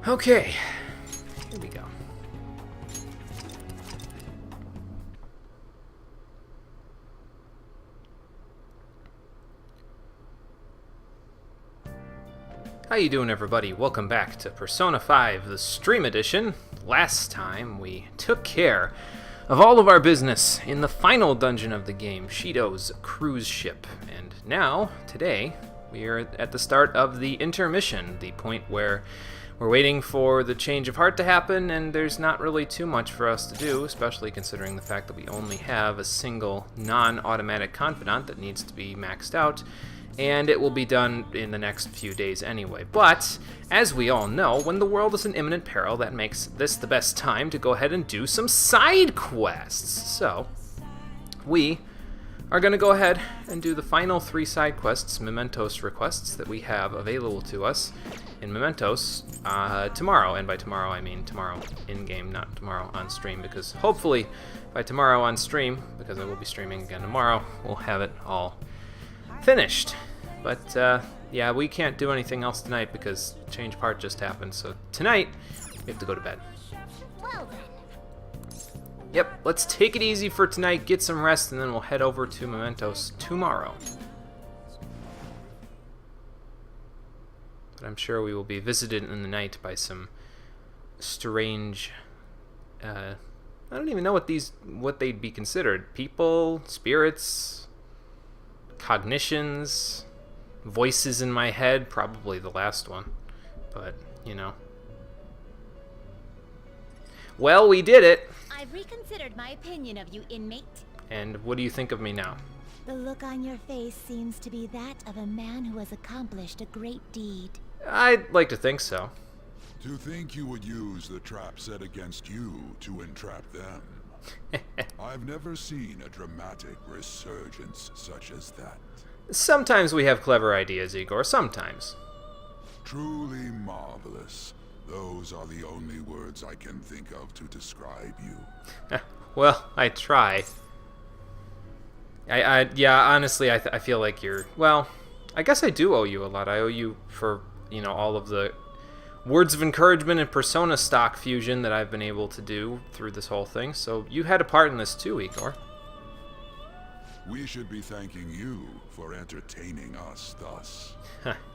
Okay, here we go. How you doing, everybody? Welcome back to Persona 5, the Stream Edition. Last time, we took care of all of our business in the final dungeon of the game, Shido's cruise ship. And now, today, we are at the start of the intermission, the point where we're waiting for the change of heart to happen, and there's not really too much for us to do, especially considering the fact that we only have a single non-automatic confidant that needs to be maxed out, and it will be done in the next few days anyway. But, as we all know, when the world is in imminent peril, that makes this the best time to go ahead and do some side quests. So, we are going to go ahead and do the final 3 side quests, Mementos requests, that we have available to us in Mementos tomorrow. And by tomorrow, I mean tomorrow in-game, not tomorrow on stream, because hopefully by tomorrow on stream, because I will be streaming again tomorrow, we'll have it all finished. But yeah, we can't do anything else tonight because change part just happened, so tonight we have to go to bed. Well then. Yep, let's take it easy for tonight, get some rest, and then we'll head over to Mementos tomorrow. But I'm sure we will be visited in the night by some strange I don't even know what they'd be considered. People, spirits, cognitions, voices in my head, probably the last one, but you know. Well, we did it. I've reconsidered my opinion of you, inmate. And what do you think of me now? The look on your face seems to be that of a man who has accomplished a great deed. I'd like to think so. To think you would use the trap set against you to entrap them. I've never seen a dramatic resurgence such as that. Sometimes we have clever ideas, Igor, sometimes. Truly marvelous. Those are the only words I can think of to describe you. Well, I try. Yeah, honestly, I feel like you're, well, I guess I do owe you a lot. I owe you for, you know, all of the words of encouragement and Persona stock fusion that I've been able to do through this whole thing. So you had a part in this too, Igor. We should be thanking you for entertaining us thus.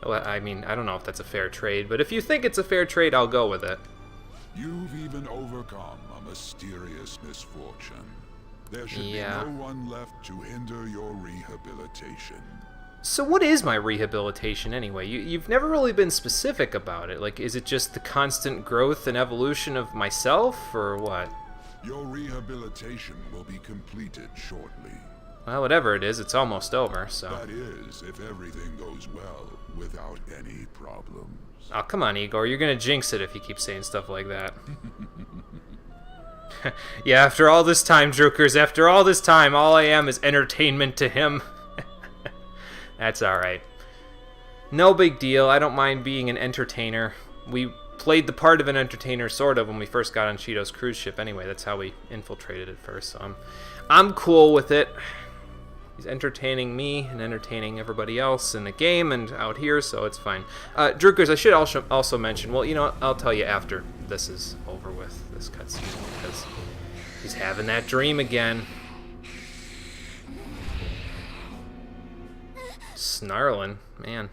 Well, I mean, I don't know if that's a fair trade, but if you think it's a fair trade, I'll go with it. You've even overcome a mysterious misfortune. There should be no one left to hinder your rehabilitation. So what is my rehabilitation anyway? You've never really been specific about it. Like, is it just the constant growth and evolution of myself, or what? Your rehabilitation will be completed shortly. Well, whatever it is, it's almost over, so... That is, if everything goes well, without any problems. Oh, come on, Igor. You're gonna jinx it if you keep saying stuff like that. Yeah, after all this time, Drukers, after all this time, all I am is entertainment to him. That's alright. No big deal. I don't mind being an entertainer. We played the part of an entertainer, sort of, when we first got on Shido's cruise ship anyway. That's how we infiltrated it first, so I'm cool with it. He's entertaining me and entertaining everybody else in the game and out here, so it's fine. Drukers, I should also mention, well, you know what, I'll tell you after this is over with, this cutscene, because he's having that dream again. Snarling, man.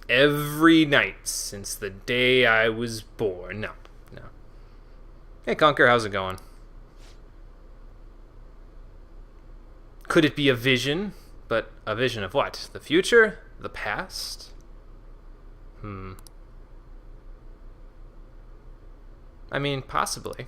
Every night since the day I was born. No. Hey, Conker, how's it going? Could it be a vision? But a vision of what? The future? The past? I mean, possibly.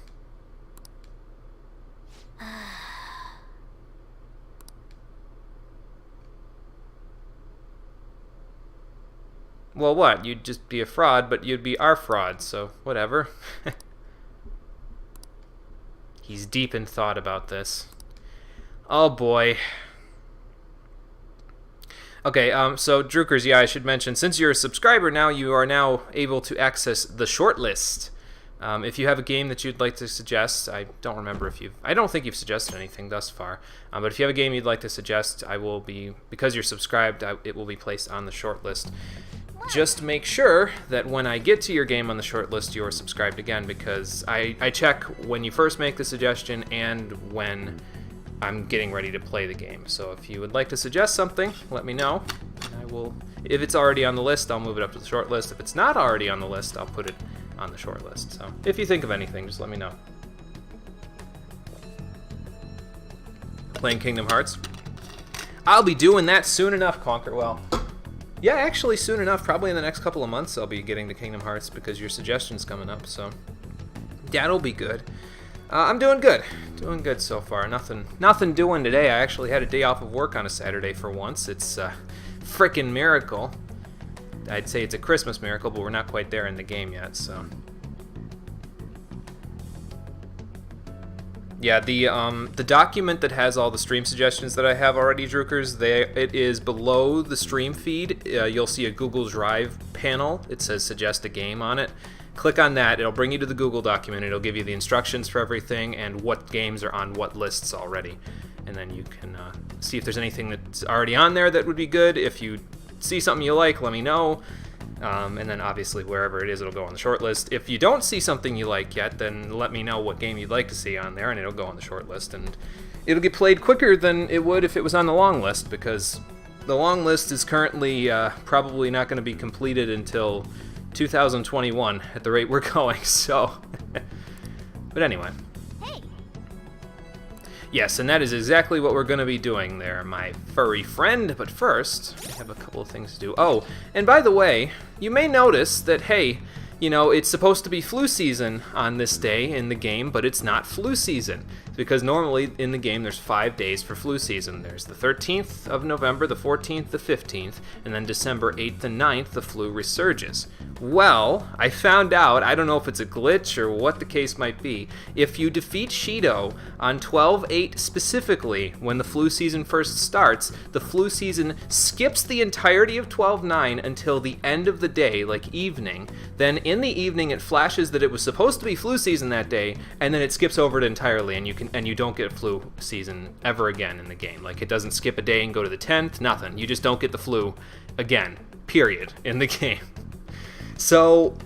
Well, what? You'd just be a fraud, but you'd be our fraud, so whatever. He's deep in thought about this. Oh boy. Okay, so Drukers, yeah, I should mention, since you're a subscriber now, you are now able to access the shortlist. If you have a game that you'd like to suggest, I don't remember if I don't think you've suggested anything thus far, but if you have a game you'd like to suggest, I will be, because you're subscribed, it will be placed on the shortlist. just make sure that when I get to your game on the short list, you are subscribed again, because I check when you first make the suggestion and when I'm getting ready to play the game. So if you would like to suggest something, let me know. I will. If it's already on the list, I'll move it up to the short list. If it's not already on the list, I'll put it on the short list. So if you think of anything, just let me know. Playing Kingdom Hearts. I'll be doing that soon enough, Conquer. Well, yeah, actually soon enough. Probably in the next couple of months I'll be getting to Kingdom Hearts because your suggestion's coming up. So that'll be good. I'm doing good. Doing good so far. Nothing doing today. I actually had a day off of work on a Saturday for once. It's a frickin' miracle. I'd say it's a Christmas miracle, but we're not quite there in the game yet, so. Yeah, the document that has all the stream suggestions that I have already, Drukers, it is below the stream feed. You'll see a Google Drive panel. It says suggest a game on it. Click on that. It'll bring you to the Google document. It'll give you the instructions for everything and what games are on what lists already. And then you can see if there's anything that's already on there that would be good. If you see something you like, let me know. And then obviously wherever it is, it'll go on the short list. If you don't see something you like yet, then let me know what game you'd like to see on there, and it'll go on the short list. And it'll get played quicker than it would if it was on the long list, because the long list is currently probably not going to be completed until 2021 at the rate we're going, so. But anyway. Hey. Yes, and that is exactly what we're going to be doing there, my furry friend. But first, we have a couple of things to do. Oh, and by the way, you may notice that, hey, you know, it's supposed to be flu season on this day in the game, but it's not flu season. Because normally in the game there's 5 days for flu season. There's the 13th of November, the 14th, the 15th, and then December 8th and 9th, the flu resurges. Well, I found out, I don't know if it's a glitch or what the case might be, if you defeat Shido on 12/8 specifically, when the flu season first starts, the flu season skips the entirety of 12/9 until the end of the day, like evening. Then in the evening it flashes that it was supposed to be flu season that day, and then it skips over it entirely, and you don't get flu season ever again in the game. Like, it doesn't skip a day and go to the 10th, nothing. You just don't get the flu again, period, in the game. So,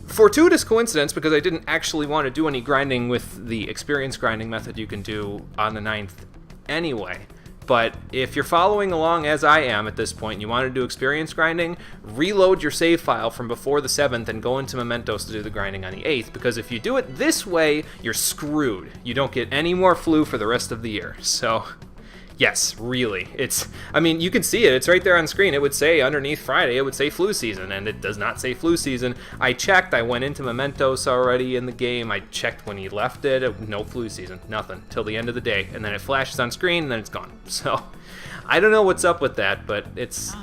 fortuitous coincidence, because I didn't actually want to do any grinding with the experience grinding method you can do on the 9th anyway. But if you're following along as I am at this point and you want to do experience grinding, reload your save file from before the 7th and go into Mementos to do the grinding on the 8th, because if you do it this way, you're screwed. You don't get any more flu for the rest of the year. So, yes, really. I mean, you can see it. It's right there on screen. It would say underneath Friday, it would say flu season, and it does not say flu season. I checked. I went into Mementos already in the game. I checked when he left it. No flu season. Nothing. Till the end of the day. And then it flashes on screen, and then it's gone. So, I don't know what's up with that, but it's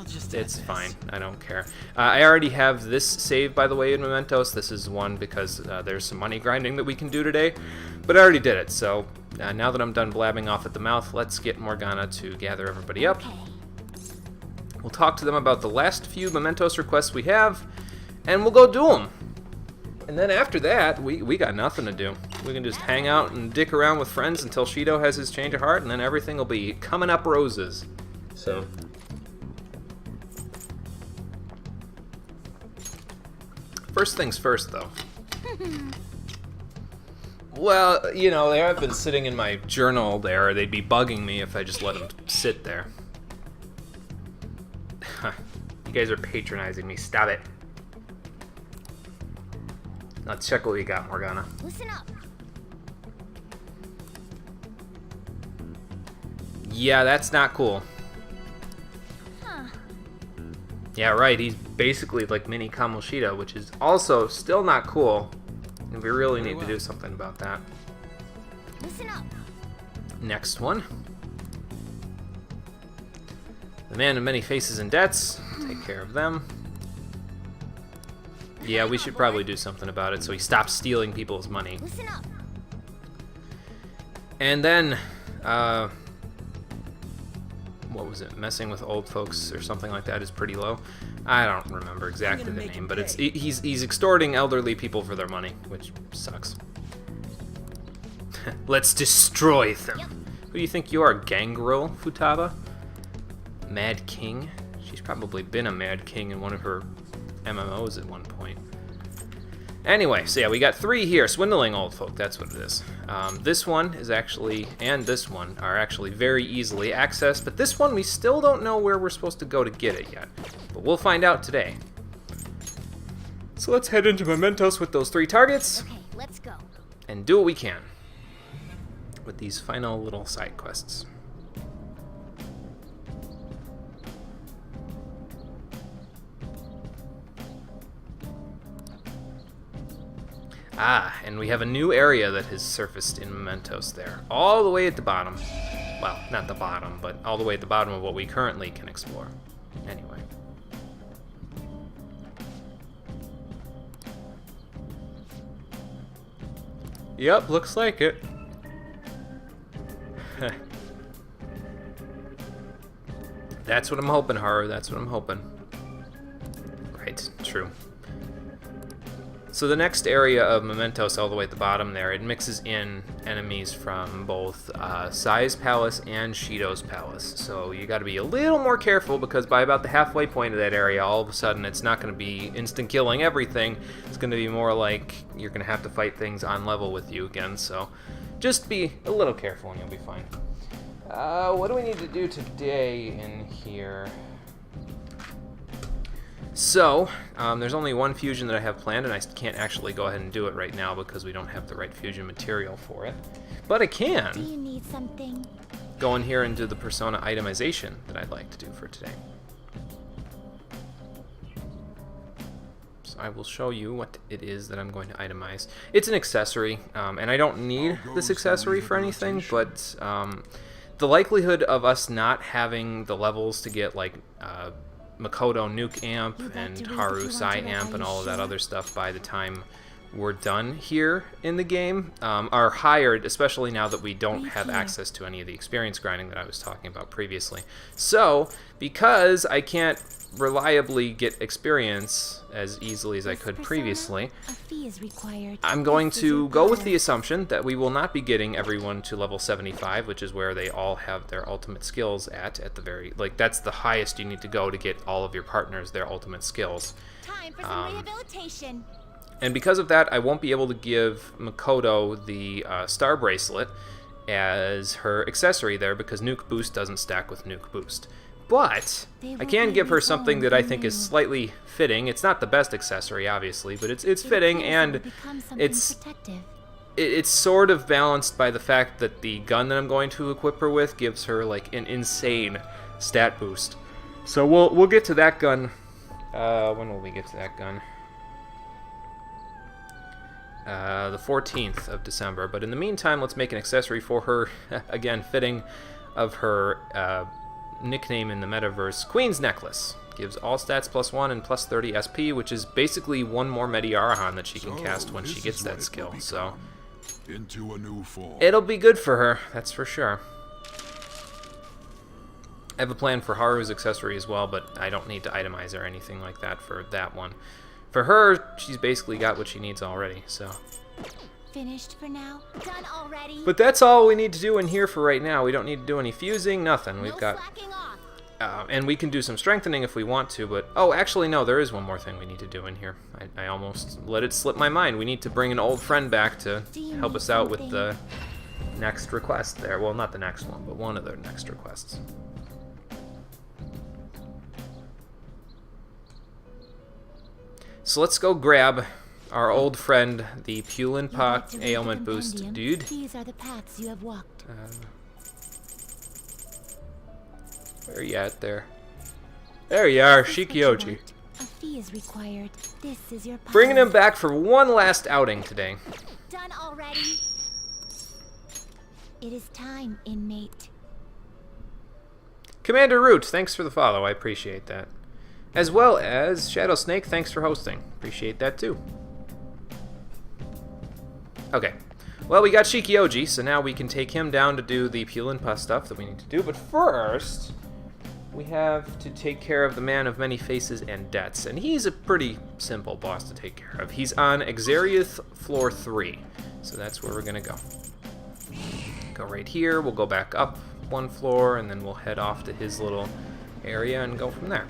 fine. I don't care. I already have this save, by the way, in Mementos. This is one because there's some money grinding that we can do today. But I already did it, so now that I'm done blabbing off at the mouth, let's get Morgana to gather everybody up. Okay. We'll talk to them about the last few Mementos requests we have, and we'll go do them. And then after that, we got nothing to do. We can just hang out and dick around with friends until Shido has his change of heart, and then everything will be coming up roses. So. First things first, though. Well, you know, they have been sitting in my journal there. They'd be bugging me if I just let them sit there. You guys are patronizing me. Stop it. Let's check what we got, Morgana. Listen up. Yeah, that's not cool. Huh. Yeah, right. He's basically like mini Kamoshida, which is also still not cool. And we really need to do something about that. Listen up. Next one. The man of many faces and debts. Take care of them. Yeah, we should probably do something about it so he stops stealing people's money. Listen up. And then, what was it? Messing with old folks or something like that is pretty low. I don't remember exactly the name, but he's extorting elderly people for their money, which sucks. Let's destroy them. Yep. Who do you think you are, Gangrel Futaba? Mad King? She's probably been a Mad King in one of her MMOs at one point. Anyway, so yeah, we got 3 here. Swindling old folk, that's what it is. This one is actually, and this one, are actually very easily accessed, but this one we still don't know where we're supposed to go to get it yet. But we'll find out today. So let's head into Mementos with those 3 targets. Okay, let's go. And do what we can with these final little side quests. Ah, and we have a new area that has surfaced in Mementos there. All the way at the bottom. Well, not the bottom, but all the way at the bottom of what we currently can explore. Anyway. Yep, looks like it. That's what I'm hoping, Haru. That's what I'm hoping. Right, true. So the next area of Mementos, all the way at the bottom there, it mixes in enemies from both Sai's Palace and Shido's Palace. So you got to be a little more careful, because by about the halfway point of that area, all of a sudden it's not going to be instant killing everything. It's going to be more like you're going to have to fight things on level with you again. So just be a little careful and you'll be fine. What do we need to do today in here? So, there's only one fusion that I have planned, and I can't actually go ahead and do it right now because we don't have the right fusion material for it. But I can Do you need something? go in here and do the persona itemization that I'd like to do for today. So I will show you what it is that I'm going to itemize. It's an accessory, and I don't need this accessory for anything, but the likelihood of us not having the levels to get, like, Makoto Nuke Amp and Haru Sai Amp and all of that other stuff by the time we're done here in the game are higher, especially now that we don't have access to any of the experience grinding that I was talking about previously. So, because I can't reliably get experience as easily as I could previously, A fee is required. I'm going This is your to go with power. the assumption that we will not be getting everyone to level 75, which is where they all have their ultimate skills at the very, like, that's the highest you need to go to get all of your partners their ultimate skills. Time for some rehabilitation. And because of that, I won't be able to give Makoto the Star Bracelet as her accessory there, because Nuke Boost doesn't stack with Nuke Boost. But I can give her something that I think is slightly fitting. It's not the best accessory, obviously, but it's fitting, and it's sort of balanced by the fact that the gun that I'm going to equip her with gives her, like, an insane stat boost. So we'll get to that gun. When will we get to that gun? The 14th of December. But in the meantime, let's make an accessory for her, again, fitting of her nickname in the metaverse, Queen's Necklace. Gives all stats +1 and plus 30 SP, which is basically one more Mediarahan that she can cast when she gets that skill. So into a new form. It'll be good for her, that's for sure. I have a plan for Haru's accessory as well, but I don't need to itemize or anything like that for that one. For her, she's basically got what she needs already, so. Finished for now? Done already? But that's all we need to do in here for right now. We don't need to do any fusing, nothing. We've No got, slacking off. and we can do some strengthening if we want to, but, oh, actually, no, there is one more thing we need to do in here. I almost let it slip my mind. We need to bring an old friend back to help us out with the next request there. Well, not the next one, but one of their next requests. So let's go grab our old friend, the Pulinpa ailment boost dude. These are the paths you have walked. Where are you at there? There you are, This is what you Shikioji. want. A fee is required. This is your power. Bringing him back for one last outing today. Done already? It is time, inmate. Commander Root, thanks for the follow, I appreciate that. As well as Shadow Snake, thanks for hosting. Appreciate that too. Okay, well, we got Shikioji, so now we can take him down to do the Pulinpa stuff that we need to do, but first, we have to take care of the Man of Many Faces and Debts, and he's a pretty simple boss to take care of. He's on Exariath Floor 3, so that's where we're gonna go. Go right here, we'll go back up one floor, and then we'll head off to his little area and go from there.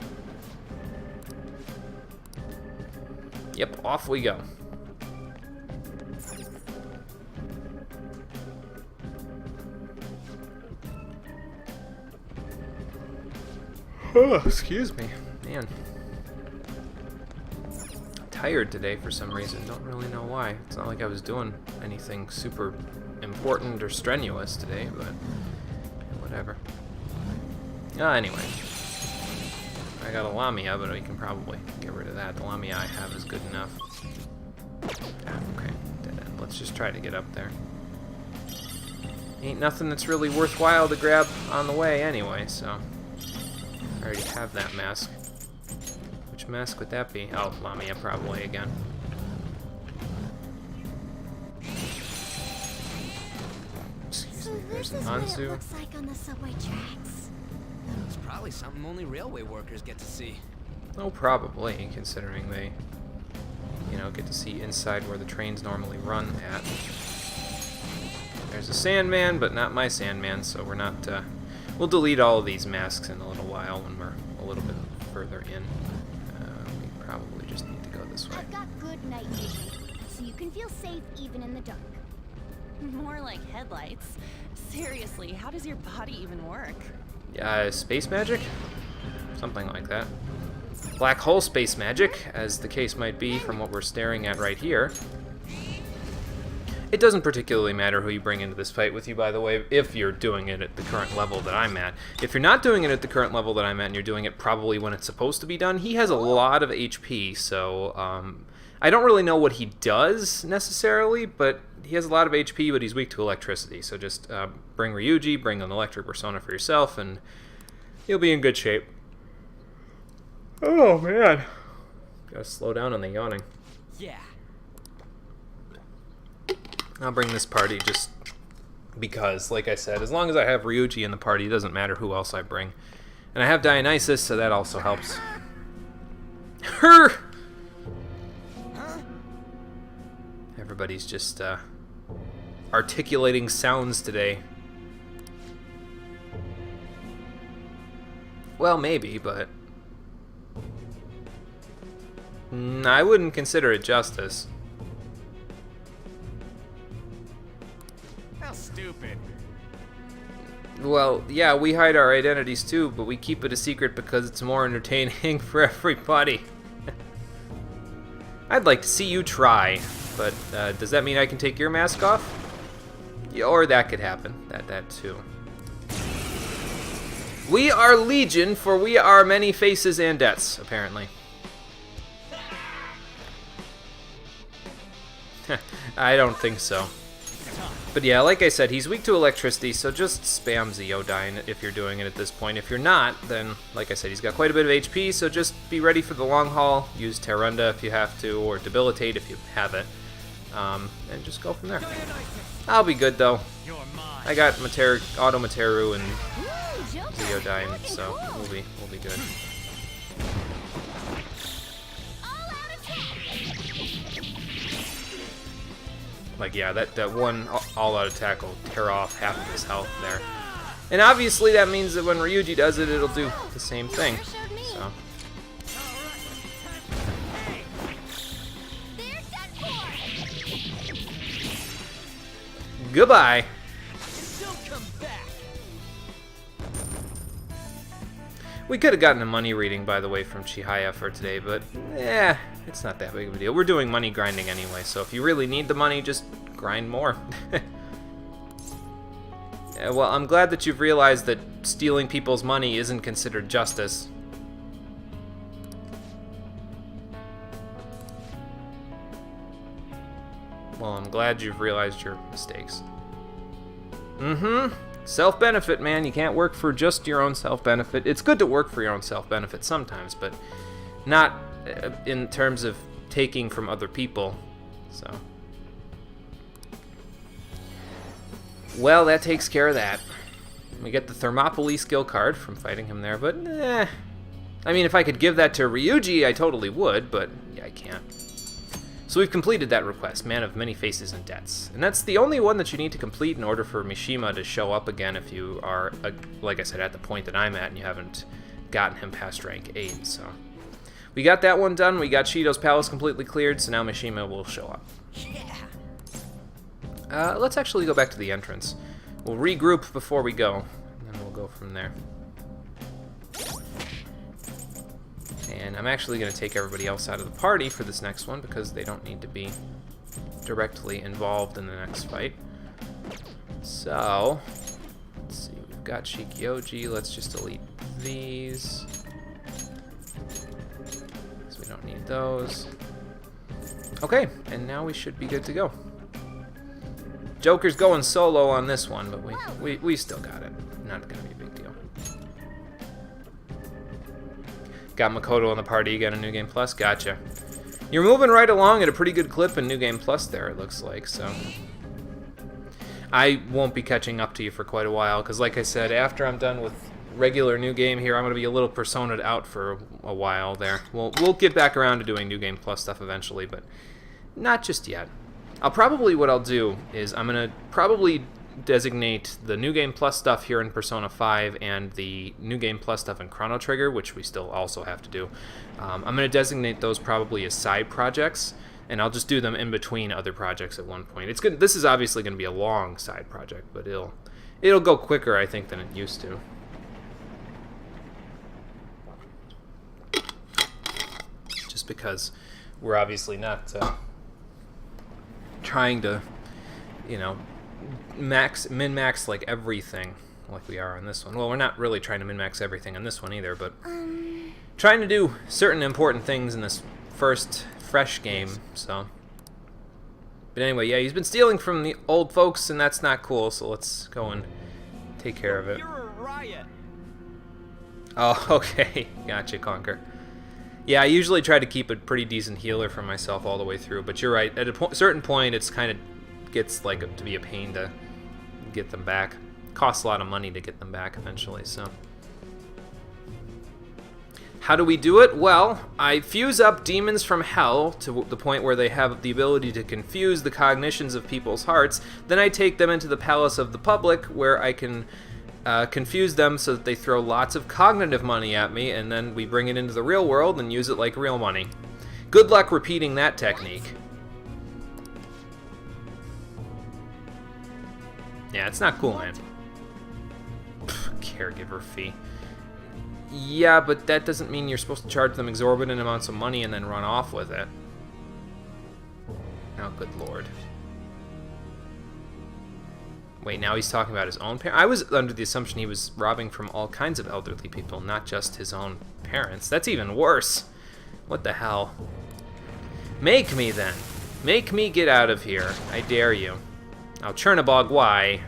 Yep, off we go. Oh, excuse me. Man. I'm tired today for some reason. Don't really know why. It's not like I was doing anything super important or strenuous today, but whatever. Anyway. I got a Lamia, but we can probably get rid of that. The Lamia I have is good enough. Okay. Dead end. Let's just try to get up there. Ain't nothing that's really worthwhile to grab on the way anyway, so... I already have that mask. Which mask would that be? Oh, Lamia probably again. Excuse me, there's an This is what it Anzu. looks like on the subway tracks. It's probably something only railway workers get to see. Oh, probably, considering they, you know, get to see inside where the trains normally run at. There's a Sandman, but not my Sandman, so we're not, we'll delete all of these masks in a little while when we're a little bit further in. We probably just need to go this way. I've got good night vision, so you can feel safe even in the dark. More like headlights. Seriously, how does your body even work? Space magic? Something like that. Black hole space magic, as the case might be from what we're staring at right here. It doesn't particularly matter who you bring into this fight with you, by the way, if you're doing it at the current level that I'm at. If you're not doing it at the current level that I'm at and you're doing it probably when it's supposed to be done, he has a lot of HP, so I don't really know what he does necessarily, but he has a lot of HP, but he's weak to electricity, so just bring Ryuji, bring an electric persona for yourself, and you'll be in good shape. Oh, man. Gotta slow down on the yawning. Yeah. I'll bring this party just because, like I said, as long as I have Ryuji in the party, it doesn't matter who else I bring. And I have Dionysus, so that also helps. Her! Everybody's just articulating sounds today. Well, maybe, but... I wouldn't consider it justice. How stupid. Well, yeah, we hide our identities too, but we keep it a secret because it's more entertaining for everybody. I'd like to see you try, but does that mean I can take your mask off? Yeah, or that could happen. That too. We are Legion, for we are many faces and deaths, apparently. I don't think so. But yeah, like I said, he's weak to electricity, so just spam Zeodyne if you're doing it at this point. If you're not, then, like I said, he's got quite a bit of HP, so just be ready for the long haul. Use Terrunda if you have to, or Debilitate if you have it. And just go from there. I'll be good, though. I got Auto Materu and Zeodyne, so we'll be good. Like, yeah, that one all-out attack will tear off half of his health there. And obviously that means that when Ryuji does it, it'll do the same thing. So. Goodbye. We could have gotten a money reading, by the way, from Chihaya for today, but it's not that big of a deal. We're doing money grinding anyway, so if you really need the money, just grind more. Yeah, well, I'm glad that you've realized that stealing people's money isn't considered justice. Well, I'm glad you've realized your mistakes. Self-benefit, man. You can't work for just your own self-benefit. It's good to work for your own self-benefit sometimes, but not in terms of taking from other people. So. Well, that takes care of that. We get the Thermopylae skill card from fighting him there, but I mean, if I could give that to Ryuji, I totally would, but yeah, I can't. So we've completed that request, Man of Many Faces and Debts. And that's the only one that you need to complete in order for Mishima to show up again if you are, like I said, at the point that I'm at and you haven't gotten him past rank 8. So we got that one done. We got Shido's palace completely cleared, so now Mishima will show up. Let's actually go back to the entrance. We'll regroup before we go, and then we'll go from there. And I'm actually going to take everybody else out of the party for this next one because they don't need to be directly involved in the next fight. So, let's see, we've got Shikioji. Let's just delete these. So we don't need those. Okay, and now we should be good to go. Joker's going solo on this one, but we still got it. Not gonna be a big deal. Got Makoto in the party again in New Game Plus. Gotcha. You're moving right along at a pretty good clip in New Game Plus there, it looks like, so. I won't be catching up to you for quite a while, because like I said, after I'm done with regular New Game here, I'm going to be a little Persona'd out for a while there. We'll get back around to doing New Game Plus stuff eventually, but not just yet. What I'll do is I'm going to probably designate the New Game Plus stuff here in Persona 5 and the New Game Plus stuff in Chrono Trigger, which we still also have to do. I'm going to designate those probably as side projects, and I'll just do them in between other projects at one point. It's good. This is obviously going to be a long side project, but it'll go quicker, I think, than it used to. Just because we're obviously not trying to, you know, min-max like everything like we are on this one. Well, we're not really trying to min-max everything on this one either, but trying to do certain important things in this first fresh game, so. But anyway, yeah, he's been stealing from the old folks, and that's not cool, so let's go and take care of it. You're a riot. Oh, okay. Gotcha, Conker. Yeah, I usually try to keep a pretty decent healer for myself all the way through, but you're right. At a certain point, it's kind of gets like to be a pain to get them back. Costs a lot of money to get them back eventually, so. How do we do it? Well, I fuse up demons from hell to the point where they have the ability to confuse the cognitions of people's hearts. Then I take them into the palace of the public where I can confuse them so that they throw lots of cognitive money at me, and then we bring it into the real world and use it like real money. Good luck repeating that technique. Yeah, it's not cool, man. Pfft, caregiver fee. Yeah, but that doesn't mean you're supposed to charge them exorbitant amounts of money and then run off with it. Oh, good lord. Wait, now he's talking about his own parents? I was under the assumption he was robbing from all kinds of elderly people, not just his own parents. That's even worse. What the hell? Make me, then. Make me get out of here. I dare you. I'll Chernabog, why?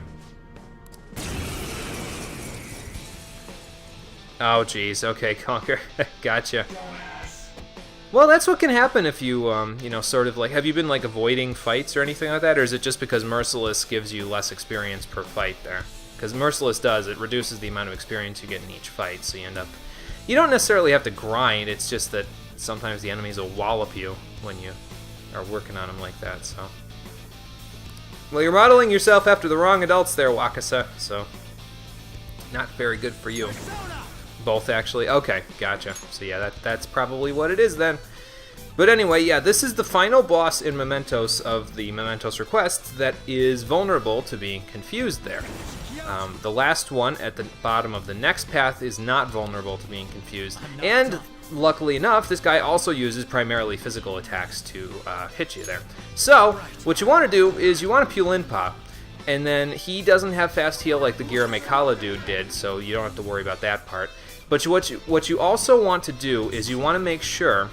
Oh, jeez. Okay, Conker. Gotcha. Well, that's what can happen if you, you know, sort of like... Have you been, like, avoiding fights or anything like that? Or is it just because Merciless gives you less experience per fight there? Because Merciless does. It reduces the amount of experience you get in each fight, so you end up... You don't necessarily have to grind. It's just that sometimes the enemies will wallop you when you are working on them like that, so... Well, you're modeling yourself after the wrong adults there, Wakasa, so... Not very good for you. Both, actually? Okay, gotcha. So yeah, that's probably what it is then. But anyway, yeah, this is the final boss in Mementos of the Mementos Request that is vulnerable to being confused there. The last one at the bottom of the next path is not vulnerable to being confused. And luckily enough, this guy also uses primarily physical attacks to hit you there. So, what you want to do is you want to Pulinpa. And then he doesn't have fast heal like the Gira Mekala dude did, so you don't have to worry about that part. But what you also want to do is you want to make sure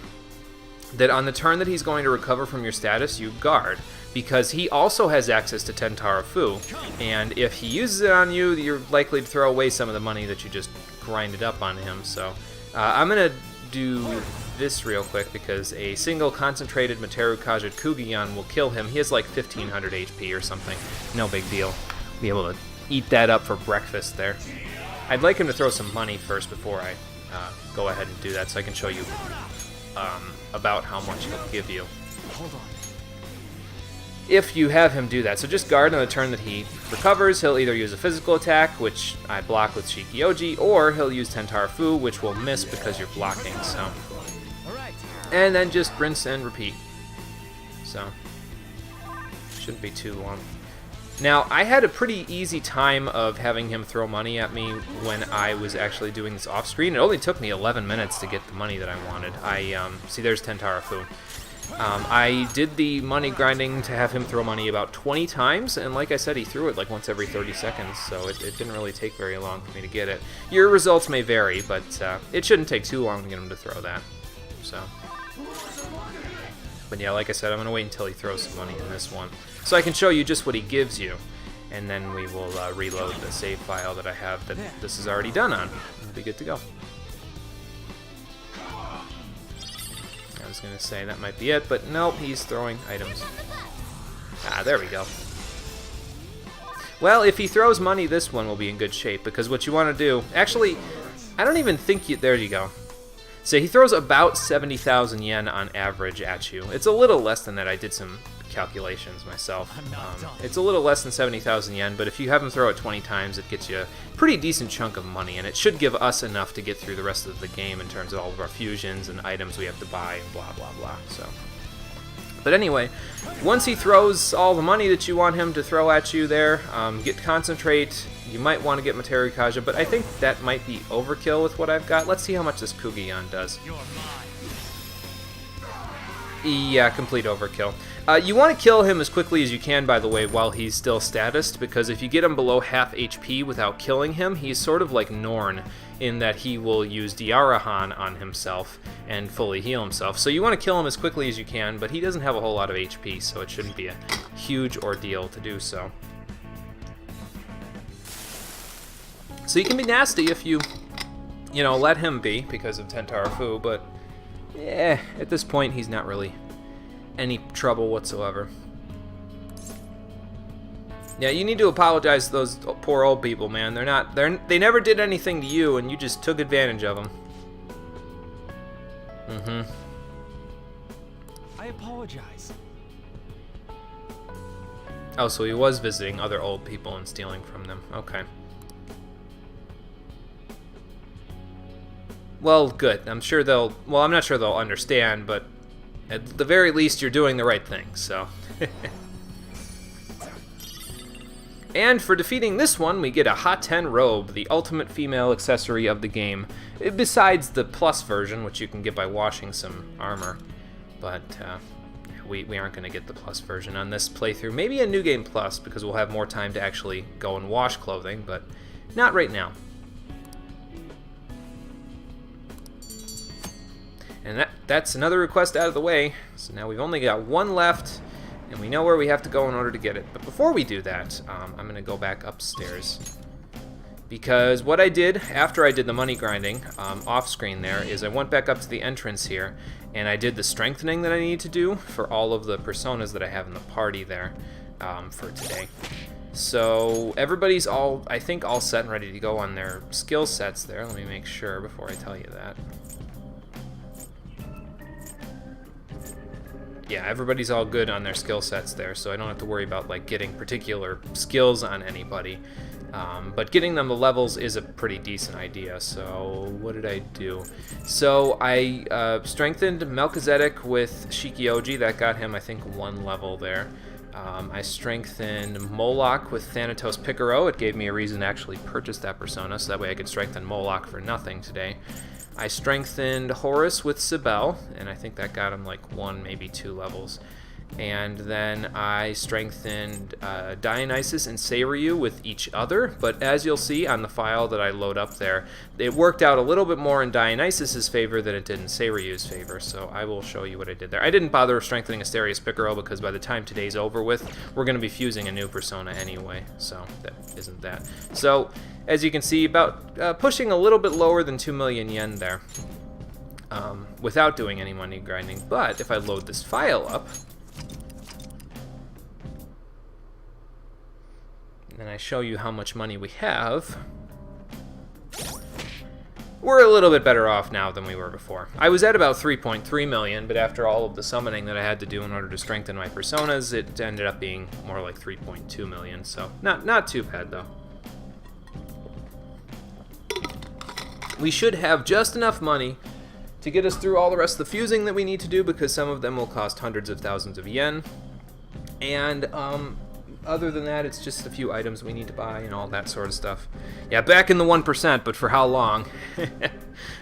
that on the turn that he's going to recover from your status, you guard. Because he also has access to Tentara Fu, and if he uses it on you, you're likely to throw away some of the money that you just grinded up on him. So I'm going to do this real quick because a single concentrated Materu Kajit Kugiyan will kill him. He has like 1500 HP or something. No big deal. Be able to eat that up for breakfast there. I'd like him to throw some money first before I go ahead and do that so I can show you about how much he'll give you. Hold on. If you have him do that. So just guard on the turn that he recovers. He'll either use a physical attack, which I block with Shikioji, or he'll use Tentara Fu, which will miss because you're blocking, so... And then just rinse and repeat. So, shouldn't be too long. Now, I had a pretty easy time of having him throw money at me when I was actually doing this off-screen. It only took me 11 minutes to get the money that I wanted. See, there's Tentarafu. I did the money grinding to have him throw money about 20 times, and like I said, he threw it like once every 30 seconds, so it didn't really take very long for me to get it. Your results may vary, but it shouldn't take too long to get him to throw that. So, but yeah, like I said, I'm going to wait until he throws some money in this one, so I can show you just what he gives you, and then we will reload the save file that I have that this is already done on. We'll be good to go. I was going to say that might be it, but nope, he's throwing items. Ah, there we go. Well, if he throws money, this one will be in good shape, because what you want to do... Actually, I don't even think you... There you go. So he throws about 70,000 yen on average at you. It's a little less than that. I did some calculations myself. It's a little less than 70,000 yen, but if you have him throw it 20 times, it gets you a pretty decent chunk of money, and it should give us enough to get through the rest of the game in terms of all of our fusions and items we have to buy and blah blah blah. So, but anyway, once he throws all the money that you want him to throw at you there, get concentrate. You might want to get Materu Kaja, but I think that might be overkill with what I've got. Let's see how much this Kugiyan does. Yeah, complete overkill. You want to kill him as quickly as you can, by the way, while he's still statused, because if you get him below half HP without killing him, he's sort of like Norn, in that he will use Diarahan on himself and fully heal himself. So you want to kill him as quickly as you can, but he doesn't have a whole lot of HP, so it shouldn't be a huge ordeal to do so. So you can be nasty if you let him be, because of Tentarafu, but yeah, at this point he's not really any trouble whatsoever. Yeah, you need to apologize to those poor old people, man. They never did anything to you, and you just took advantage of them. I apologize. Oh, so he was visiting other old people and stealing from them. Okay. Well, good. I'm sure they'll... Well, I'm not sure they'll understand, but at the very least, you're doing the right thing, so... And for defeating this one, we get a Haten robe, the ultimate female accessory of the game, besides the plus version, which you can get by washing some armor. But we aren't going to get the plus version on this playthrough. Maybe a New Game Plus, because we'll have more time to actually go and wash clothing, but not right now. And that's another request out of the way. So now we've only got one left, and we know where we have to go in order to get it. But before we do that, I'm going to go back upstairs. Because what I did after I did the money grinding off screen there is I went back up to the entrance here, and I did the strengthening that I need to do for all of the personas that I have in the party there for today. So everybody's I think all set and ready to go on their skill sets there. Let me make sure before I tell you that. Yeah, everybody's all good on their skill sets there, so I don't have to worry about like getting particular skills on anybody. But getting them the levels is a pretty decent idea. So what did I do? So I strengthened Melchizedek with Shikioji. That got him, I think, 1 level there. I strengthened Moloch with Thanatos Picaro. It gave me a reason to actually purchase that persona, so that way I could strengthen Moloch for nothing today. I strengthened Horus with Sibel, and I think that got him like 1, maybe 2 levels. And then I strengthened Dionysus and Seiryu with each other, but as you'll see on the file that I load up there, it worked out a little bit more in Dionysus's favor than it did in Seiryu's favor, so I will show you what I did there. I didn't bother strengthening Asterius Picaro because by the time today's over with, we're going to be fusing a new persona anyway, so that isn't that. So, as you can see, about pushing a little bit lower than 2 million yen there, without doing any money grinding, but if I load this file up, and I show you how much money we have, we're a little bit better off now than we were before. I was at about 3.3 million, but after all of the summoning that I had to do in order to strengthen my personas, it ended up being more like 3.2 million, so not too bad though. We should have just enough money to get us through all the rest of the fusing that we need to do, because some of them will cost hundreds of thousands of yen. And other than that, it's just a few items we need to buy and all that sort of stuff. Yeah, back in the 1%, but for how long?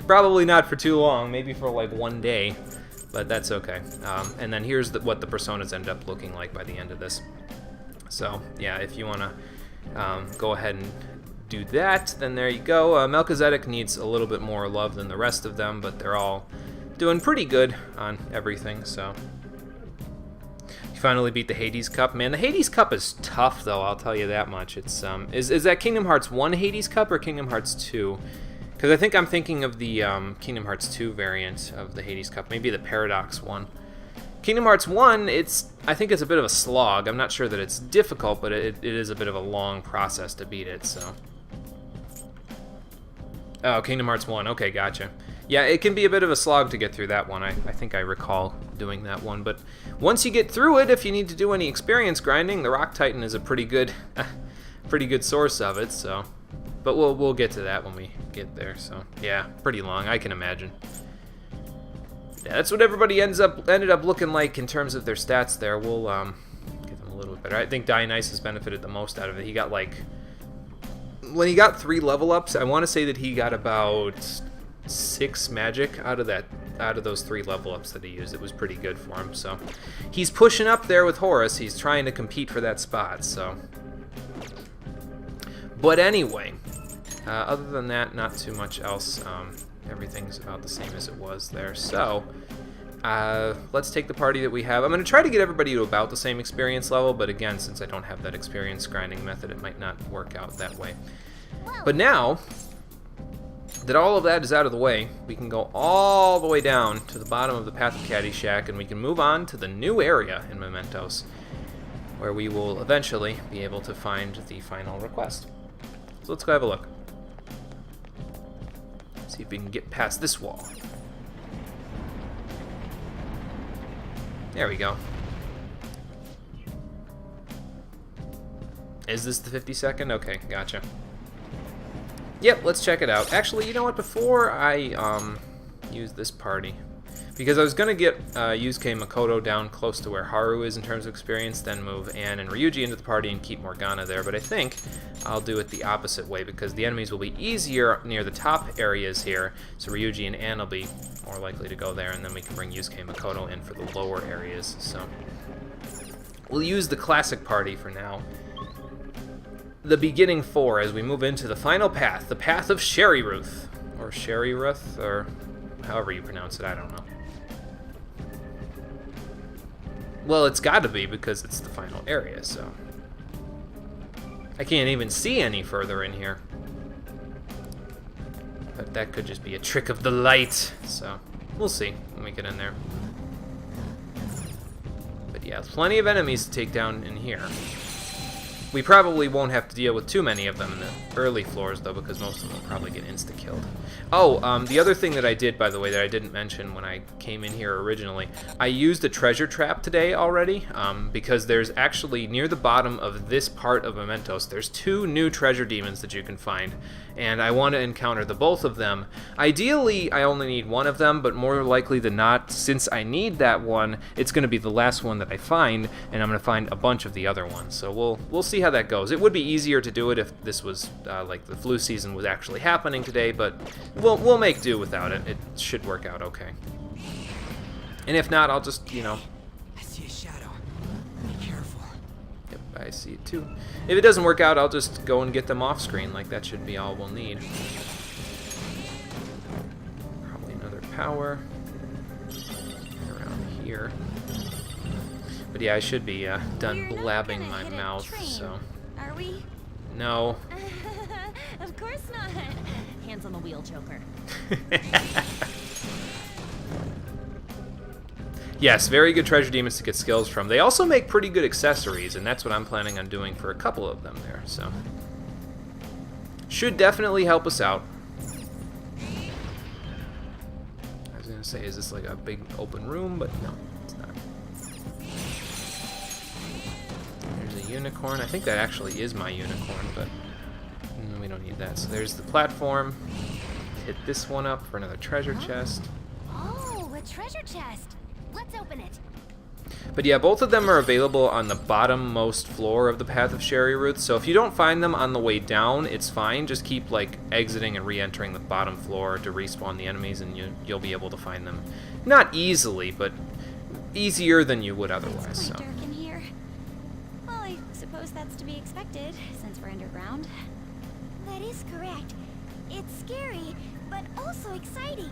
Probably not for too long, maybe for like 1 day, but that's okay. And then here's what the personas end up looking like by the end of this. So yeah, if you want to go ahead and do that, then there you go. Melchizedek needs a little bit more love than the rest of them, but they're all doing pretty good on everything, so. You finally beat the Hades Cup. Man, the Hades Cup is tough, though, I'll tell you that much. It's is that Kingdom Hearts 1 Hades Cup or Kingdom Hearts 2? Because I think I'm thinking of the Kingdom Hearts 2 variant of the Hades Cup, maybe the Paradox one. Kingdom Hearts 1, I think it's a bit of a slog. I'm not sure that it's difficult, but it is a bit of a long process to beat it, so. Oh, Kingdom Hearts 1. Okay, gotcha. Yeah, it can be a bit of a slog to get through that one. I think I recall doing that one. But once you get through it, if you need to do any experience grinding, the Rock Titan is a pretty good source of it. So, but we'll get to that when we get there. So, yeah, pretty long, I can imagine. Yeah, that's what everybody ended up looking like in terms of their stats there. We'll get them a little bit better. I think Dionysus benefited the most out of it. He got like... When he got 3 level ups, I want to say that he got about 6 magic out of those 3 level ups that he used. It was pretty good for him. So he's pushing up there with Horus. He's trying to compete for that spot. So, but anyway, other than that, not too much else. Everything's about the same as it was there. So let's take the party that we have. I'm going to try to get everybody to about the same experience level, but again, since I don't have that experience grinding method, it might not work out that way. But now that all of that is out of the way, we can go all the way down to the bottom of the Path of Caddyshack, and we can move on to the new area in Mementos, where we will eventually be able to find the final request. So let's go have a look. See if we can get past this wall. There we go. Is this the 50-second? Okay, gotcha. Yep, let's check it out. Actually, you know what? Before I use this party, because I was gonna get Yusuke Makoto down close to where Haru is in terms of experience, then move Anne and Ryuji into the party and keep Morgana there. But I think I'll do it the opposite way, because the enemies will be easier near the top areas here. So Ryuji and Anne will be more likely to go there, and then we can bring Yusuke Makoto in for the lower areas. So we'll use the classic party for now. The beginning 4 as we move into the final path, the path of Sherryruth, or Sherryruth, or however you pronounce it, I don't know. Well, it's got to be, because it's the final area, so. I can't even see any further in here. But that could just be a trick of the light, so we'll see when we get in there. But yeah, plenty of enemies to take down in here. We probably won't have to deal with too many of them in the early floors, though, because most of them will probably get insta-killed. Oh, the other thing that I did, by the way, that I didn't mention when I came in here originally, I used a treasure trap today already, because there's actually, near the bottom of this part of Mementos, there's 2 new treasure demons that you can find, and I want to encounter the both of them. Ideally, I only need one of them, but more likely than not, since I need that one, it's going to be the last one that I find, and I'm going to find a bunch of the other ones. So we'll see how that goes. It would be easier to do it if this was like the flu season was actually happening today, but we'll make do without it. It should work out okay. And if not, I'll just, you know. I see a shadow. Be careful. Yep, I see it too. If it doesn't work out, I'll just go and get them off screen. Like, that should be all we'll need. Probably another power around here. But yeah, I should be done blabbing my mouth, so. Are we? No. Of course not. Hands on the wheel, Joker. Yes, very good treasure demons to get skills from. They also make pretty good accessories, and that's what I'm planning on doing for a couple of them there, so. Should definitely help us out. I was gonna say, is this like a big open room? But no, it's not. There's a unicorn. I think that actually is my unicorn, but we don't need that. So there's the platform. Hit this one up for another treasure chest. treasure chest. Let's open it. But yeah, both of them are available on the bottommost floor of the Path of Sherry Ruth, so if you don't find them on the way down, it's fine. Just keep, like, exiting and re-entering the bottom floor to respawn the enemies, and you'll be able to find them. Not easily, but easier than you would otherwise. It's So. quite dark in here. Well, I suppose that's to be expected, since we're underground. That is correct. It's scary, but also exciting.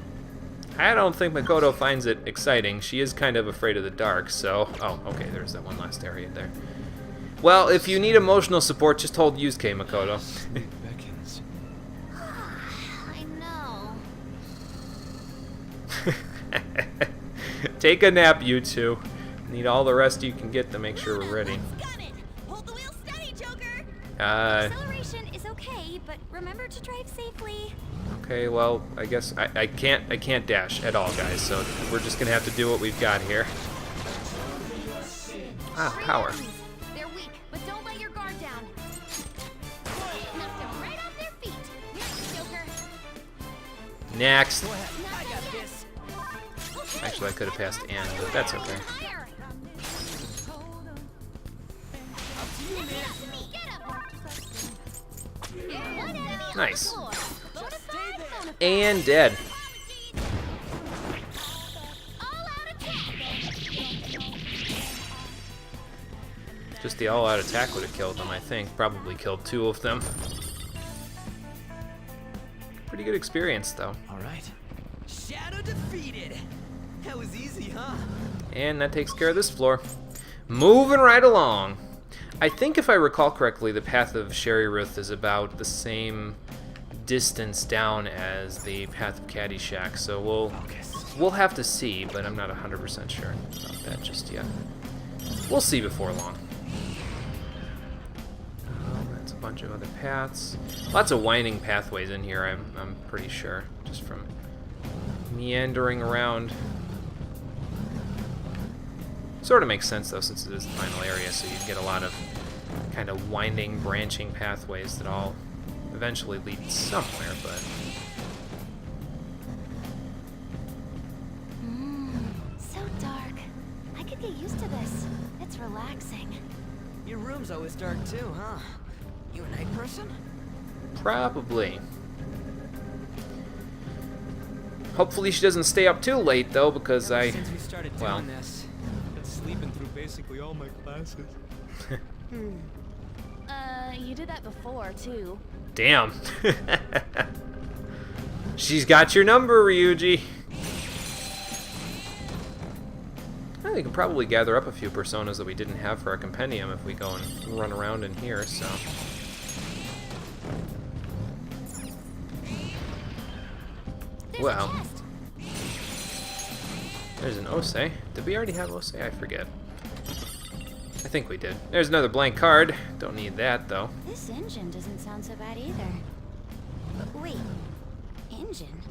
I don't think Makoto finds it exciting. She is kind of afraid of the dark, so... Oh, okay, there's that one last area there. Well, if you need emotional support, just hold use K, Makoto. Beckons. I know. Take a nap, you two. Need all the rest you can get to make sure we're ready. Let's gun it. Hold the wheel steady, Joker. Uh, Acceleration is okay, but remember to drive safely. okay, well, I guess I can't dash at all, guys, so we're just gonna have to do what we've got here. Ah, power. They're weak, but don't let your guard down. Knock them right off their feet. Next, Joker. Next. Go ahead. I got this. Actually, I could have passed Anne, but that's okay. Higher. Get up to me. Get up. One enemy on the Nice. floor. Bonafide, bonafide. And dead. All-out attack. Just the all-out attack would have killed them, I think. Probably killed 2 of them. Pretty good experience, though. All right. Shadow defeated. That was easy, huh? And that takes care of this floor. Moving right along. I think if I recall correctly, the Path of Sherry Ruth is about the same distance down as the Path of Caddyshack, so we'll have to see, but I'm not 100% sure about that just yet. We'll see before long. That's a bunch of other paths. Lots of winding pathways in here, I'm pretty sure, just from meandering around. Sort of makes sense, though, since it is the final area, so you get a lot of kind of winding, branching pathways that all eventually lead somewhere, but... So dark. I could get used to this. It's relaxing. Your room's always dark too, huh? You a night person? Probably. Hopefully she doesn't stay up too late, though, because Ever since we started doing well, this, been sleeping through basically all my classes. You did that before, too. damn. She's got your number, Ryuji. Well, we can probably gather up a few personas that we didn't have for our compendium if we go and run around in here, so... There's Well, a chest. there's an Osei. Did we already have Osei? I forget. I think we did. There's another blank card. Don't need that, though. This engine doesn't sound so bad either. But wait, engine?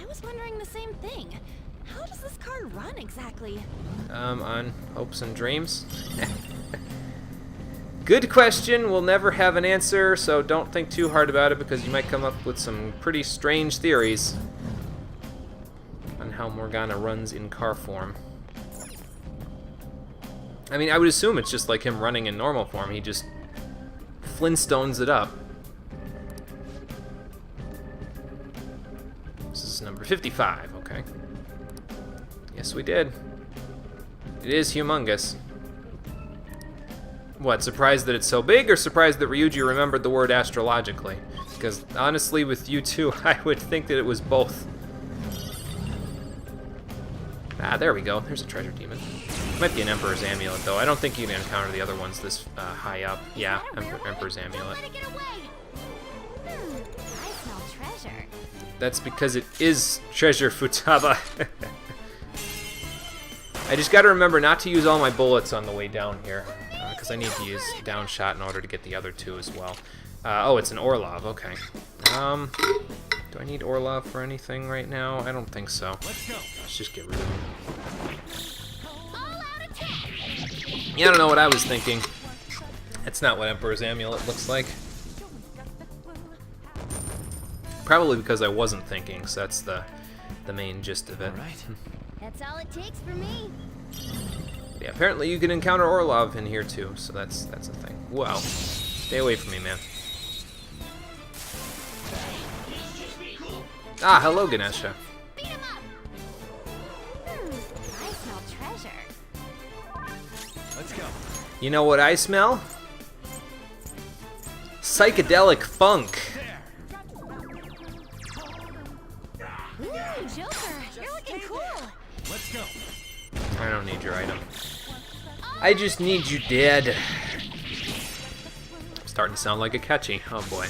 I was wondering the same thing. How does this car run exactly? On hopes and dreams. Good question. We'll never have an answer, so don't think too hard about it because you might come up with some pretty strange theories on how Morgana runs in car form. I mean, I would assume it's just like him running in normal form. He just Flintstones it up. This is number 55, okay. Yes, we did. It is humongous. What, surprised that it's so big, or surprised that Ryuji remembered the word astrologically? Because honestly, with you two, I would think that it was both. Ah, there we go. There's a treasure demon. Might be an Emperor's Amulet, though. I don't think you can encounter the other ones this high up. Yeah, Emperor's Amulet. Let it get away. I smell treasure. That's because it is treasure, Futaba. I just gotta remember not to use all my bullets on the way down here, because I need to use down shot in order to get the other two as well. Oh, it's an Orlov, okay. Do I need Orlov for anything right now? I don't think so. Let's just get rid of him. Yeah, I don't know what I was thinking. That's not what Emperor's Amulet looks like. Probably because I wasn't thinking, so that's the main gist of it. All right. That's all it takes for me. Yeah, apparently you can encounter Orlov in here too, so that's a thing. Wow. Stay away from me, man. Ah, hello, Ganesha. Beat him up! I smell treasure. Let's go. You know what I smell? Psychedelic funk. Ooh, Joker, you're looking cool. Let's go. I don't need your item. I just need you dead. Starting to sound like a catchy. Oh boy.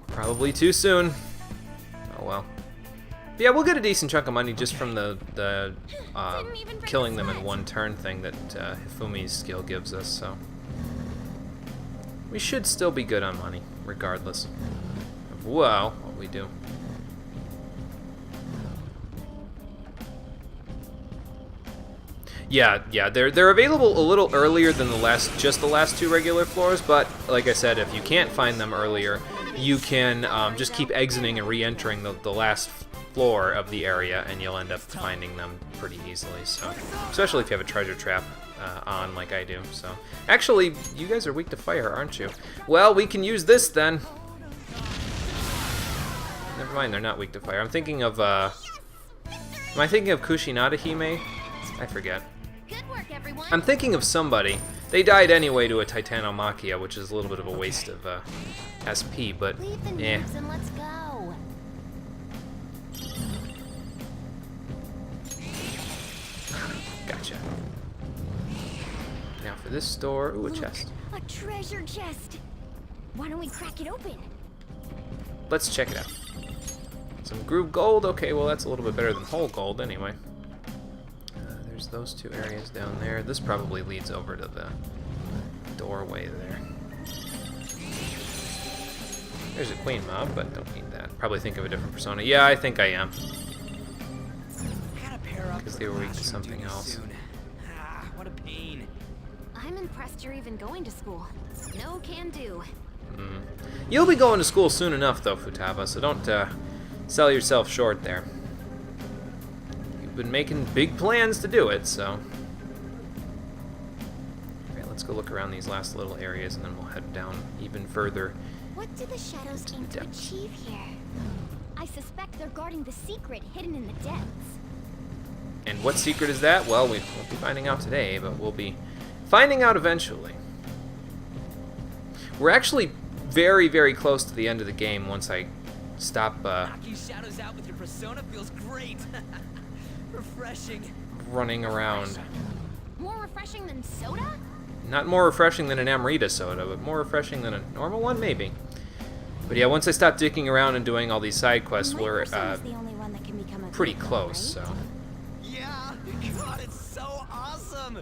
Probably too soon. Oh well. But yeah, we'll get a decent chunk of money just from the killing them in one turn thing that Hifumi's skill gives us, so we should still be good on money, regardless of, well, what we do. Yeah, they're available a little earlier than the last two regular floors, but like I said, if you can't find them earlier, you can just keep exiting and re-entering the last floor of the area, and you'll end up finding them pretty easily. So, especially if you have a treasure trap on, like I do. So, actually, you guys are weak to fire, aren't you? Well, we can use this then. Never mind, they're not weak to fire. I'm thinking of am I thinking of Kushinada Hime? I forget. Good work, everyone. I'm thinking of somebody. They died anyway to a Titanomachia, which is a little bit of a waste of SP, but Leave the eh. noobs and let's go. Gotcha. Now for this door, ooh, a Look, chest. A treasure chest. Why don't we crack it open? Let's check it out. Some groove gold. Okay, well that's a little bit better than whole gold anyway. There's those two areas down there. This probably leads over to the doorway there. There's a queen mob, but don't need that. Probably think of a different persona. Yeah, I think I am. Because they were weak to something else. Ah, what a pain. I'm impressed you're even going to school. No can do. You'll be going to school soon enough, though, Futaba, so don't sell yourself short there. You've been making big plans to do it, so... Alright, let's go look around these last little areas, and then we'll head down even further. What do the shadows aim to depths. achieve here? I suspect they're guarding the secret hidden in the depths. And what secret is that? Well, we won't be finding out today, but we'll be finding out eventually. We're actually very, very close to the end of the game once I stop Knocking shadows out with your persona feels great. Refreshing. running around. More refreshing than soda? Not more refreshing than an Amrita soda, but more refreshing than a normal one, maybe. But yeah, once I stop dicking around and doing all these side quests, My we're persona's the only one that can become a pretty vehicle, close, right? so... Yeah. God, it's so awesome.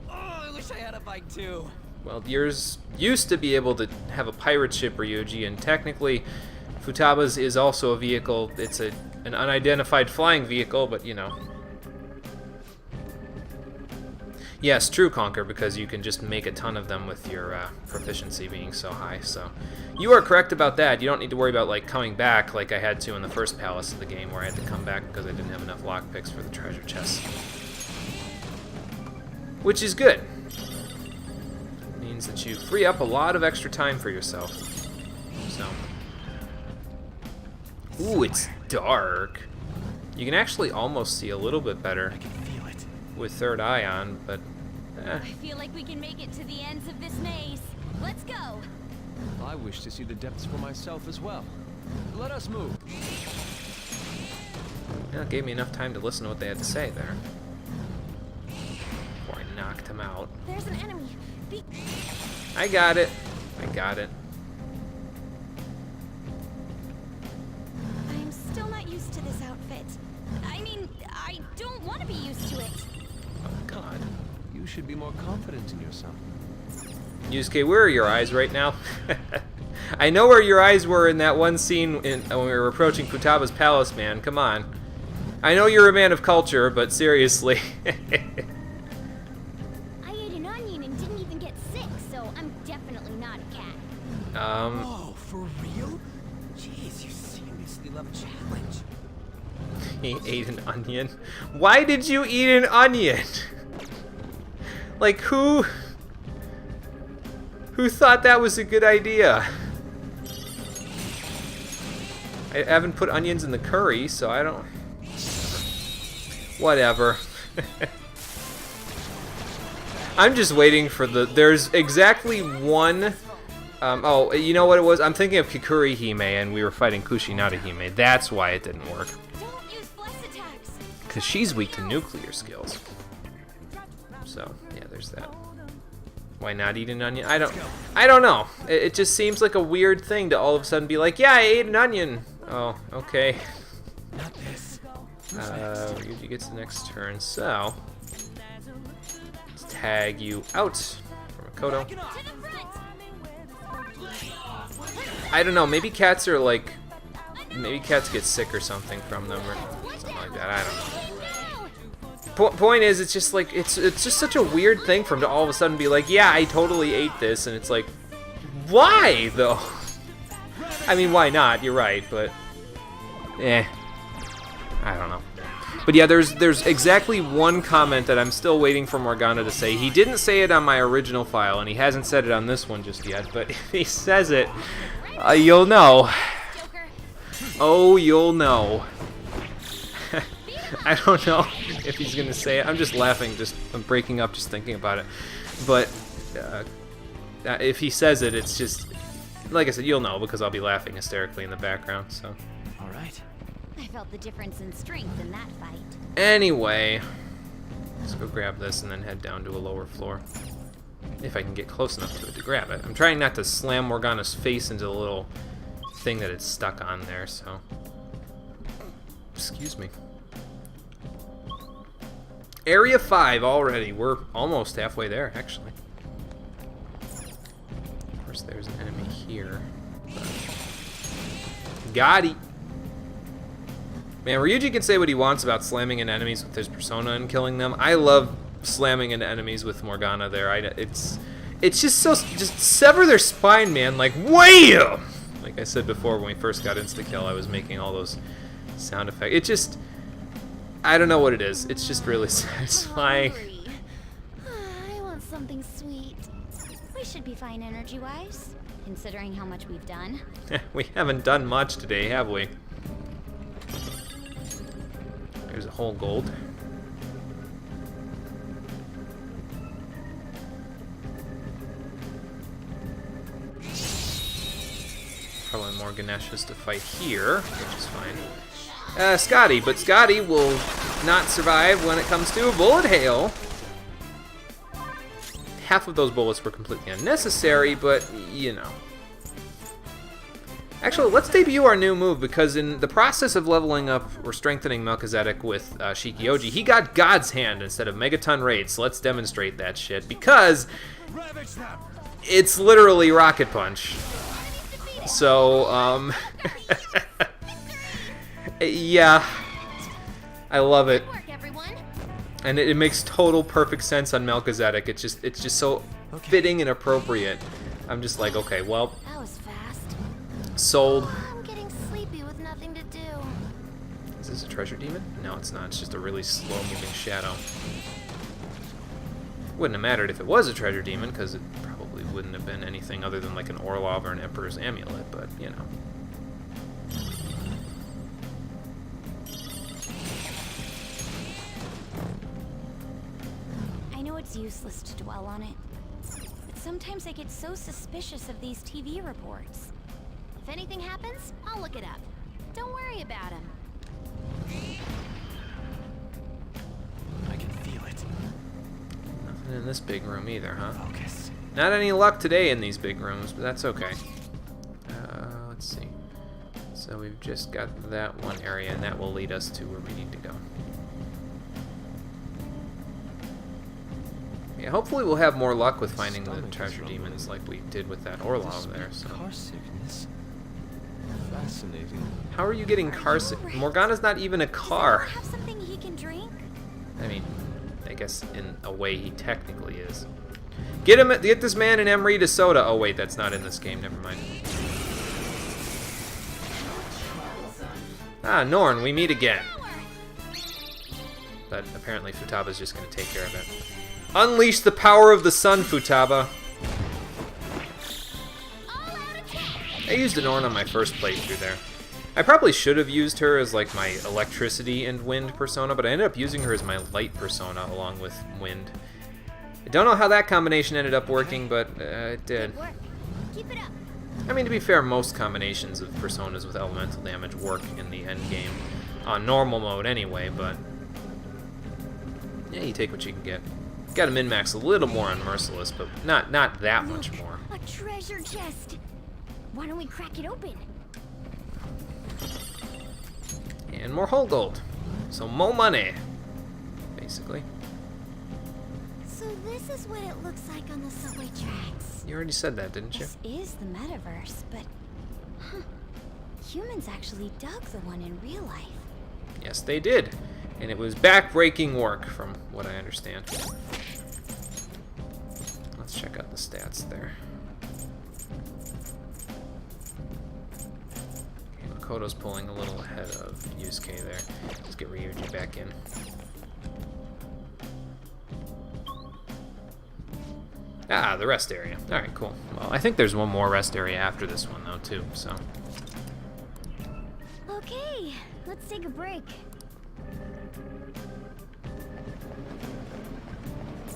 Oh, I wish I had a bike too. Well, yours used to be able to have a pirate ship, Ryuji, and technically Futaba's is also a vehicle. It's an unidentified flying vehicle, but you know. Yes, true, Conquer, because you can just make a ton of them with your proficiency being so high, so... You are correct about that. You don't need to worry about, like, coming back like I had to in the first palace of the game, where I had to come back because I didn't have enough lockpicks for the treasure chest. Which is good. Means that you free up a lot of extra time for yourself. So... Ooh, it's dark. You can actually almost see a little bit better with third eye on, but I feel like we can make it to the ends of this maze. Let's go. I wish to see the depths for myself as well. Let us move. yeah, it gave me enough time to listen to what they had to say there before I knocked him out. There's an enemy. I got it. I got it. I'm still not used to this outfit. I mean, I don't want to be used to it. Oh God. You should be more confident in yourself. Yusuke, where are your eyes right now? I know where your eyes were in that one scene when we were approaching Futaba's palace, man. Come on. I know you're a man of culture, but seriously. I ate an onion and didn't even get sick, so I'm definitely not a cat. Whoa, for real? Jeez, you seriously love a challenge. He ate an onion. Why did you eat an onion? Like, who thought that was a good idea? I haven't put onions in the curry, so I don't... Whatever. I'm just waiting for the... There's exactly one... oh, you know what it was? I'm thinking of Kikuri Hime, and we were fighting Kushinada Hime. That's why it didn't work. Don't use bless attacks. Because she's weak to nuclear skills. So, yeah, there's that. Why not eat an onion? I don't know. It just seems like a weird thing to all of a sudden be like, yeah, I ate an onion. Oh, okay. Not this. Ryuji gets the next turn, so... Let's tag you out from Makoto. To the front. I don't know, maybe cats are like... Maybe cats get sick or something from them or something like that, I don't know. Point is, it's just like, it's just such a weird thing for him to all of a sudden be like, yeah, I totally ate this, and it's like, why, though? I mean, why not? You're right, but... I don't know. But yeah, there's exactly one comment that I'm still waiting for Morgana to say. He didn't say it on my original file, and he hasn't said it on this one just yet, but if he says it, you'll know. Oh, you'll know. I don't know if he's gonna say it. I'm just laughing, I'm breaking up just thinking about it. But if he says it, it's just, like I said, you'll know because I'll be laughing hysterically in the background, so. All right. I felt the difference in strength in that fight. Anyway, let's go grab this and then head down to a lower floor. If I can get close enough to it to grab it. I'm trying not to slam Morgana's face into the little thing that it's stuck on there, so. Excuse me. Area 5 already. We're almost halfway there, actually. Of course, there's an enemy here. Got it. Man, Ryuji can say what he wants about slamming into enemies with his persona and killing them. I love slamming into enemies with Morgana there. It's just so... Just sever their spine, man. Like, wham! Like I said before, when we first got insta-kill, I was making all those sound effects. It just... I don't know what it is. It's just really satisfying. I want something sweet. We should be fine energy-wise, considering how much we've done. We haven't done much today, have we? There's a whole gold. Probably more Ganeshas to fight here, which is fine. Scotty, but Scotty will not survive when it comes to a bullet hail. Half of those bullets were completely unnecessary, but, you know. Actually, let's debut our new move, because in the process of leveling up or strengthening Melchizedek with Shikioji, he got God's Hand instead of Megaton Raid, so let's demonstrate that shit, because it's literally Rocket Punch. So, yeah, I love it. Good work, everyone. And it makes total perfect sense on Melchizedek. It's just so fitting and appropriate. I'm just like, okay, well, That was fast. sold. I'm getting sleepy with nothing to do. Is this a treasure demon? No, it's not. It's just a really slow-moving shadow. Wouldn't have mattered if it was a treasure demon, because it probably wouldn't have been anything other than like an Orlov or an Emperor's Amulet, but, you know. I know it's useless to dwell on it, but sometimes I get so suspicious of these TV reports. If anything happens, I'll look it up. Don't worry about him. I can feel it. Nothing in this big room either, huh? Focus. Not any luck today in these big rooms, but that's okay. Let's see. So we've just got that one area, and that will lead us to where we need to go. Yeah, hopefully we'll have more luck with finding the treasure demons like we did with that Orlov there. So. Car sickness. Fascinating. How are you getting car sick? Morgana's not even a car. Have something he can drink? I mean, I guess in a way he technically is. Get this man an Emerita soda. Oh wait, that's not in this game. Never mind. Ah, Norn, we meet again. but apparently Futaba's just going to take care of it. Unleash the power of the sun, Futaba! I used an Ornn on my first playthrough there. I probably should have used her as like my electricity and wind persona, but I ended up using her as my light persona along with wind. I don't know how that combination ended up working, but it did. Keep it up. I mean, to be fair, most combinations of personas with elemental damage work in the end game on normal mode anyway, but yeah, you take what you can get. Got to min-max a little more on Merciless, but not that much more. A treasure chest. Why don't we crack it open? And more whole gold. So more money, basically. So this is what it looks like on the subway tracks. You already said that, didn't you? This is the metaverse, but humans actually dug the one in real life. Yes, they did. And it was back-breaking work, from what I understand. Let's check out the stats there. Okay, Makoto's pulling a little ahead of Yusuke there. Let's get Ryuji back in. Ah, the rest area. Alright, cool. Well, I think there's one more rest area after this one, though, too, so... Okay, let's take a break.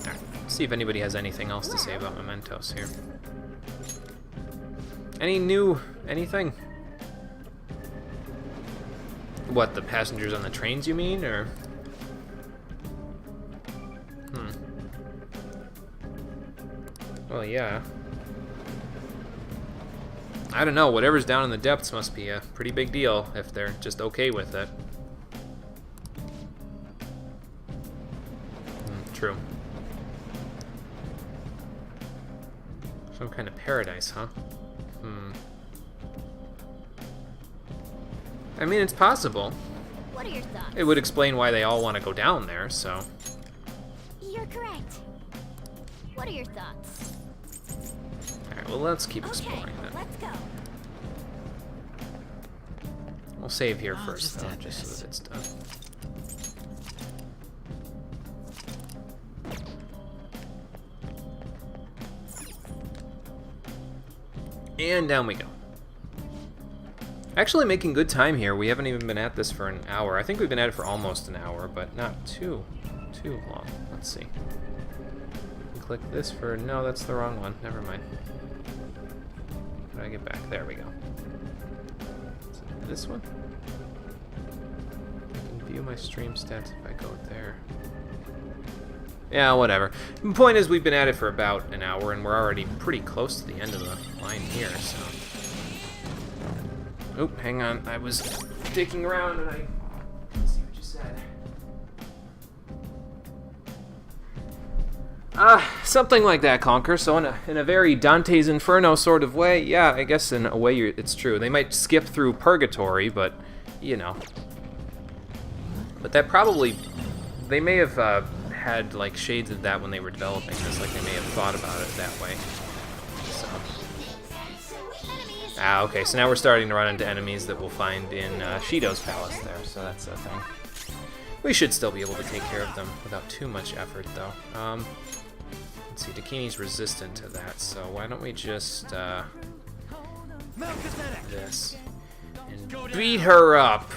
Alright, see if anybody has anything else to say about Mementos here. Any new... anything? What, the passengers on the trains, you mean, or...? Well, yeah. I don't know, whatever's down in the depths must be a pretty big deal if they're just okay with it. True. Some kind of paradise, huh? I mean, it's possible. What are your thoughts? It would explain why they all want to go down there, so... You're correct. What are your thoughts? Alright, well, let's keep exploring then. Let's go. We'll save here I'll first, just though, add just so this. that it's done. And down we go. Actually making good time here. We haven't even been at this for an hour. I think we've been at it for almost an hour, but not too long. Let's see. Click this for... no, that's the wrong one. Never mind. How do I get back? There we go. Is it this one? I can view my stream stats if I go there. Yeah, whatever. The point is, we've been at it for about an hour, and we're already pretty close to the end of the line here, so... Oop, hang on. I was digging around, and I... Let's see what you said. Something like that, Conquer. So in a very Dante's Inferno sort of way, yeah, I guess in a way it's true. They might skip through Purgatory, but, you know. But that probably... They may have had, like, shades of that when they were developing this. Like, they may have thought about it that way. So... Ah, okay, so now we're starting to run into enemies that we'll find in Shido's palace there, so that's a thing. We should still be able to take care of them without too much effort, though. Let's see, Dakini's resistant to that, so why don't we just, this, and beat her up!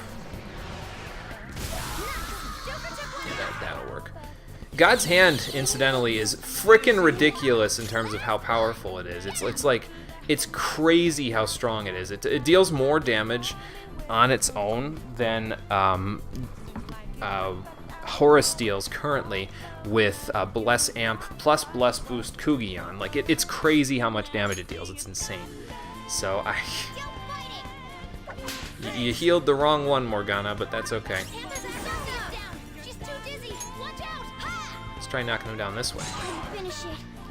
Yeah, that'll work. God's Hand, incidentally, is frickin' ridiculous in terms of how powerful it is. It's like... It's crazy how strong it is. It deals more damage on its own than Horus deals currently with Bless Amp plus Bless Boost Kugion. Like, it's crazy how much damage it deals. It's insane. So, you healed the wrong one, Morgana, but that's okay. Let's try knocking him down this way.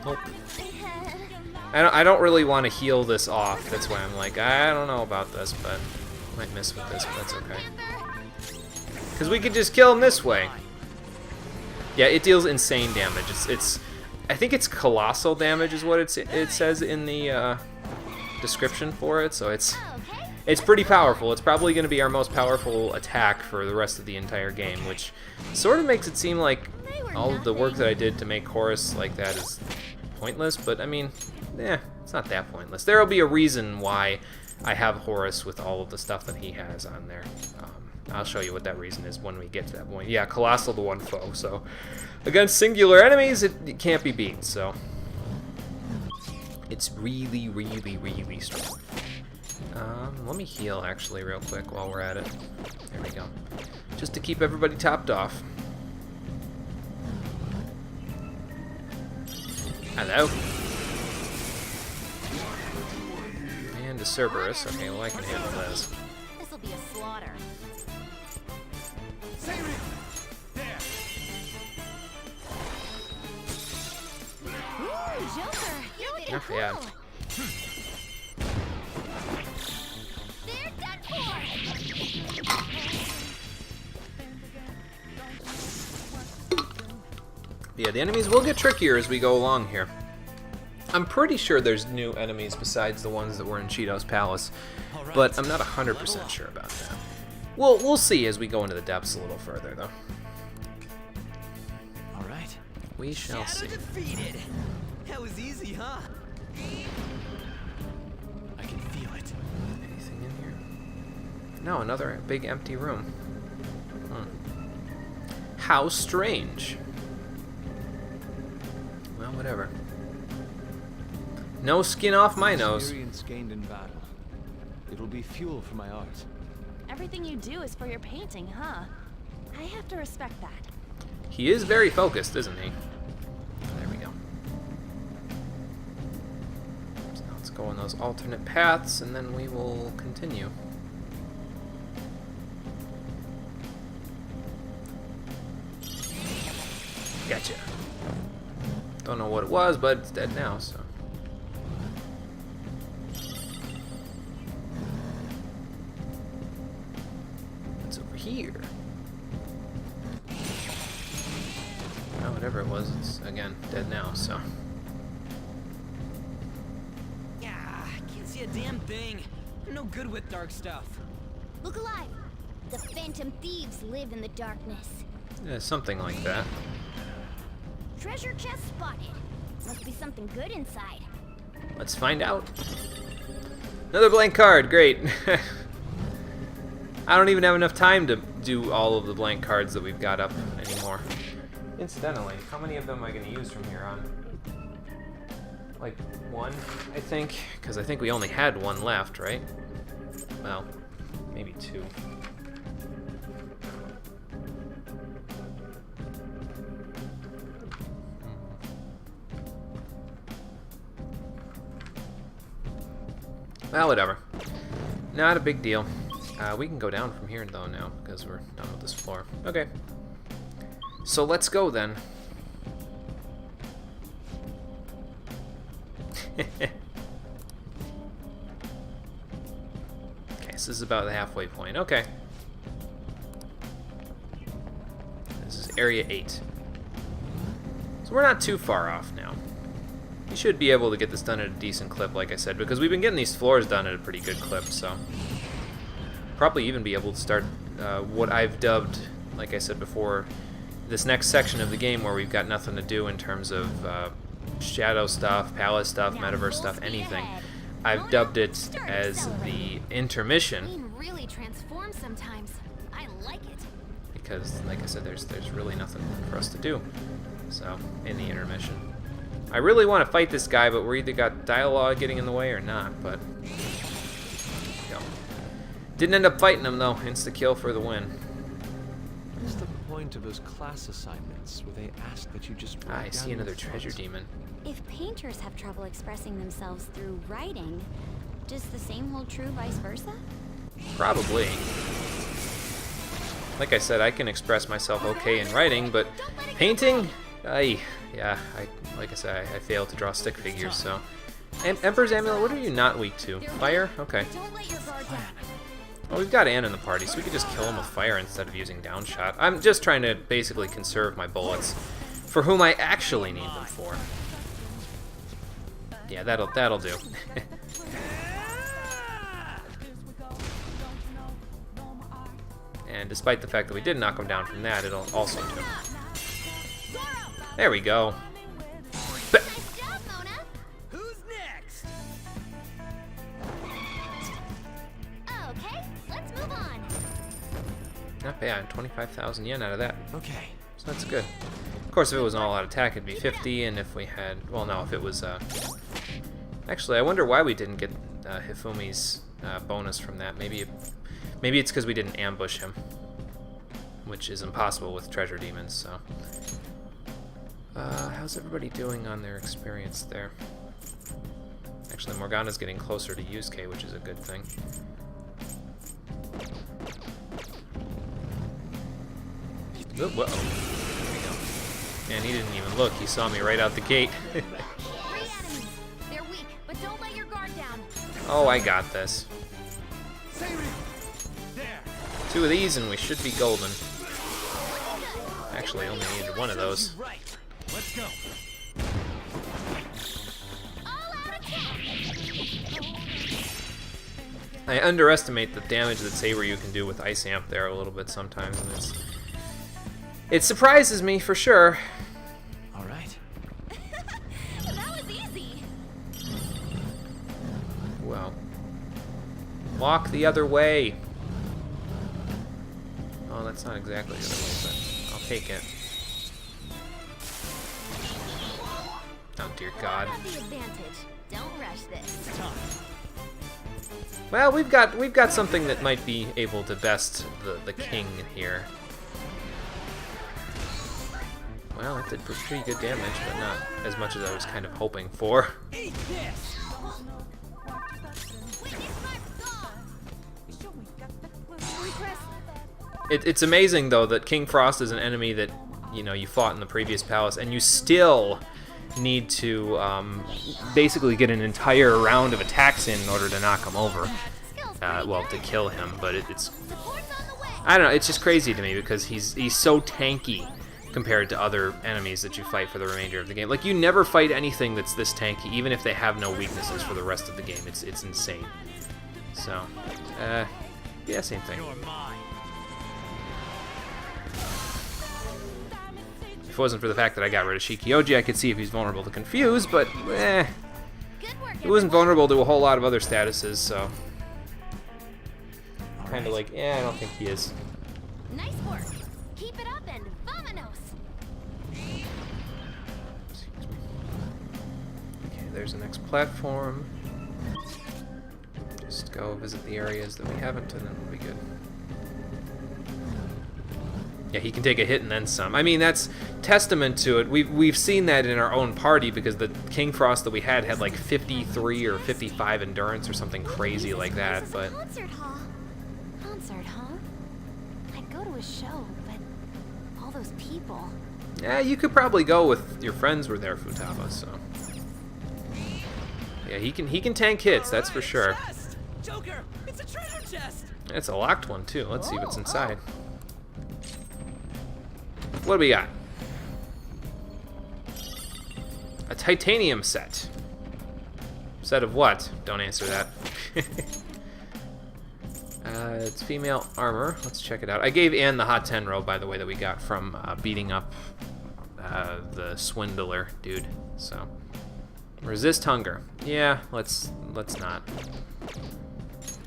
Nope. I don't really want to heal this off. That's why I'm like, I don't know about this, but I might miss with this, but that's okay. Because we could just kill him this way. Yeah, it deals insane damage. It's I think it's colossal damage is what it says in the description for it. So it's It's pretty powerful. It's probably going to be our most powerful attack for the rest of the entire game, which sort of makes it seem like all of the work that I did to make Horus like that is pointless, but I mean, it's not that pointless. There will be a reason why I have Horus with all of the stuff that he has on there. I'll show you what that reason is when we get to that point. Yeah, Colossal to one foe, so against singular enemies, it can't be beat, so it's really, really, really strong. Let me heal, actually, real quick while we're at it. There we go. Just to keep everybody topped off. Hello. And a Cerberus. Okay, well, I can handle this. This'll be a slaughter. Ooh, Joker! You're Not bad. They're done for! Yeah, the enemies will get trickier as we go along here. I'm pretty sure there's new enemies besides the ones that were in Cheeto's Palace, but I'm not 100% sure about that. We'll see as we go into the depths a little further, though. All right. We shall Shadow see. defeated. That was easy, huh? I can feel it. Anything in here? No, another big empty room. How strange. Well, whatever. No skin off my nose. Experience gained in battle. It'll be fuel for my art. Everything you do is for your painting, huh? I have to respect that. He is very focused, isn't he? There we go. So now let's go on those alternate paths, and then we will continue. Gotcha. Don't know what it was, but it's dead now, so. What's over here? Oh, whatever it was, it's, again, dead now, so. Yeah, I can't see a damn thing. I'm no good with dark stuff. Look alive! The phantom thieves live in the darkness. Yeah, something like that. Treasure chest spotted. Must be something good inside. Let's find out. Another blank card, great. I don't even have enough time to do all of the blank cards that we've got up anymore. Incidentally, how many of them am I going to use from here on? Like one, I think? Because I think we only had one left, right? Well, maybe two. Well, whatever. Not a big deal. We can go down from here, though, now, because we're done with this floor. Okay. So let's go, then. Okay, so this is about the halfway point. Okay. This is Area 8. So we're not too far off now. We should be able to get this done at a decent clip, like I said, because we've been getting these floors done at a pretty good clip, so. Probably even be able to start what I've dubbed, like I said before, this next section of the game where we've got nothing to do in terms of shadow stuff, palace stuff, metaverse stuff, anything. I've dubbed it as the intermission. Game really transforms sometimes. I like it. Because, like I said, there's really nothing for us to do. So, in the intermission. I really want to fight this guy, but we're either got dialogue getting in the way or not, but... Go. Didn't end up fighting him, though. Insta-kill for the win. What's the point of those class assignments where they ask that you just write I see down another your treasure thoughts? demon. If painters have trouble expressing themselves through writing, does the same hold true vice versa? Probably. Like I said, I can express myself okay in writing, but painting, like I said, I fail to draw stick figures, so. And Emperor's Amulet, what are you not weak to? Fire? Okay. Don't let your guard down. Well, we've got Anne in the party, so we could just kill him with fire instead of using downshot. I'm just trying to basically conserve my bullets for whom I actually need them for. Yeah, that'll do. And despite the fact that we did knock him down from that, it'll also do. There we go. Nice job, Mona. Who's next? Okay, let's move on. Not bad, 25,000 yen out of that. Okay. So that's good. Of course, if it was an all-out attack, it'd be 50, and if we had... Well, no, if it was... Actually, I wonder why we didn't get Hifumi's bonus from that. Maybe it's because we didn't ambush him, which is impossible with treasure demons, so... how's everybody doing on their experience there? Actually, Morgana's getting closer to Yusuke, which is a good thing. Oh, whoa. There we go. Man, he didn't even look. He saw me right out the gate. 3 enemies. They're weak, but don't let your guard down. Oh, I got this. There. 2 of these and we should be golden. Actually, I only needed 1 of those. Right. Let's go. All out attack. I underestimate the damage that Saberyu can do with Ice Amp there a little bit sometimes, and it surprises me for sure. All right. That was easy. Well, walk the other way. Oh, that's not exactly the other way, but I'll take it. Oh dear God. Got the advantage. Don't rush this. Well, we've got something that might be able to best the king here. Well, it did pretty good damage, but not as much as I was kind of hoping for. Eat this. It's amazing though that King Frost is an enemy that you fought in the previous palace, and you still need to basically get an entire round of attacks in order to knock him over. Well, to kill him, but it's I don't know. It's just crazy to me because he's so tanky compared to other enemies that you fight for the remainder of the game. Like, you never fight anything that's this tanky, even if they have no weaknesses for the rest of the game. It's insane. So, yeah, same thing. You're mine. If it wasn't for the fact that I got rid of Shikioji, I could see if he's vulnerable to Confuse, but, Good work, he wasn't vulnerable to a whole lot of other statuses, so... All Kind of right. like, yeah, I don't think he is. Nice work. Keep it up and vamonos. Okay, there's the next platform. Just go visit the areas that we haven't, and then we'll be good. Yeah, he can take a hit and then some. I mean, that's testament to it. We've seen that in our own party because the King Frost that we had like 53 or 55 endurance or something crazy like that. This is But a concert hall. Concert, huh? I'd go to a show, but all those people. yeah, you could probably go if your friends were there, Futaba. So yeah, he can tank hits. That's for sure. Chest! Joker, it's a treasure chest. It's a locked one too. Let's see what's inside. What do we got? A titanium set. Set of what? Don't answer that. It's female armor. Let's check it out. I gave Anne the hot 10 robe, by the way, that we got from beating up the swindler dude. So, resist hunger. Yeah, let's not.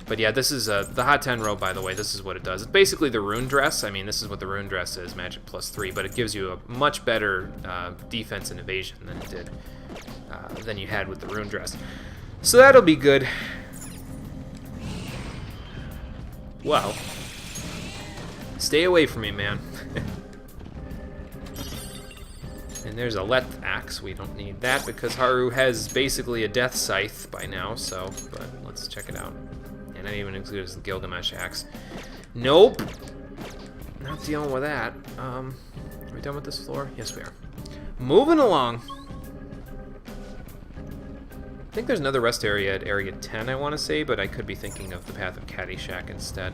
But yeah, this is the hot 10 robe, by the way. This is what it does. It's basically the rune dress. I mean, this is what the rune dress is, magic +3, but it gives you a much better defense and evasion than it did, than you had with the rune dress. So that'll be good. Well, stay away from me, man. And there's a Leth axe. We don't need that because Haru has basically a death scythe by now, so, but let's check it out. And I didn't even include it as the Gilgamesh axe. Nope! Not dealing with that. Are we done with this floor? Yes, we are. Moving along. I think there's another rest area at Area 10, I want to say, but I could be thinking of the Path of Caddyshack instead.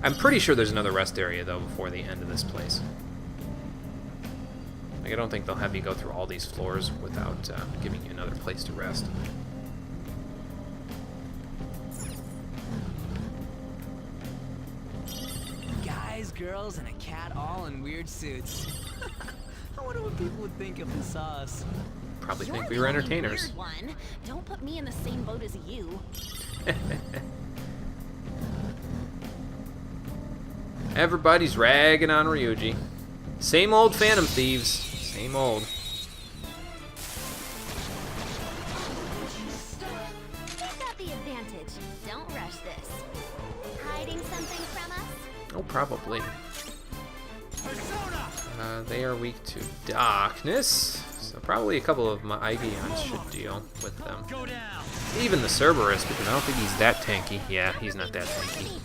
I'm pretty sure there's another rest area, though, before the end of this place. Like, I don't think they'll have you go through all these floors without giving you another place to rest. Got girls and a cat all in weird suits. I wonder what people would think if they saw us. Probably You're think we the were only entertainers. weird one. Don't put me in the same boat as you. Everybody's ragging on Ryuji. Same old Phantom Thieves. Same old. You've got the advantage. Don't rush this. Hiding something from us? Oh, probably. They are weak to darkness, so probably a couple of my Igeons should deal with them. Even the Cerberus, because I don't think he's that tanky. Yeah, he's not that tanky.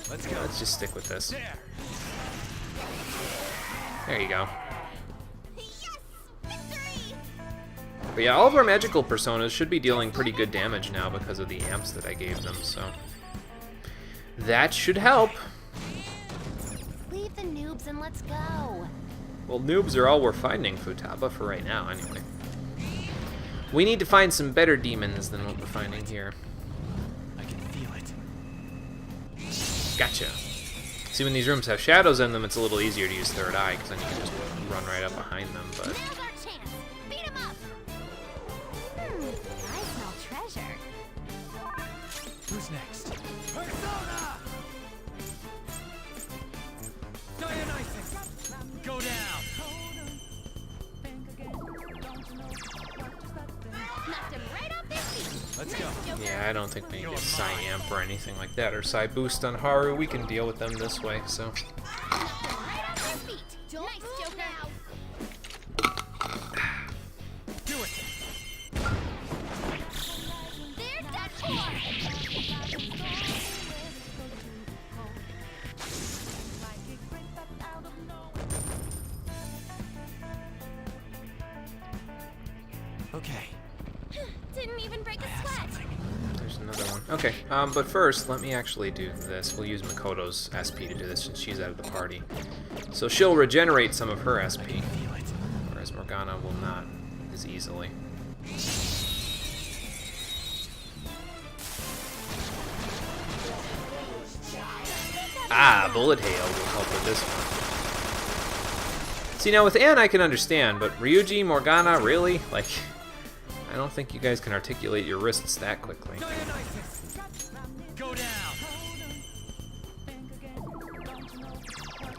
Let's just stick with this. There you go. Yes! Victory! But yeah, all of our magical personas should be dealing pretty good damage now because of the amps that I gave them, so that should help. Leave the noobs and let's go. Well, noobs are all we're finding, Futaba, for right now, anyway. We need to find some better demons than what we're finding here. I can feel it. Gotcha. See, when these rooms have shadows in them, it's a little easier to use Third Eye, because then you can just run right up behind them, but... Now's our chance. Beat him up. I smell treasure. Who's next? Persona! Dionysus! Go down! Knocked him right off their feet. Let's go. Yeah, I don't think we need a Psy Amp or anything like that, or Psy Boost on Haru. We can deal with them this way, so... Knocked him right off their feet. Nice, Joker. Do it! They're done for. Okay. Didn't even break a sweat. There's another one. Okay, but first, let me actually do this. We'll use Makoto's SP to do this since she's out of the party. So she'll regenerate some of her SP, whereas Morgana will not as easily. Ah, Bullet Hail will help with this one. See, now with Anne I can understand, but Ryuji, Morgana, really? Like, I don't think you guys can articulate your wrists that quickly. Dionysus! Go down!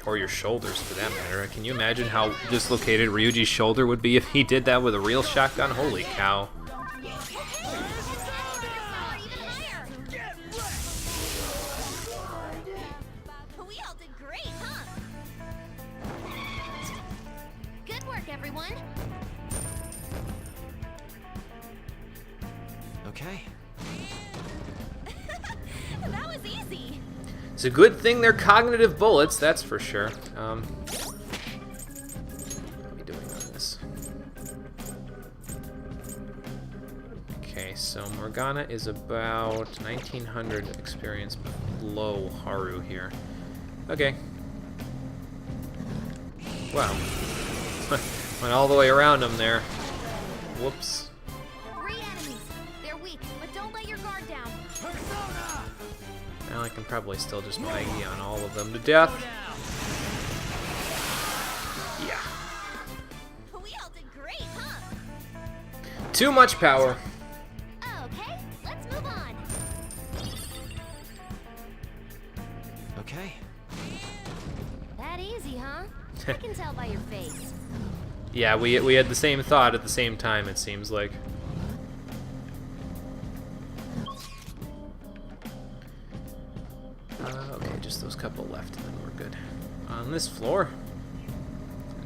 Or your shoulders, for that matter. Can you imagine how dislocated Ryuji's shoulder would be if he did that with a real shotgun? Holy cow. We all did great, huh? Good work, everyone. Okay. That was easy. It's a good thing they're cognitive bullets, that's for sure. What are we doing on this? Okay, so Morgana is about 1900 experience below Haru here. Okay. Wow. Went all the way around him there. Whoops. 3 enemies. They're weak, but don't let your guard down. Persona! Now I can probably still just Maggie on all of them to death. Go down! Yeah. We all did great, huh? Too much power. Okay, let's move on. Okay. That easy, huh? I can tell by your face. Yeah, we had the same thought at the same time, it seems like. Okay, just those couple left, and then we're good. On this floor.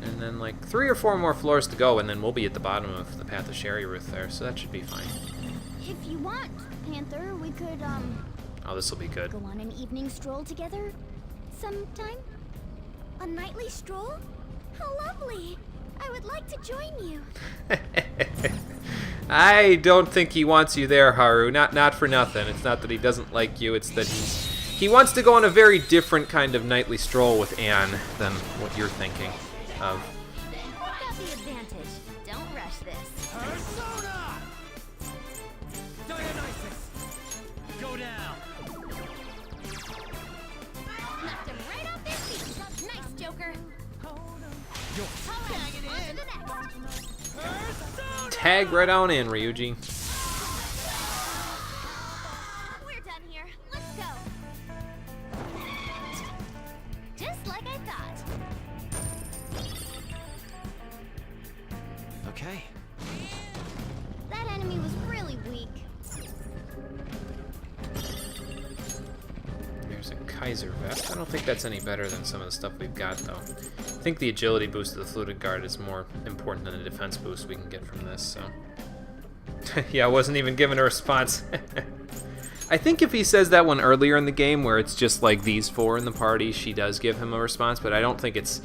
And then like 3 or 4 more floors to go, and then we'll be at the bottom of the Path of Sherry Ruth there, so that should be fine. If you want, Panther, we could, Oh, this will be good. go on an evening stroll together sometime? A nightly stroll? How lovely! I would like to join you. I don't think he wants you there, Haru. Not for nothing. It's not that he doesn't like you, it's that he wants to go on a very different kind of nightly stroll with Anne than what you're thinking of. You've got the advantage. Don't rush this. Persona! Dionysus! Go down! tag right on in, Ryuji. We're done here. Let's go. Just like I thought. Okay. That enemy was really weak. There's a Kaiser vest. I don't think that's any better than some of the stuff we've got, though. I think the agility boost of the fluted guard is more important than the defense boost we can get from this, so... yeah, I wasn't even given a response. I think if he says that one earlier in the game, where it's just like these four in the party, she does give him a response, but I don't think it's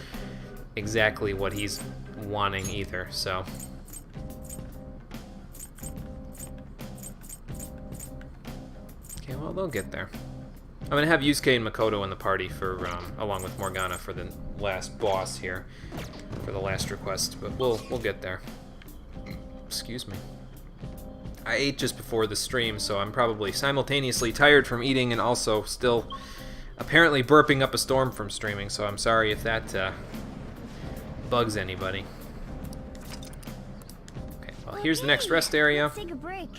exactly what he's wanting either, so... Okay, well, they'll get there. I'm gonna have Yusuke and Makoto in the party for, along with Morgana for the last boss here, for the last request, but we'll get there. Excuse me. I ate just before the stream, so I'm probably simultaneously tired from eating and also still apparently burping up a storm from streaming, so I'm sorry if that bugs anybody. Okay, well, here's the next rest area. Let's take a break.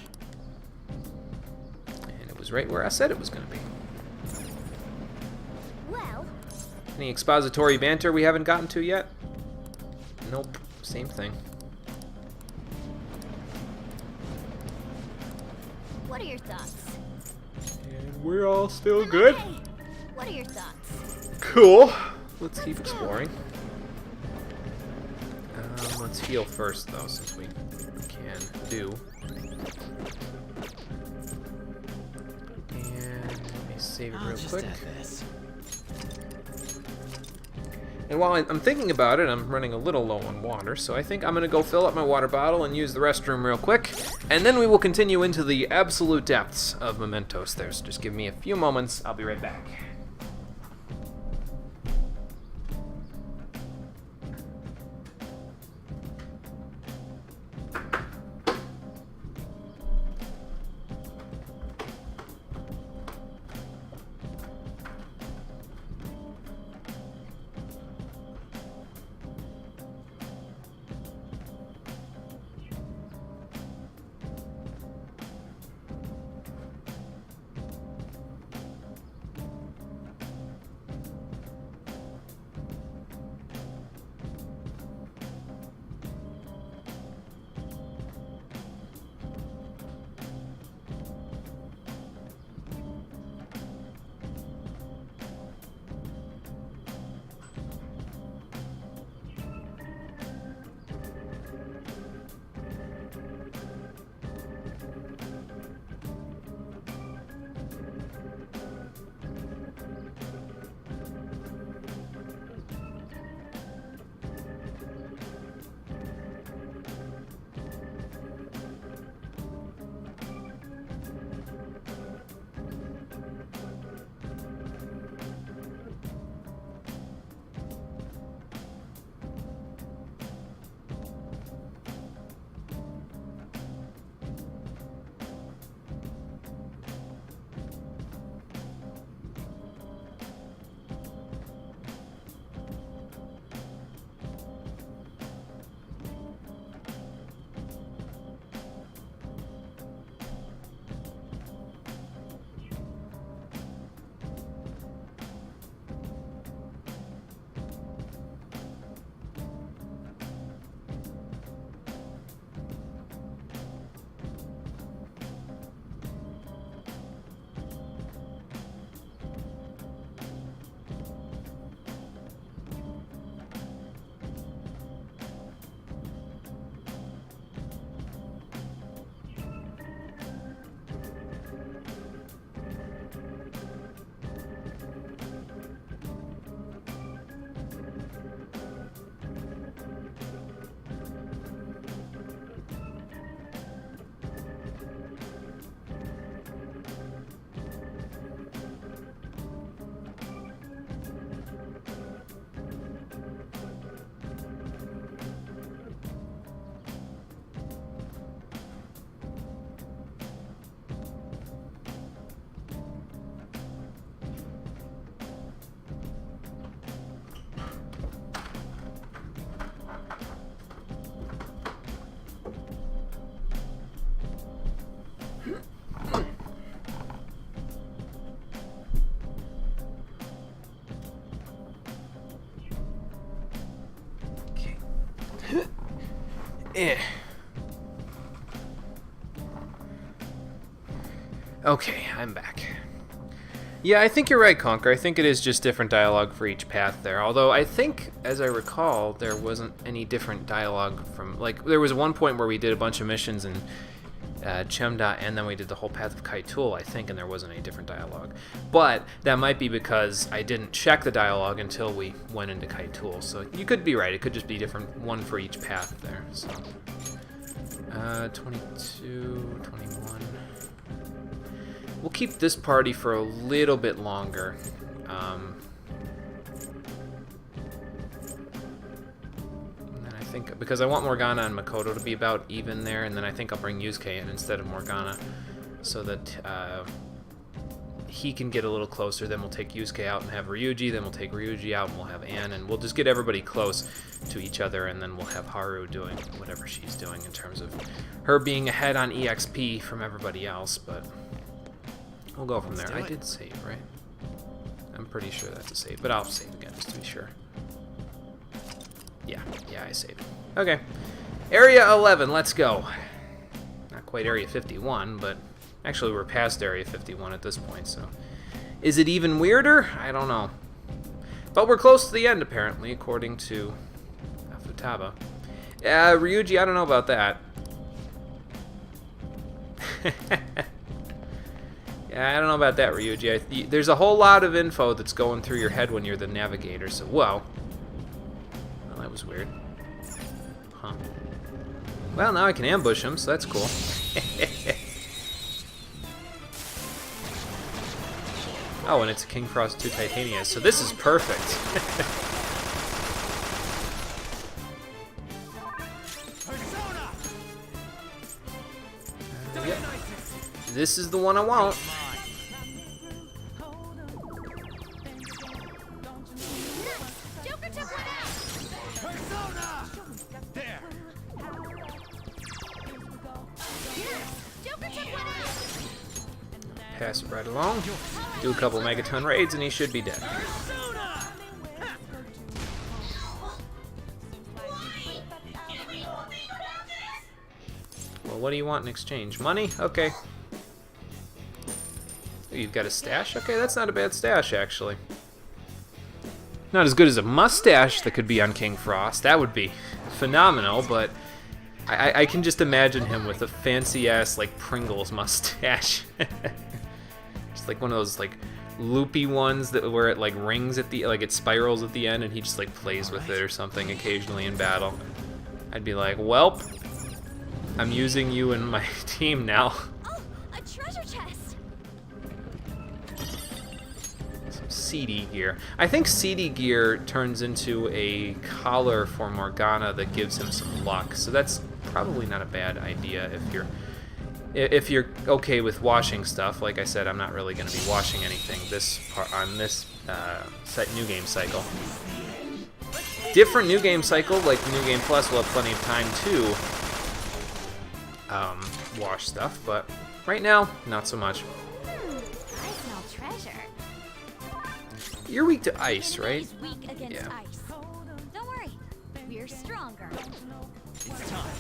And it was right where I said it was gonna be. Well, Any expository banter we haven't gotten to yet? Nope, same thing. what are your thoughts? And we're all still good. Hey, what are your thoughts? Cool. Let's keep exploring. Let's heal first, though, since we can do. And let me save it real quick. And while I'm thinking about it, I'm running a little low on water, so I think I'm going to go fill up my water bottle and use the restroom real quick, and then we will continue into the absolute depths of Mementos there. So just give me a few moments. I'll be right back. Okay, I'm back. Yeah, I think you're right, Conker. I think it is just different dialogue for each path there. Although I think, as I recall, there wasn't any different dialogue from... Like, there was one point where we did a bunch of missions in Chemda, and then we did the whole path of Kaitul, I think, and there wasn't any different dialogue. But that might be because I didn't check the dialogue until we went into Kaitul. So you could be right. It could just be different, one for each path there. So 22, 21... We'll keep this party for a little bit longer. And then I think, because I want Morgana and Makoto to be about even there, and then I think I'll bring Yusuke in instead of Morgana, so that he can get a little closer. Then we'll take Yusuke out and have Ryuji, then we'll take Ryuji out and we'll have Anne, and we'll just get everybody close to each other, and then we'll have Haru doing whatever she's doing in terms of her being ahead on EXP from everybody else, but... We'll go from there. I did save, right? I'm pretty sure that's a save, but I'll save again just to be sure. Yeah, I saved. Okay. Area 11, let's go. Not quite Area 51, but actually we're past Area 51 at this point, so... Is it even weirder? I don't know. But we're close to the end, apparently, according to Futaba. Ryuji, I don't know about that. Yeah, I don't know about that, Ryuji. There's a whole lot of info that's going through your head when you're the navigator, so, well, that was weird. Huh. Well, now I can ambush him, so that's cool. Oh, and it's a King Frost 2 Titania, so this is perfect. Yep. This is the one I want. Pass it right along. Do a couple Megaton raids and he should be dead. Well, what do you want in exchange? Money? Okay. Ooh, you've got a stash? Okay, that's not a bad stash, actually. Not as good as a mustache that could be on King Frost. That would be phenomenal, but I can just imagine him with a fancy-ass, like, Pringles mustache. Just like one of those, like, loopy ones that where it, like, rings at the, like, it spirals at the end and he just, like, plays with it or something occasionally in battle. I'd be like, welp, I'm using you in my team now. Oh, a treasure chest. Some CD gear. I think CD gear turns into a collar for Morgana that gives him some luck, so that's probably not a bad idea if you're okay with washing stuff. Like I said, I'm not really going to be washing anything on this new game cycle. Different new game cycle, like New Game Plus, will have plenty of time to wash stuff, but right now, not so much. I smell treasure. You're weak to ice, right? He's weak against Yeah. ice. Don't worry, we're stronger. It's time.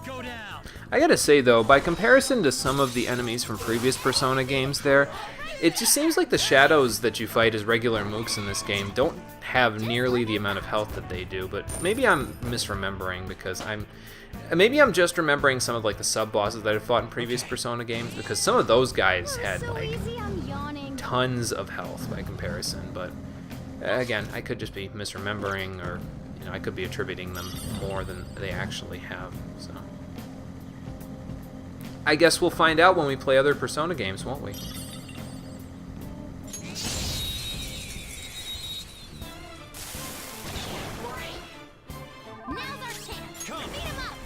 Go down. I gotta say though, by comparison to some of the enemies from previous Persona games there, it just seems like the shadows that you fight as regular mooks in this game don't have nearly the amount of health that they do, but maybe I'm misremembering because maybe I'm just remembering some of like the sub-bosses that I've fought in previous Persona games, because some of those guys had So like easy, I'm yawning. tons of health by comparison, but again, I could just be misremembering, or you know, I could be attributing them more than they actually have, so. I guess we'll find out when we play other Persona games, won't we? Now's our chance. Come. Beat him up.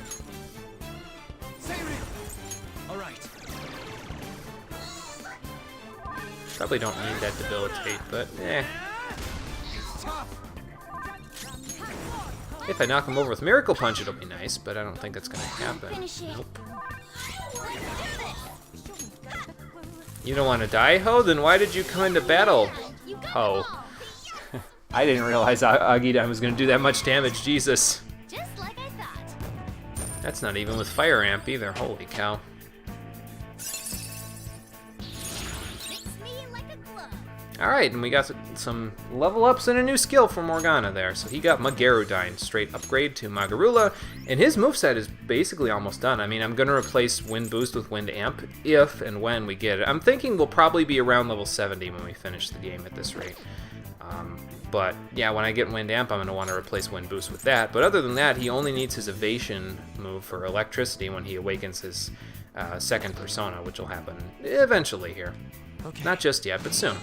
All right. Probably don't need that debilitate, but It's tough. if I knock him over with Miracle Punch, it'll be nice, but I don't think that's gonna happen. Finish it. Nope. Let's do this. You don't want to die, Ho? Then why did you come into battle? You got Ho. it all. I didn't realize Agidon was going to do that much damage. Jesus. Just like I thought. That's not even with Fire Amp either. Holy cow. Fits me like a glove. Alright, and we got some level ups and a new skill for Morgana there. So he got Magarudine, straight upgrade to Magarula, and his moveset is basically almost done. I mean, I'm going to replace Wind Boost with Wind Amp if and when we get it. I'm thinking we'll probably be around level 70 when we finish the game at this rate. But yeah, when I get Wind Amp, I'm going to want to replace Wind Boost with that. But other than that, he only needs his Evasion move for Electricity when he awakens his second persona, which will happen eventually here. Okay. Not just yet, but soon.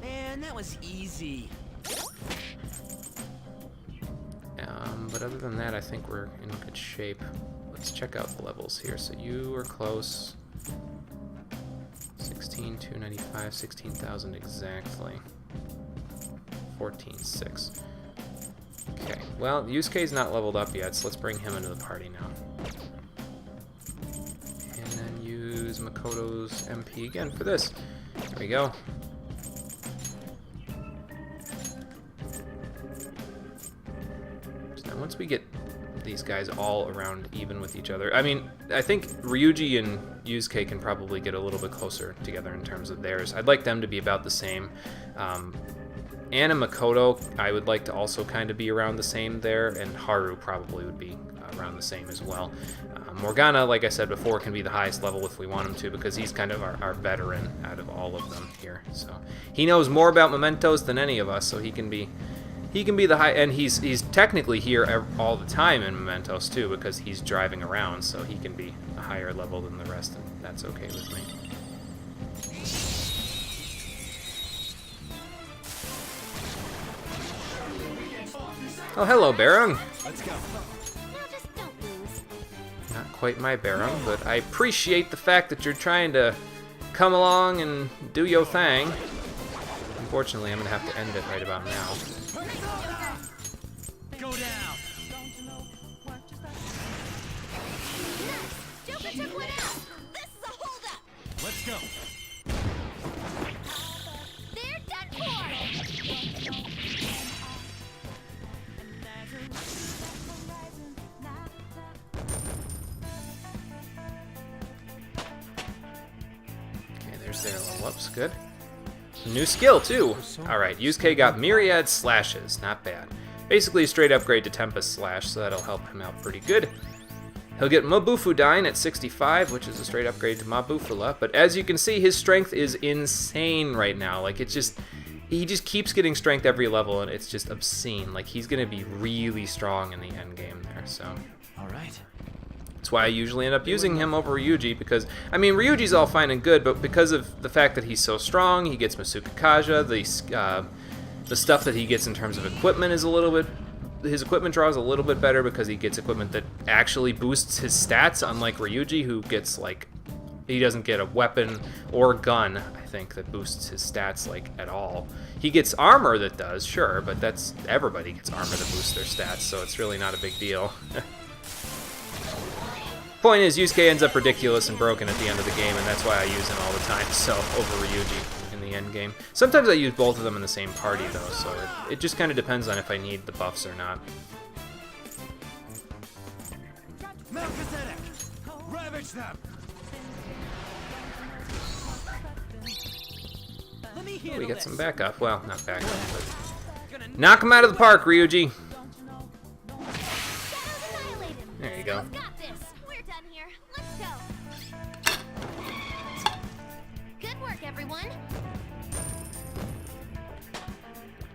Man, that was easy. But other than that, I think we're in good shape. Let's check out the levels here. So you are close. 16,295, 16,000 exactly. 14,600. Okay, well, Yusuke's not leveled up yet, so let's bring him into the party now. And then use Makoto's MP again for this. There we go. So now once we get these guys all around even with each other, I mean, I think Ryuji and Yusuke can probably get a little bit closer together in terms of theirs. I'd like them to be about the same. Anna Makoto, I would like to also kind of be around the same there, and Haru probably would be around the same as well. Morgana, like I said before, can be the highest level if we want him to, because he's kind of our veteran out of all of them here. So he knows more about mementos than any of us, so he can be the high, and he's technically here all the time in mementos too, because he's driving around, so he can be a higher level than the rest, and that's okay with me. Oh, hello, Barung. Let's go. Now just don't lose. Not quite my Barung, but I appreciate the fact that you're trying to come along and do your thing. Unfortunately, I'm going to have to end it right about now. Go down. Nice. Joker took one out. This is a holdup. Let's go. They're done for. Okay, there's their level ups. Good. New skill, too. Alright, Yusuke got Myriad Slashes. Not bad. Basically a straight upgrade to Tempest Slash, so that'll help him out pretty good. He'll get Mabufudine at 65, which is a straight upgrade to Mabufula, but as you can see, his strength is insane right now. Like, it's just... he just keeps getting strength every level, and it's just obscene. Like, he's gonna be really strong in the end game there, so... All right. That's why I usually end up using him over Ryuji, because, I mean, Ryuji's all fine and good, but because of the fact that he's so strong, he gets Masuka Kaja, the stuff that he gets in terms of equipment is a little bit, his equipment draw is a little bit better because he gets equipment that actually boosts his stats, unlike Ryuji, who gets, like, he doesn't get a weapon or gun, I think, that boosts his stats, like, at all. He gets armor that does, sure, but that's, everybody gets armor that boosts their stats, so it's really not a big deal. Point is, Yusuke ends up ridiculous and broken at the end of the game, and that's why I use him all the time, so, over Ryuji in the end game. Sometimes I use both of them in the same party, though, so it just kind of depends on if I need the buffs or not. Melchizedek, ravage them. Let me handle We get this. some backup. Well, not backup, but... knock him out of the park, Ryuji! Shadows annihilated. There you go. We've got this. We're done here. Let's go. Good work, everyone.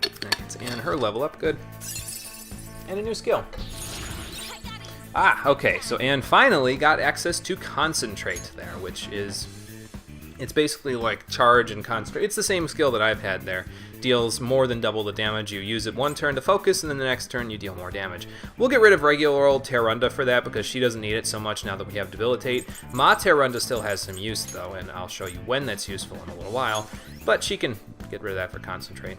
That gets Anne her level up, good. And a new skill. I got it. Ah, okay, so Anne finally got access to Concentrate there, which is... it's basically like charge and concentrate. It's the same skill that I've had there. Deals more than double the damage. You use it one turn to focus, and then the next turn you deal more damage. We'll get rid of regular old Terrunda for that because she doesn't need it so much now that we have Debilitate. Ma Terrunda still has some use, though, and I'll show you when that's useful in a little while. But she can get rid of that for Concentrate.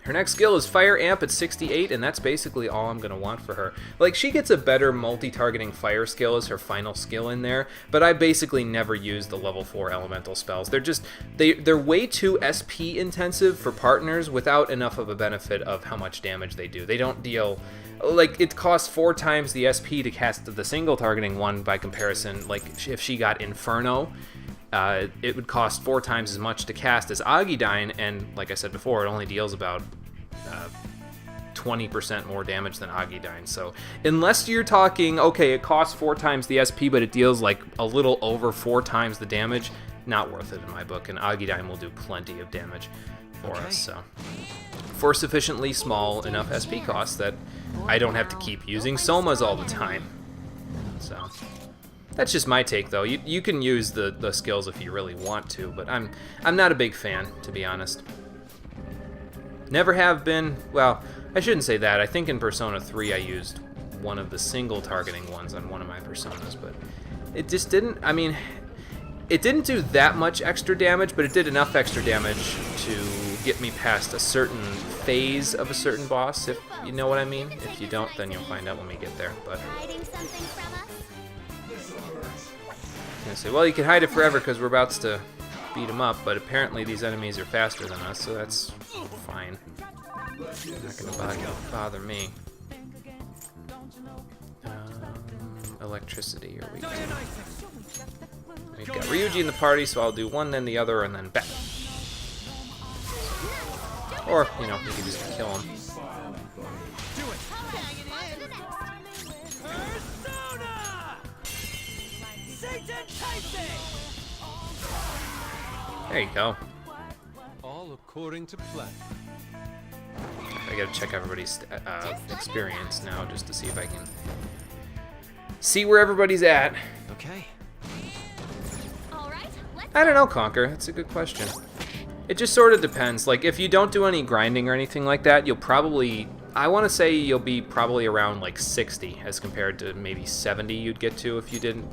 Her next skill is Fire Amp at 68, and that's basically all I'm going to want for her. Like, she gets a better multi-targeting fire skill as her final skill in there, but I basically never use the level 4 elemental spells. They're way too SP intensive for partners without enough of a benefit of how much damage they do. They don't deal... Like, it costs 4 times the SP to cast the single targeting one by comparison. Like, if she got Inferno... it would cost 4 times as much to cast as Agidine, and like I said before, it only deals about 20% more damage than Agidine. So unless you're talking, okay, it costs 4 times the SP, but it deals like a little over 4 times the damage, not worth it in my book, and Agidine will do plenty of damage for us. So for sufficiently small enough SP costs that I don't have to keep using Somas all the time. So... That's just my take, though. You can use the skills if you really want to, but I'm not a big fan, to be honest. Never have been. Well, I shouldn't say that. I think in Persona 3 I used one of the single targeting ones on one of my personas, but it just didn't. I mean, it didn't do that much extra damage, but it did enough extra damage to get me past a certain phase of a certain boss, if you know what I mean. If you don't, then you'll find out when we get there. But Hiding something from us? I'm gonna say, well, you can hide it forever because we're about to beat them up, but apparently these enemies are faster than us, so that's fine. Not gonna bother me. Electricity or weak. We've got Ryuji in the party, so I'll do one, then the other, and then back. Or, you know, you can just kill him. There you go. All according to plan. I gotta check everybody's experience now just to see if I can see where everybody's at. Okay. I don't know, Conquer. That's a good question. It just sort of depends. Like, if you don't do any grinding or anything like that, you'll probably... I want to say you'll be probably around like 60 as compared to maybe 70 you'd get to if you didn't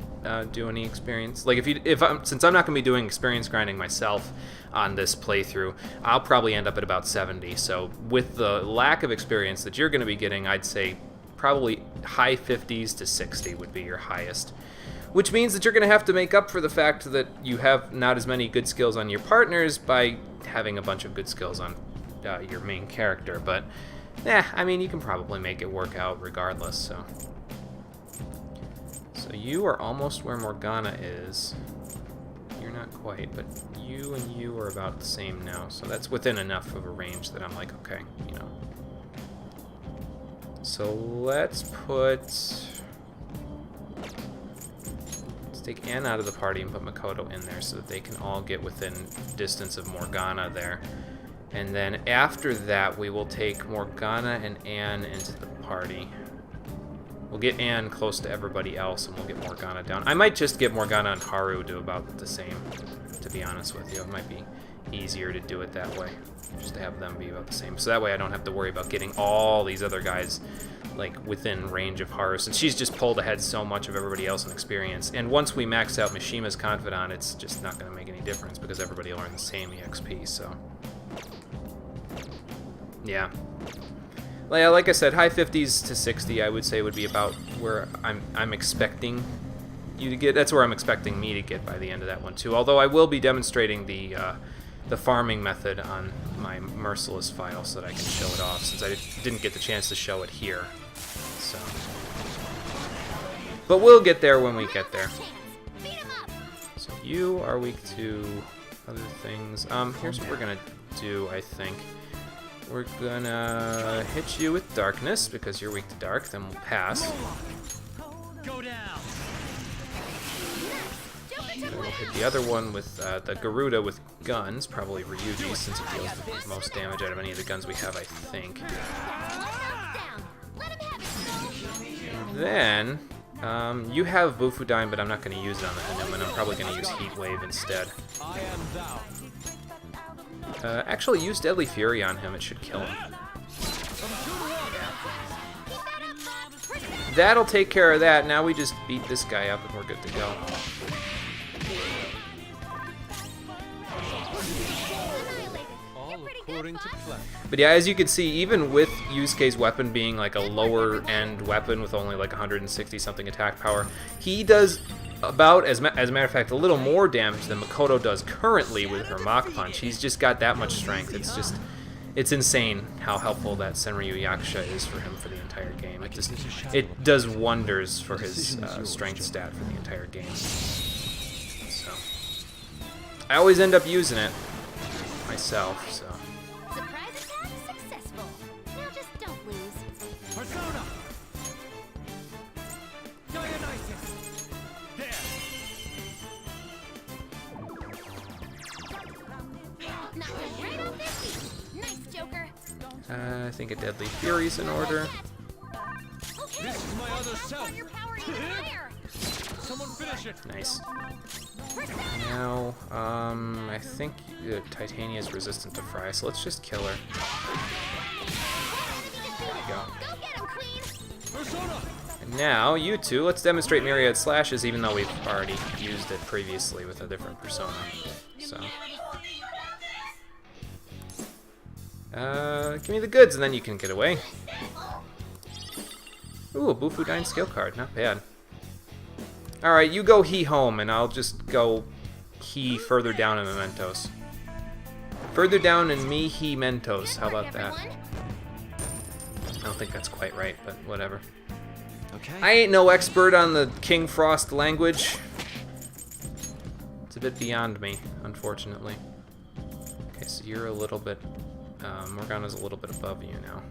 do any experience. Like since I'm not going to be doing experience grinding myself on this playthrough, I'll probably end up at about 70. So with the lack of experience that you're going to be getting, I'd say probably high 50s to 60 would be your highest. Which means that you're going to have to make up for the fact that you have not as many good skills on your partners by having a bunch of good skills on your main character. But yeah, I mean, you can probably make it work out regardless, so you are almost where Morgana is. You're not quite, but you and you are about the same now, so that's within enough of a range that I'm like, okay, you know. So let's take Anne out of the party and put Makoto in there so that they can all get within distance of Morgana there. And then after that, we will take Morgana and Anne into the party. We'll get Anne close to everybody else, and we'll get Morgana down. I might just get Morgana and Haru to about the same, to be honest with you. It might be easier to do it that way, just to have them be about the same. So that way I don't have to worry about getting all these other guys like within range of Haru, since she's just pulled ahead so much of everybody else in experience. And once we max out Mishima's Confidant, it's just not going to make any difference because everybody will earn the same EXP, so... Yeah. Well, yeah, like I said, high 50s to 60, I would say, would be about where I'm expecting you to get. That's where I'm expecting me to get by the end of that one too. Although I will be demonstrating the farming method on my Merciless file so that I can show it off, since I didn't get the chance to show it here. So, but we'll get there when we get there. So you are weak to other things. Here's what we're gonna do, I think. We're gonna hit you with darkness because you're weak to dark, then we'll pass. Go down. Then we'll hit the other one with the Garuda with guns, probably Ryuji, since it deals the most damage out of any of the guns we have, I think. And then, you have Bufudine, but I'm not going to use it on the Hanuman. I'm probably going to use Heat Wave instead. I am thou. Actually, use Deadly Fury on him. It should kill him. That'll take care of that. Now we just beat this guy up and we're good to go. All you're pretty good, according to Fox. plan. But yeah, as you can see, even with Yusuke's weapon being like a lower end weapon with only like 160 something attack power, he does about, as a matter of fact, a little more damage than Makoto does currently with her Mach Punch. He's just got that much strength. It's just, it's insane how helpful that Senryu Yakusha is for him for the entire game. It does wonders for his strength stat for the entire game. So I always end up using it myself, so. Surprise attack successful. Now just don't lose. Persona! Dionysus! There! Knock him right off their feet. Nice, Joker. I think a Deadly Fury's in order. Okay. This is my other self. Your power even higher. Someone finish it. Nice. Now, I think Titania is resistant to Fry, so let's just kill her. There we go. Go get him, Queen. Persona! And now, you two, let's demonstrate Myriad Slashes, even though we've already used it previously with a different persona. So. Give me the goods, and then you can get away. Ooh, a Bufudyne skill card, not bad. Alright, you go he home, and I'll just go he further down in Mementos. Further down in me, he Mentos. How about that? I don't think that's quite right, but whatever. Okay. I ain't no expert on the King Frost language. It's a bit beyond me, unfortunately. Okay, so you're a little bit... Morgana's a little bit above you now.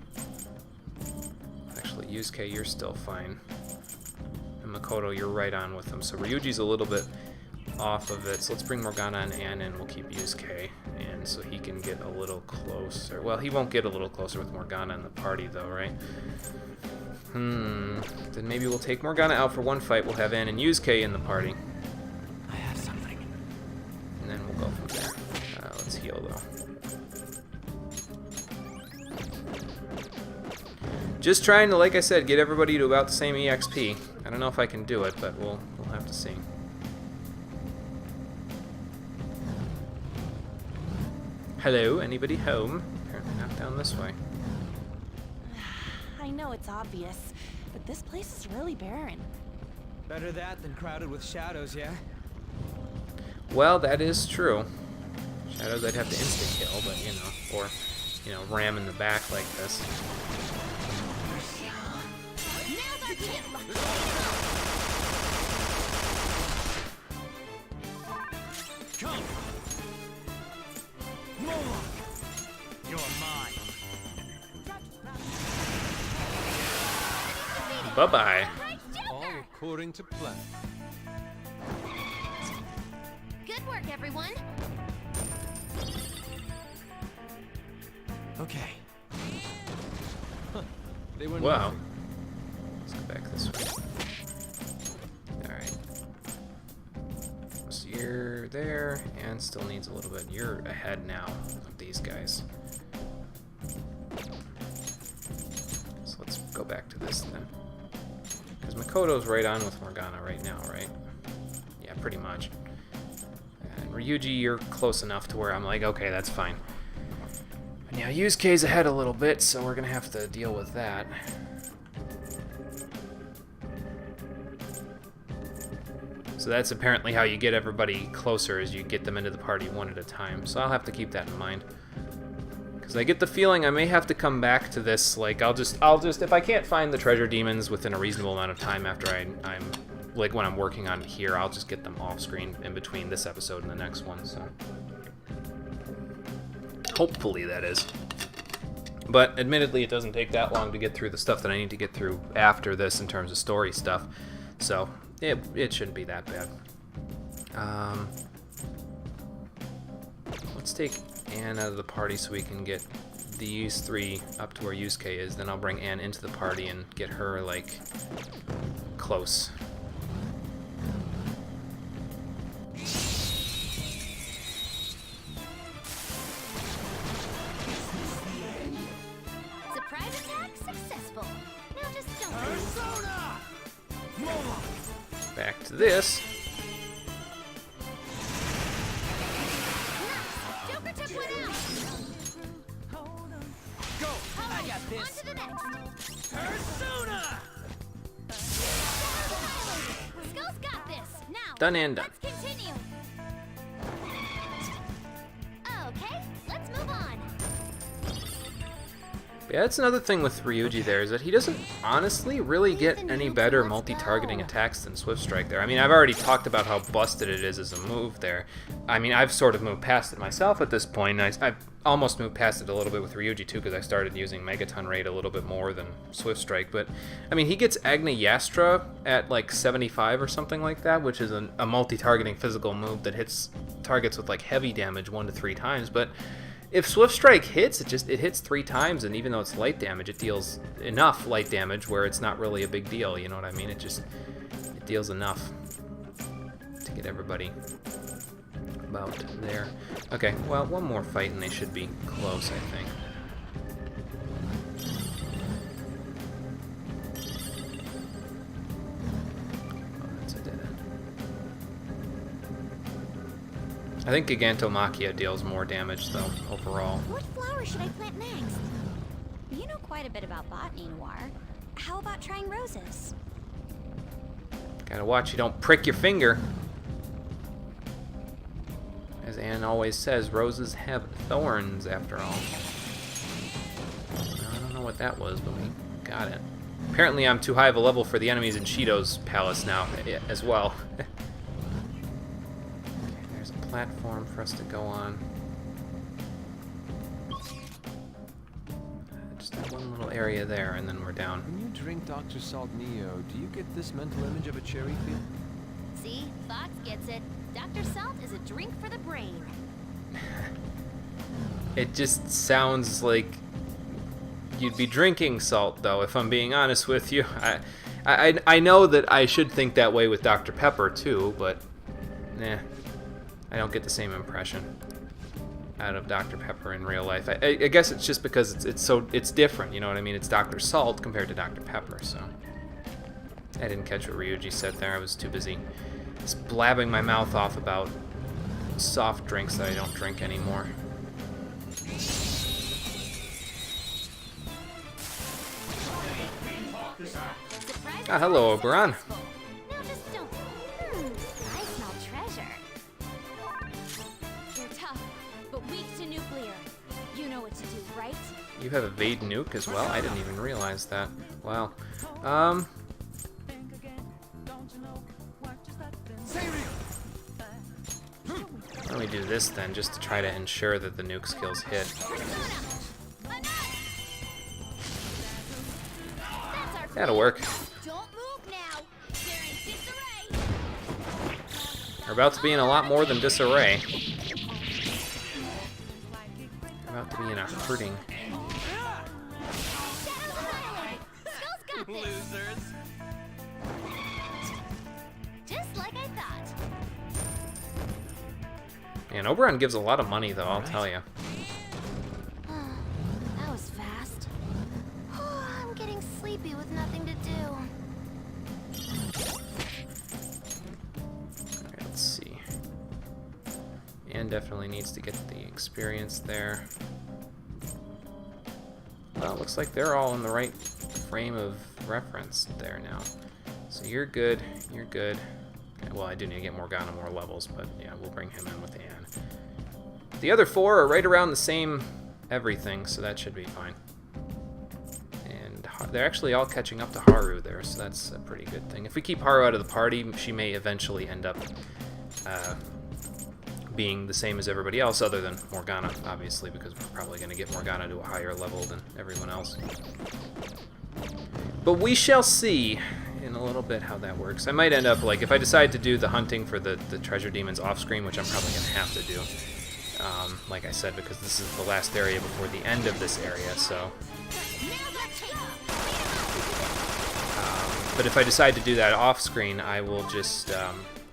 Actually, Yusuke, you're still fine. And Makoto, you're right on with him. So Ryuji's a little bit off of it. So let's bring Morgana and Ann in. We'll keep Yusuke in so he can get a little closer. Well, he won't get a little closer with Morgana in the party, though, right? Then maybe we'll take Morgana out for one fight. We'll have Ann and Yusuke in the party. I have something. And then we'll go from there. Let's heal, though. Just trying to, like I said, get everybody to about the same EXP. I don't know if I can do it, but we'll have to see. Hello, anybody home? Apparently not down this way. I know it's obvious, but this place is really barren. Better that than crowded with shadows, yeah? Well, that is true. Shadows I'd have to insta-kill, but you know, or, you know, ram in the back like this. Come! Moloch! You're mine! Bye-bye. All according to plan. Good work, everyone. Okay. They were Wow. nothing. Let's go back this way. Alright. So you're there, and still needs a little bit. You're ahead now of these guys. So let's go back to this then. Because Makoto's right on with Morgana right now, right? Yeah, pretty much. And Ryuji, you're close enough to where I'm like, okay, that's fine. But now Yusuke's ahead a little bit, so we're gonna have to deal with that. So that's apparently how you get everybody closer, is you get them into the party one at a time. So I'll have to keep that in mind. Because I get the feeling I may have to come back to this, like, I'll just, if I can't find the treasure demons within a reasonable amount of time after I'm like, when I'm working on it here, I'll just get them off screen in between this episode and the next one, so. Hopefully, that is. But admittedly, it doesn't take that long to get through the stuff that I need to get through after this in terms of story stuff. So, it shouldn't be that bad. Let's take Ann out of the party so we can get these three up to where Yusuke is. Then I'll bring Ann into the party and get her, like, close. Surprise attack successful. Now just don't lose. Persona! Moloch! Back to this. Joker took one out. Done and done. Let's continue. Okay, let's move on. Yeah, that's another thing with Ryuji there, is that he doesn't honestly really get any better multi-targeting attacks than Swift Strike there. I mean, I've already talked about how busted it is as a move there. I mean, I've sort of moved past it myself at this point. I've almost moved past it a little bit with Ryuji too, because I started using Megaton Raid a little bit more than Swift Strike. But, I mean, he gets Agni Yastra at like 75 or something like that, which is a multi-targeting physical move that hits targets with like heavy damage 1 to 3 times. But if Swift Strike hits, it hits 3 times, and even though it's light damage, it deals enough light damage where it's not really a big deal, you know what I mean? It deals enough to get everybody about there. Okay, well, one more fight and they should be close, I think. Oh, that's a dead end. I think Gigantomachia deals more damage, though, overall. What flower should I plant next? You know quite a bit about botany, Noir. How about trying roses? Gotta watch you don't prick your finger. As Anne always says, roses have thorns, after all. I don't know what that was, but we got it. Apparently I'm too high of a level for the enemies in Shido's palace now, as well. Platform for us to go on. Just that one little area there, and then we're down. When you drink Dr. Salt Neo, do you get this mental image of a cherry field? See? Fox gets it. Dr. Salt is a drink for the brain. It just sounds like you'd be drinking salt, though, if I'm being honest with you. I know that I should think that way with Dr. Pepper, too, but nah. I don't get the same impression out of Dr. Pepper in real life. I guess it's just because it's different, you know what I mean? It's Dr. Salt compared to Dr. Pepper, so I didn't catch what Ryuji said there. I was too busy just blabbing my mouth off about soft drinks that I don't drink anymore. Ah, hello, Oberon. Now just don't. I smell treasure. You're tough, but weak to nuclear. You know what to do, right? You have evade nuke as well? I didn't even realize that. Wow. Why don't we do this then, just to try to ensure that the nuke skills hit. That'll work. Don't move now. They're in disarray. We're about to be in a lot more than disarray. We're about to be in a hurting. Skull's got this. Losers. Just like I thought. And Oberon gives a lot of money, though, I'll tell you. That was fast. I'm getting sleepy with nothing to do. Alright, let's see. Anne definitely needs to get the experience there. Well, it looks like they're all in the right frame of reference there now. So you're good, you're good. Okay, well, I do need to get Morgana more levels, but yeah, we'll bring him in with Anne. The other 4 are right around the same everything, so that should be fine. And they're actually all catching up to Haru there, so that's a pretty good thing. If we keep Haru out of the party, she may eventually end up being the same as everybody else, other than Morgana, obviously, because we're probably going to get Morgana to a higher level than everyone else. But we shall see in a little bit how that works. I might end up, like, if I decide to do the hunting for the treasure demons off-screen, which I'm probably going to have to do, like I said, because this is the last area before the end of this area, so... but if I decide to do that off-screen, I will just...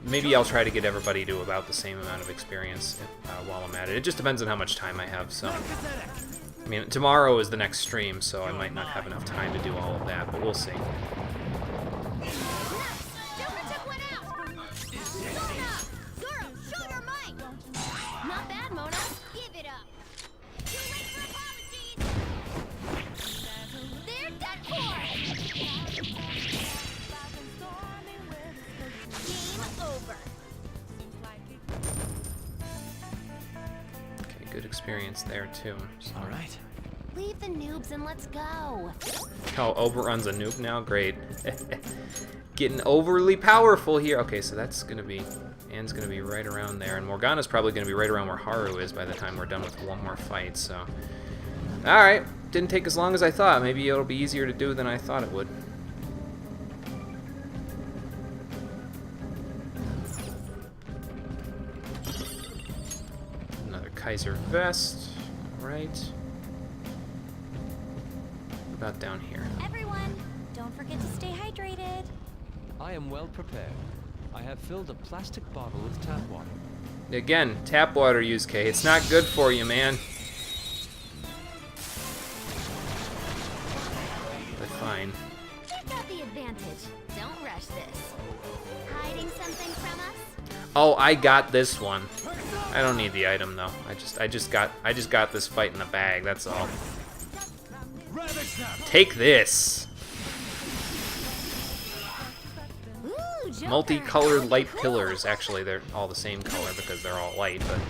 maybe I'll try to get everybody to about the same amount of experience while I'm at it. It just depends on how much time I have, so... I mean, tomorrow is the next stream, so I might not have enough time to do all of that, but we'll see. Not bad, Mona. Give it up. Too late for apologies. They're done for. Game over. good experience there too. So. All right. Leave the noobs and let's go. Oh, Oberon's a noob now? Great. Getting overly powerful here. Okay, so that's gonna be... Anne's gonna be right around there, and Morgana's probably gonna be right around where Haru is by the time we're done with one more fight, so... Alright, didn't take as long as I thought. Maybe it'll be easier to do than I thought it would. Another Kaiser vest. Alright. About down here. Everyone, don't forget to stay hydrated. I am well prepared. I have filled a plastic bottle with tap water. Again, tap water use, Kay. It's not good for you, man. But fine. You got the advantage. Don't rush this. Hiding something from us? Oh, I got this one. I don't need the item though. I just got this fight in the bag. That's all. Take this. Ooh, Joker. Multicolored light pillars. Actually, they're all the same color because they're all light, but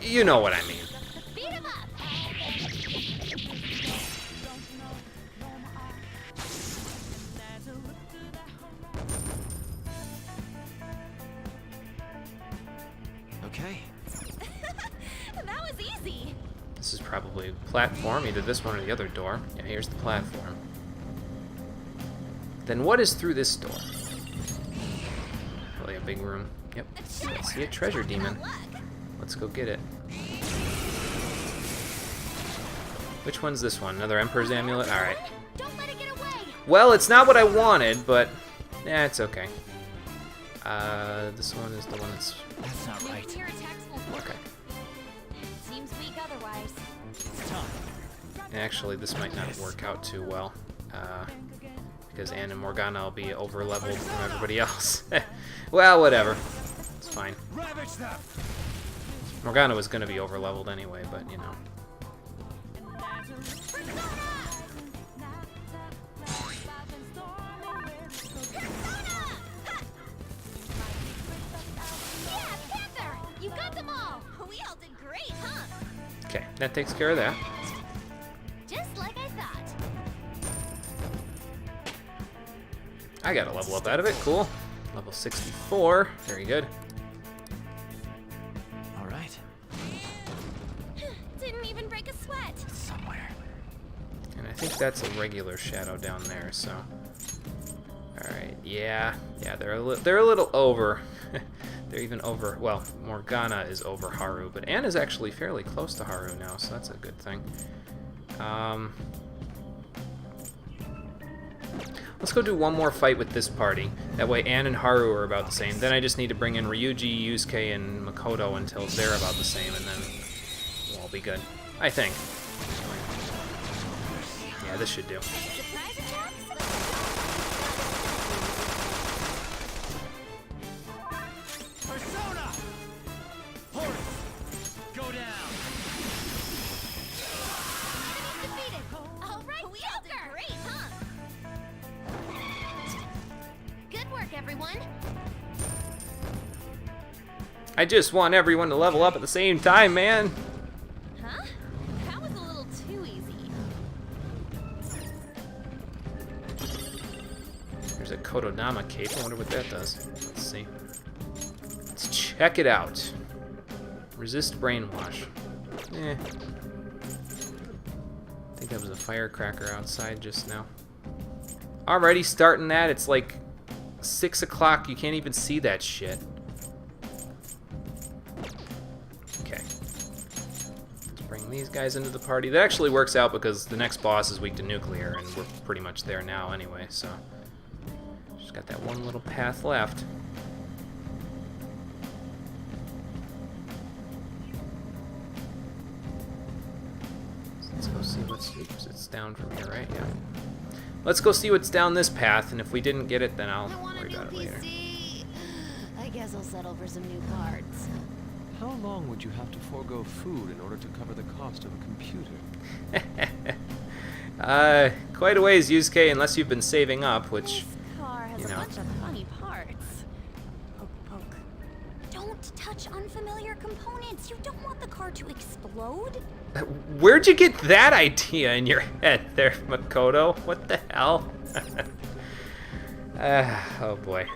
you know what I mean. Beat him up. Okay. That was easy. This is probably a platform, either this one or the other door. Yeah, here's the platform. Then what is through this door? Probably a big room. Yep. I see a treasure demon. Let's go get it. Which one's this one? Another Emperor's Amulet? Alright. Don't let it get away. Well, it's not what I wanted, but... yeah, it's okay. This one is the one that's... That's not Maybe right. your attacks won't work. okay. Seems weak otherwise. It's time. Actually, this might not work out too well. Because Anne and Morgana will be over-leveled from everybody else. Well, whatever. It's fine. Morgana was going to be over-leveled anyway, but, you know. Yeah, Panther! You got them all! We all did great, huh? Okay, that takes care of that. Just like I thought. I got a level up out of it. Cool. Level 64. Very good. All right. Didn't even break a sweat. Somewhere. And I think that's a regular shadow down there, so... Alright, yeah. Yeah, they're a little over. They're even over... Well, Morgana is over Haru, but Anne is actually fairly close to Haru now, so that's a good thing. Let's go do one more fight with this party. That way Anne and Haru are about the same. Then I just need to bring in Ryuji, Yusuke, and Makoto until they're about the same, and then we'll all be good. I think. Yeah, this should do. Surprise attacks? Persona! Horus! Go down! Enemies defeated. All right, we all did great, huh? Good work, everyone. I just want everyone to level up at the same time, man. Huh? That was a little too easy. There's a Kododama cape. I wonder what that does. Let's see. Let's check it out. Resist brainwash. Eh. I think that was a firecracker outside just now. Already starting that. It's like 6 o'clock. You can't even see that shit. Okay. Let's bring these guys into the party. That actually works out because the next boss is weak to nuclear, and we're pretty much there now anyway, so... Just got that one little path left. Let's go see what's... Oops, it's down from here, right? Yeah. Let's go see what's down this path, and if we didn't get it, then I'll worry about it later. I guess I'll settle for some new parts. How long would you have to forego food in order to cover the cost of a computer? Quite a ways, Yusuke, unless you've been saving up, which... This car has You a know. bunch of funny parts. Poke, poke. Don't Don't touch unfamiliar components. You don't want the car to explode. Where'd you get that idea in your head there, Makoto? What the hell? Oh boy.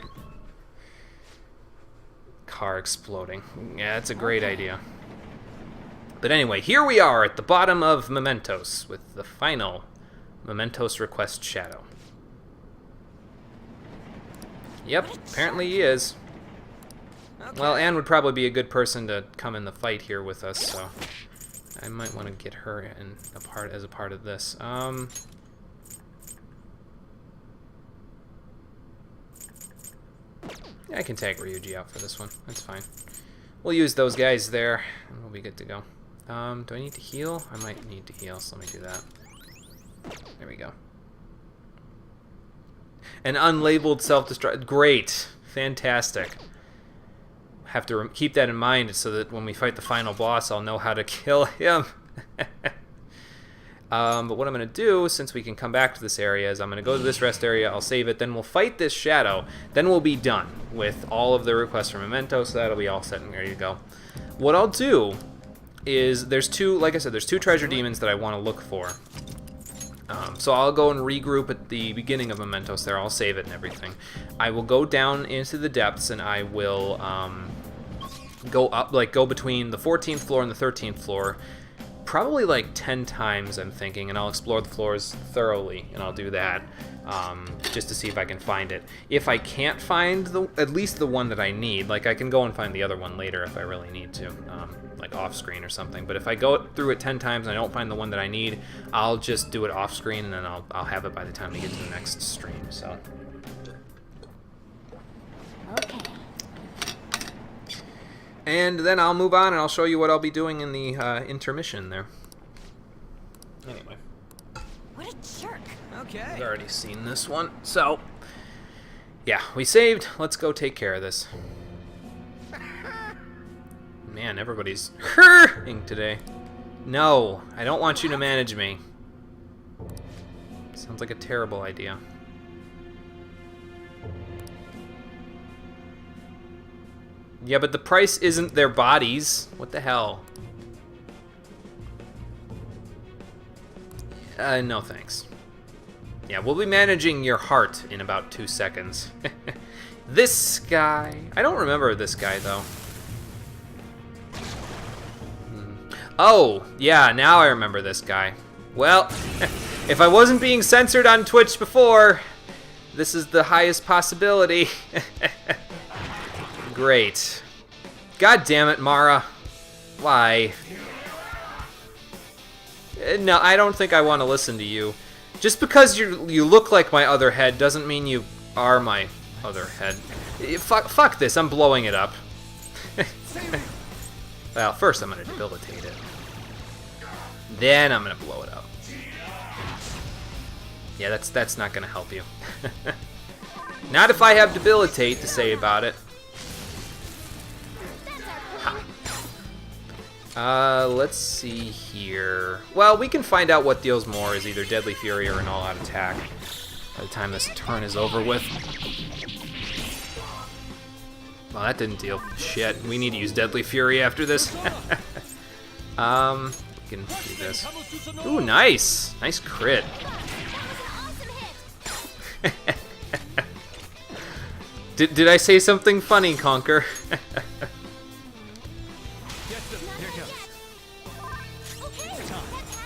Car exploding. Yeah, that's a great idea. But anyway, here we are at the bottom of Mementos with the final Mementos request shadow. Yep, apparently he is. Okay. Well, Anne would probably be a good person to come in the fight here with us, so I might want to get her in as a part of this. Yeah, I can tag Ryuji out for this one. That's fine. We'll use those guys there, and we'll be good to go. Do I need to heal? I might need to heal, so let me do that. There we go. An unlabeled self-destruct. Great. Fantastic. Have to keep that in mind so that when we fight the final boss, I'll know how to kill him. But what I'm going to do, since we can come back to this area, is I'm going to go to this rest area, I'll save it, then we'll fight this shadow, then we'll be done with all of the requests for Memento, so that'll be all set and ready to go. What I'll do is, there's two, like I said, there's two treasure demons that I want to look for. So I'll go and regroup at the beginning of Mementos there, I'll save it and everything. I will go down into the depths and I will go up, like go between the 14th floor and the 13th floor, probably like 10 times I'm thinking, and I'll explore the floors thoroughly, and I'll do that just to see if I can find it. If I can't find at least the one that I need, like I can go and find the other one later if I really need to, like off screen or something. But if I go through it 10 times and I don't find the one that I need, I'll just do it off screen, and then I'll have it by the time we get to the next stream. So. Okay. And then I'll move on and I'll show you what I'll be doing in the intermission there. Anyway. What a jerk. Okay. I've already seen this one. So, yeah, we saved. Let's go take care of this. Man, everybody's hurting today. No, I don't want you to manage me. Sounds like a terrible idea. Yeah, but the price isn't their bodies. What the hell? No thanks. Yeah, we'll be managing your heart in about 2 seconds. This guy... I don't remember this guy, though. Oh, yeah, now I remember this guy. Well, if I wasn't being censored on Twitch before, this is the highest possibility. Great. God damn it, Mara. Why? No, I don't think I want to listen to you. Just because you look like my other head doesn't mean you are my other head. Fuck this, I'm blowing it up. Well, first I'm gonna debilitate it. Then I'm gonna blow it up. Yeah, that's not gonna help you. Not if I have debilitate to say about it. Let's see here. Well, we can find out what deals more is either Deadly Fury or an all-out attack by the time this turn is over with. Well, that didn't deal shit. We need to use Deadly Fury after this. We can do this. Ooh, nice! Nice crit. Did I say something funny, Conker?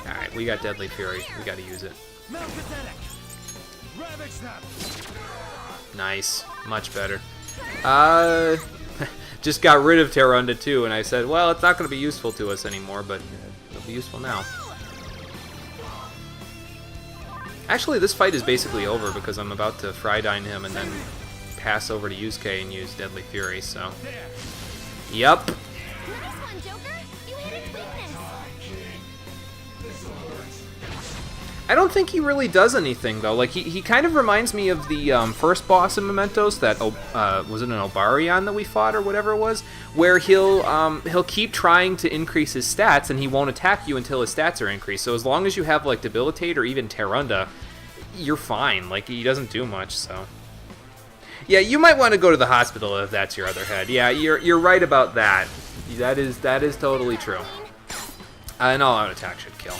Alright, we got Deadly Fury. We gotta use it. Nice. Much better. Just got rid of Terrunda too, and I said, well, it's not going to be useful to us anymore, but it'll be useful now. Actually, this fight is basically over because I'm about to Fry-Dine him and then pass over to Yusuke and use Deadly Fury, so... Yup. I don't think he really does anything, though. Like, he kind of reminds me of the first boss in Mementos, that, was it an Obarion that we fought, or whatever it was? Where he'll keep trying to increase his stats, and he won't attack you until his stats are increased. So as long as you have, like, Debilitate or even Terrunda, you're fine. Like, he doesn't do much, so... Yeah, you might want to go to the hospital if that's your other head. Yeah, you're right about that. That is totally true. An all-out attack should kill.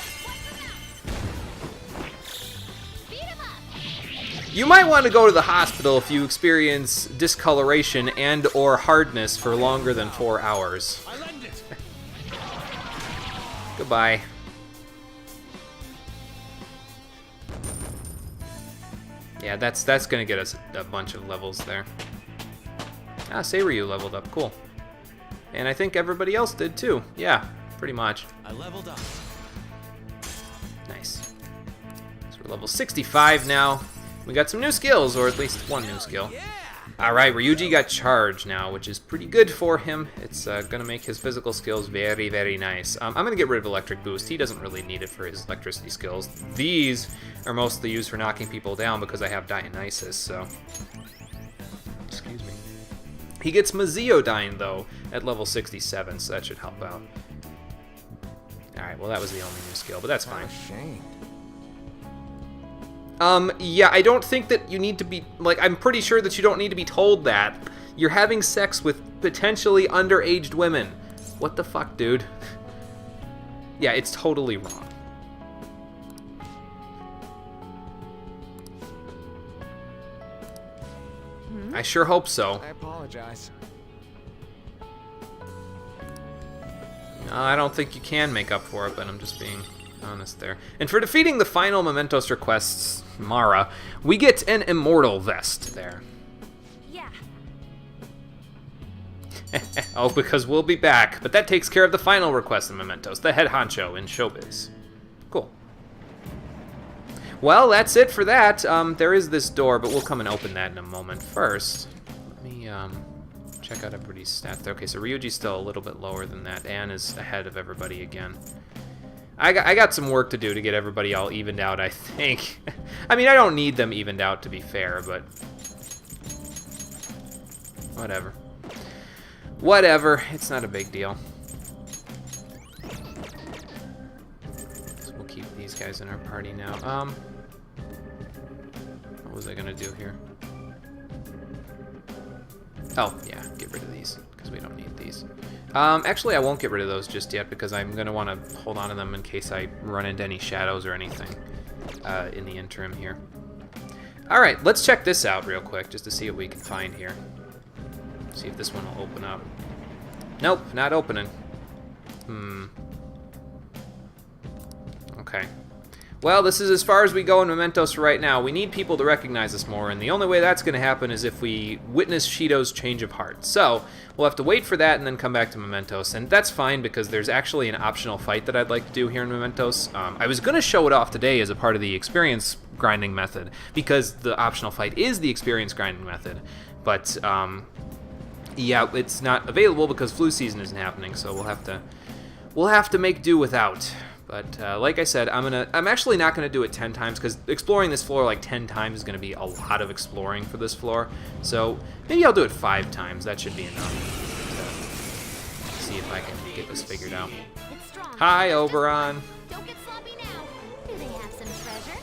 You might want to go to the hospital if you experience discoloration and or hardness for longer than 4 hours. Goodbye. Yeah, that's gonna get us a bunch of levels there. Ah, Seiryu leveled up, cool. And I think everybody else did too. Yeah, pretty much. I leveled up. Nice. So we're level 65 now. We got some new skills, or at least one new skill. Alright, Ryuji got charge now, which is pretty good for him. It's gonna make his physical skills very, very nice. I'm gonna get rid of Electric Boost. He doesn't really need it for his electricity skills. These are mostly used for knocking people down because I have Dionysus, so... Excuse me. He gets Maziodyne, though, at level 67, so that should help out. Alright, well that was the only new skill, but that's fine. Shame. Yeah, I don't think that you need to be, like, I'm pretty sure that you don't need to be told that. You're having sex with potentially underaged women. What the fuck, dude? Yeah, it's totally wrong. I sure hope so. I apologize. No, I don't think you can make up for it, but I'm just being honest there. And for defeating the final Mementos requests, Mara, we get an immortal vest there. Yeah. Oh, because we'll be back. But that takes care of the final request in Mementos, the head honcho in Showbiz. Cool. Well, that's it for that. There is this door, but we'll come and open that in a moment. First, let me check out everybody's stats there. Okay, so Ryuji's still a little bit lower than that. Anne is ahead of everybody again. I got some work to do to get everybody all evened out, I think. I mean, I don't need them evened out, to be fair, but... Whatever. Whatever. It's not a big deal. So we'll keep these guys in our party now. What was I gonna do here? Oh, yeah, get rid of these, because we don't need these. Actually, I won't get rid of those just yet, because I'm going to want to hold on to them in case I run into any shadows or anything in the interim here. Alright, let's check this out real quick, just to see what we can find here. See if this one will open up. Nope, not opening. Okay. Well, this is as far as we go in Mementos right now. We need people to recognize us more, and the only way that's going to happen is if we witness Shido's change of heart. So, we'll have to wait for that and then come back to Mementos, and that's fine because there's actually an optional fight that I'd like to do here in Mementos. I was going to show it off today as a part of the experience grinding method, because the optional fight is the experience grinding method, but yeah, it's not available because flu season isn't happening, so we'll have to make do without. But like I said, I'm actually not gonna do it 10 times because exploring this floor like 10 times is gonna be a lot of exploring for this floor. So maybe I'll do it 5 times. That should be enough to see if I can get this figured out. Hi, Oberon. Don't get sloppy now. Do they have some treasure?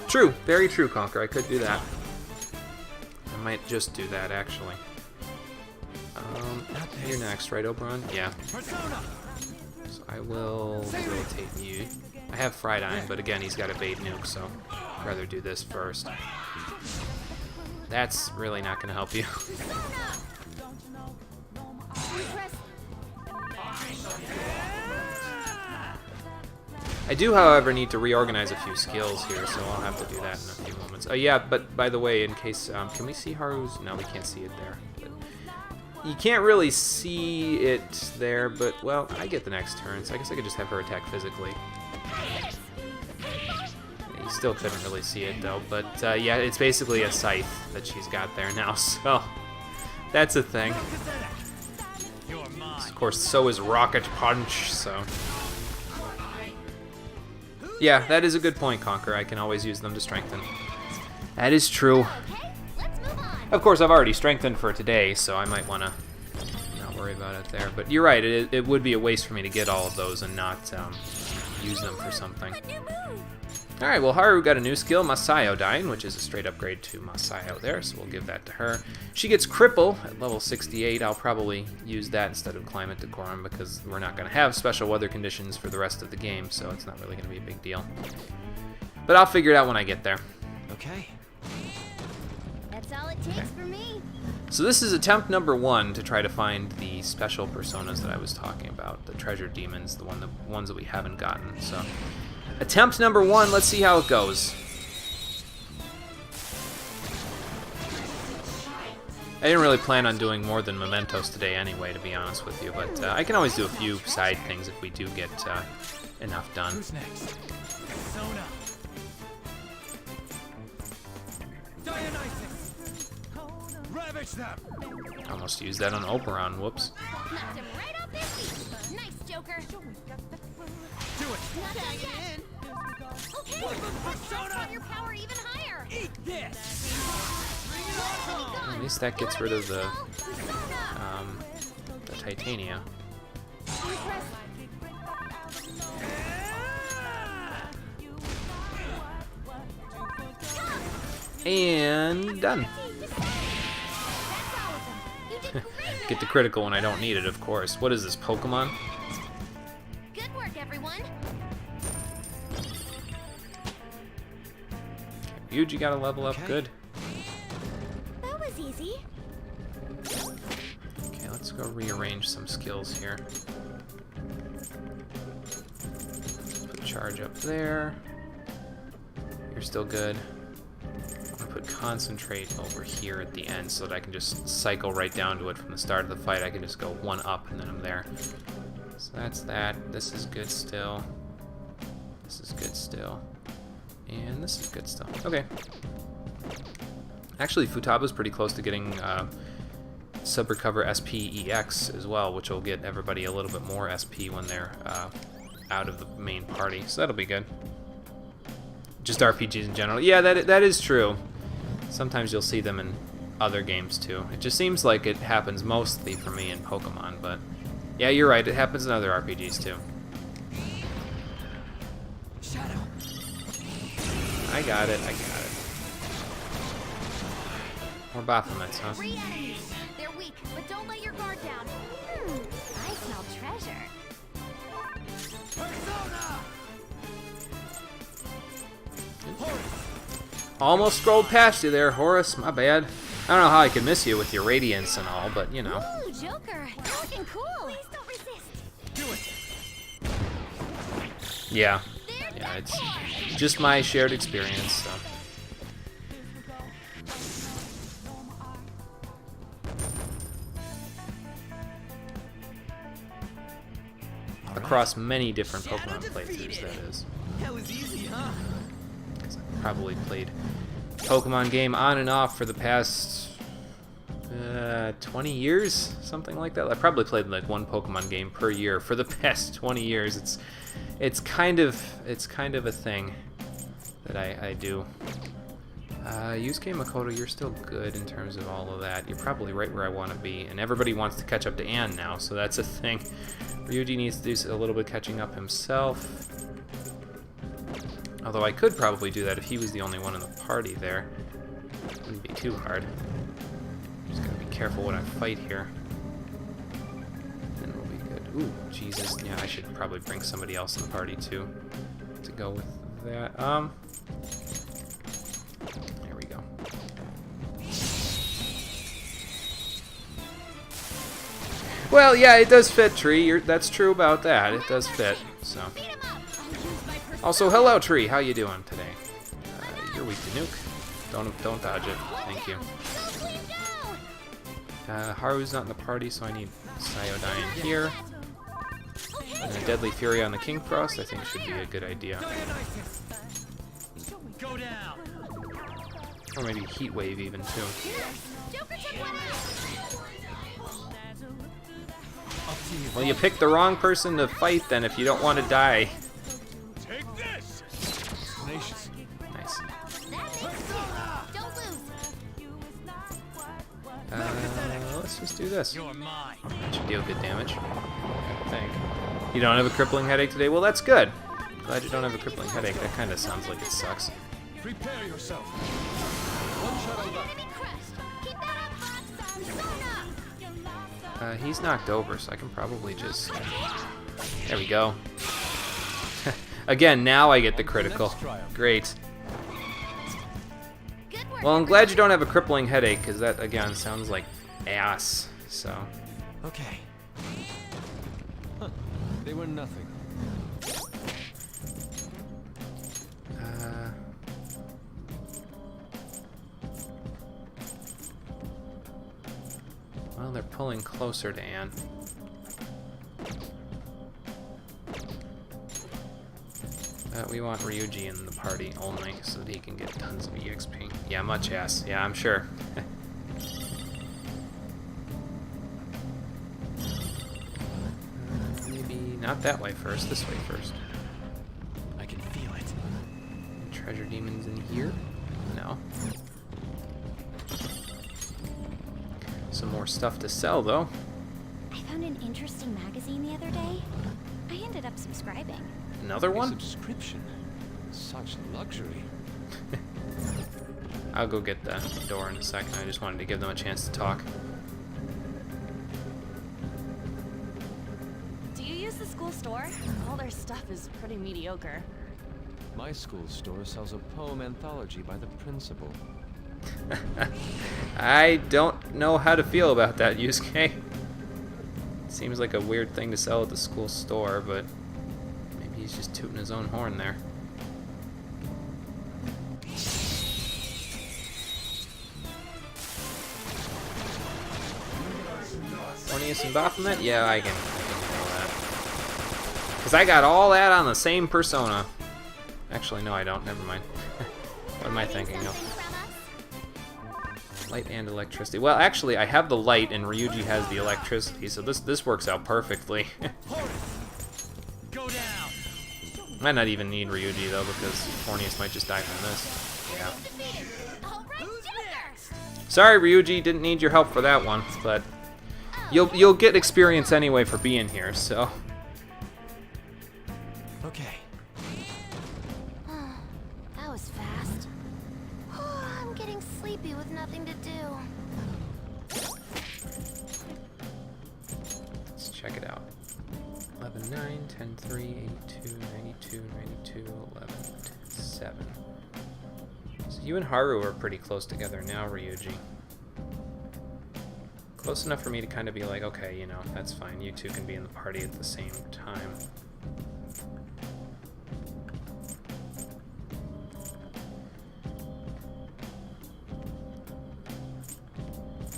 True, very true, Conquer. I could do that. I might just do that actually. You're next, right, Oberon? Yeah. So I will rotate you. I have Fried Iron, but again, he's got a bait nuke, so I'd rather do this first. That's really not going to help you. I do, however, need to reorganize a few skills here, so I'll have to do that in a few moments. Oh yeah, but by the way, in case, can we see Haru's? No, we can't see it there. You can't really see it there, but, well, I get the next turn, so I guess I could just have her attack physically. You still couldn't really see it, though, but, yeah, it's basically a scythe that she's got there now, so that's a thing. Of course, so is Rocket Punch, so... Yeah, that is a good point, Conquer. I can always use them to strengthen. That is true. Of course, I've already strengthened for today, so I might want to not worry about it there. But you're right, it would be a waste for me to get all of those and not use them for something. Alright, well, Haru got a new skill, Masayo Dying, which is a straight upgrade to Masayo there, so we'll give that to her. She gets Cripple at level 68. I'll probably use that instead of Climate Decorum because we're not going to have special weather conditions for the rest of the game, so it's not really going to be a big deal. But I'll figure it out when I get there. Okay. That's all it takes for me. So this is attempt number 1 to try to find the special personas that I was talking about, the treasure demons, the ones that we haven't gotten. So attempt number 1, let's see how it goes. I didn't really plan on doing more than mementos today anyway, to be honest with you, but I can always do a few side things if we do get enough done. Who's next? Sona. Dionysus. Ravage them. Almost used that on Oberon, whoops. Knocked him right off his feet. Nice, Joker. Do it. Not done yet. Okay, let's turn your power even higher. Eat this. Bring it on home. At least that gets rid of the Titania. And done. Get the critical when I don't need it, of course. What is this, Pokemon? Good work, everyone. Yuji got a level up, good. That was easy. Okay, let's go rearrange some skills here. Put charge up there. You're still good. I'm gonna put concentrate over here at the end so that I can just cycle right down to it from the start of the fight. I can just go 1 up and then I'm there. So that's that. This is good still. This is good still. And this is good still. Okay. Actually, Futaba's pretty close to getting Sub-Recover SP EX as well, which will get everybody a little bit more SP when they're out of the main party. So that'll be good. Just RPGs in general. Yeah, that is true. Sometimes you'll see them in other games too. It just seems like it happens mostly for me in Pokemon, but yeah, you're right. It happens in other RPGs too. Shadow. I got it. More Baphomets, huh? 3 enemies. They're weak, but don't let your guard down. I smell treasure. Persona. Almost scrolled past you there, Horace. My bad. I don't know how I could miss you with your radiance and all, but you know. Ooh, Joker, you're looking cool. Please don't resist. Do it. Yeah, it's just my shared experience, so. Across many different Pokemon playthroughs, that is. That was easy, huh? Because I've probably played Pokemon game on and off for the past 20 years, something like that. I probably played like 1 Pokemon game per year for the past 20 years. It's kind of a thing that I do. Yusuke Makoto, you're still good in terms of all of that. You're probably right where I want to be, and everybody wants to catch up to Anne now, so that's a thing. Ryuji needs to do a little bit catching up himself. Although I could probably do that if he was the only one in the party there. Wouldn't be too hard. Just gotta be careful when I fight here. Then we'll be good. Ooh, Jesus. Yeah, I should probably bring somebody else in the party too to go with that. There we go. Well, yeah, it does fit, Tree. That's true about that. It does fit. So. Also, hello, Tree. How you doing today? You're weak to nuke. Don't dodge it. Thank you. Haru's not in the party, so I need Psyodine here. And a Deadly Fury on the King Frost, I think should be a good idea. Go down. Or maybe Heat Wave even too. Well, you picked the wrong person to fight then if you don't want to die. Take this! Nice. Let's just do this. You're mine. That should deal good damage, I think. You don't have a crippling headache today? Well, that's good. Glad you don't have a crippling headache. That kind of sounds like it sucks. Prepare yourself. One shuttle left. Enemy crushed. Keep that up, Fox. He's knocked over, so I can probably just... There we go. Again, now I get the critical. Great. Good work. Well, I'm glad you don't have a crippling headache, because that, again, sounds like ass, so... Okay. Huh. They were nothing. Well, they're pulling closer to Anne. We want Ryuji in the party only, so that he can get tons of EXP. Yeah, much ass. Yeah, I'm sure. Maybe not that way first, this way first. I can feel it. Treasure demons in here? No. Some more stuff to sell, though. I found an interesting magazine the other day. I ended up subscribing. Another A one? subscription. Such luxury. I'll go get the door in a second. I just wanted to give them a chance to talk. Do you use the school store? All their stuff is pretty mediocre. My school store sells a poem anthology by the principal. I don't know how to feel about that, Yusuke. Seems like a weird thing to sell at the school store, but maybe he's just tooting his own horn there. Hornius and Baphomet? Yeah, I can handle that. Because I got all that on the same persona. Actually, no, I don't. Never mind. What am I thinking of? Light and electricity. Well, actually, I have the light, and Ryuji has the electricity, so this works out perfectly. Go down. Might not even need Ryuji, though, because Hornius might just die from this. Yeah. All right, Joker. Sorry, Ryuji, didn't need your help for that one, but you'll get experience anyway for being here, so... Okay. That was fast. I'm getting sleepy with nothing to do. Let's check it out. 11, 9, 10, 3, 82, 92, 92, 11, 7. So you and Haru are pretty close together now, Ryuji. Close enough for me to kind of be like, okay, you know, that's fine. You two can be in the party at the same time.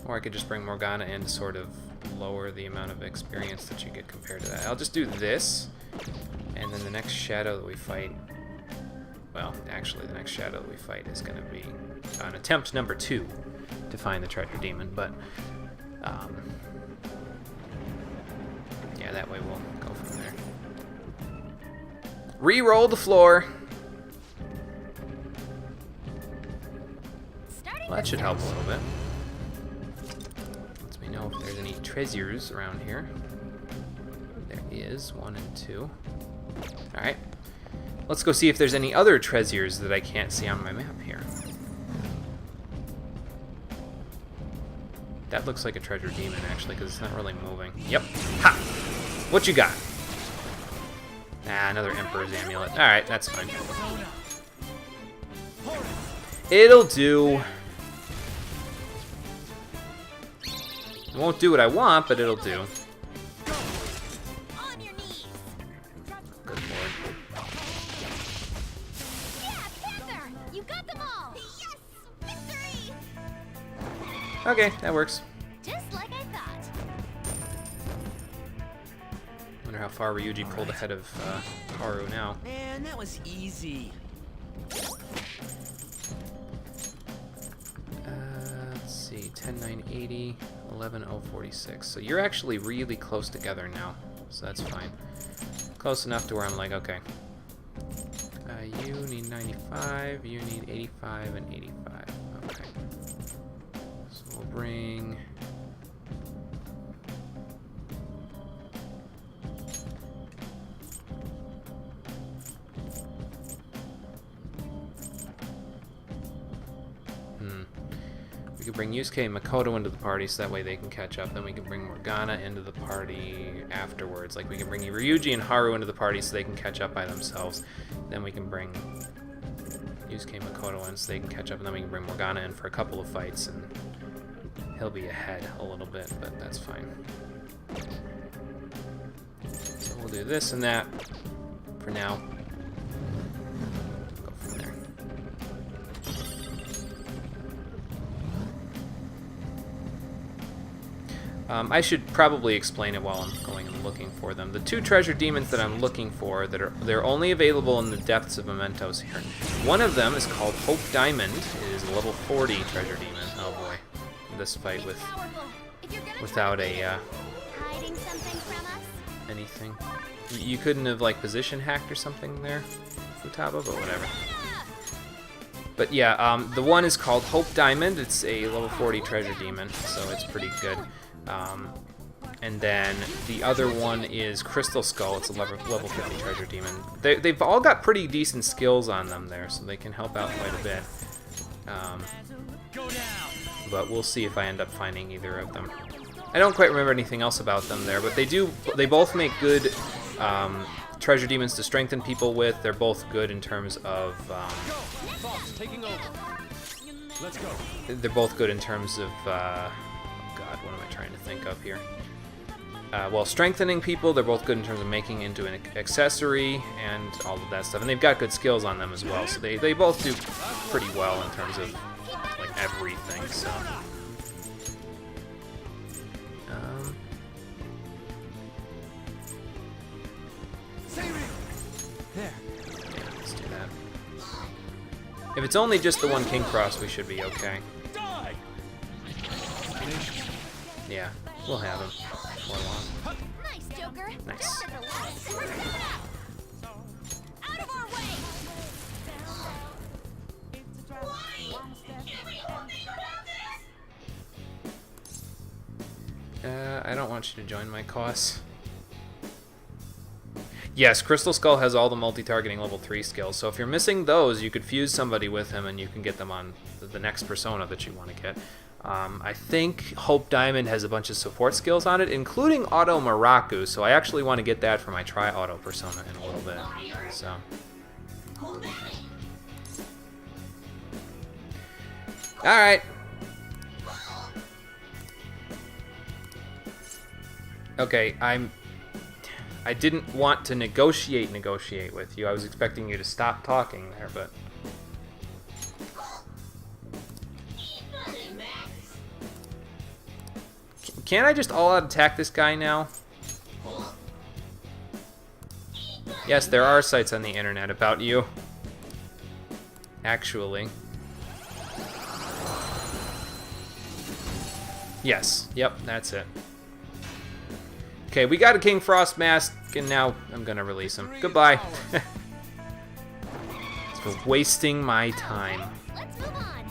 Or I could just bring Morgana in to sort of lower the amount of experience that you get compared to that. I'll just do this, and then the next shadow that we fight... Well, actually, the next shadow that we fight is going to be on attempt number 2 to find the treasure demon, but... yeah, that way we'll go from there. Re-roll the floor! Well, that should help a little bit. Lets me know if there's any treasures around here. There is, 1 and 2. Alright. Let's go see if there's any other treasures that I can't see on my map here. That looks like a treasure demon, actually, because it's not really moving. Yep. Ha! What you got? Ah, another Emperor's Amulet. Alright, that's fine. It'll do. It won't do what I want, but it'll do. On your knees. Good lord. Yeah, Panther! You got them all! Yes! Victory! Okay, that works. Just like I thought. Wonder how far Ryuji pulled ahead of Haru now. Man, that was easy. Let's see, 10, 9, 80, 11, 0, 46. So you're actually really close together now, so that's fine. Close enough to where I'm like, okay. You need 95, you need 85, and 85. Okay. So we'll bring... We could bring Yusuke and Makoto into the party so that way they can catch up. Then we can bring Morgana into the party afterwards. Like, we can bring Ryuji and Haru into the party so they can catch up by themselves. Then we can bring Yusuke and Makoto in so they can catch up. And then we can bring Morgana in for a couple of fights. And he'll be ahead a little bit, but that's fine. So we'll do this and that for now. Go from there. I should probably explain it while I'm going and looking for them. The 2 treasure demons that I'm looking for, they're only available in the depths of mementos here. One of them is called Hope Diamond. It is a level 40 treasure demon. Oh boy, this fight without a Hiding something from us? anything. You couldn't have like position hacked or something there, Futaba, but whatever. But yeah, the one is called Hope Diamond. It's a level 40 treasure demon, so it's pretty good. And then the other one is Crystal Skull. It's a level 50 treasure demon. They've all got pretty decent skills on them there, so they can help out quite a bit. But we'll see if I end up finding either of them. I don't quite remember anything else about them there, but they both make good treasure demons to strengthen people with. They're both good in terms of Let's go. they're both good in terms of God, what am I trying to think of here? Well, strengthening people, they're both good in terms of making into an accessory and all of that stuff. And they've got good skills on them as well, so they both do pretty well in terms of like everything. So There. yeah, let's do that. If it's only just the one King Cross, we should be okay. Yeah, we'll have him before long. Nice, Joker. Nice. Out of our way! I don't want you to join my cause. Yes, Crystal Skull has all the multi-targeting level 3 skills, so if you're missing those, you could fuse somebody with him and you can get them on the next persona that you want to get. I think Hope Diamond has a bunch of support skills on it, including Auto Maraku, so I actually want to get that for my Tri-Auto persona in a little bit. So. Alright. Okay, I didn't want to negotiate with you. I was expecting you to stop talking there, but... Can't I just all-out attack this guy now? Yes, there are sites on the internet about you. Actually. Yes, yep, that's it. Okay, we got a King Frost mask, and now I'm gonna release him. Goodbye. It's for wasting my time. Let's move on.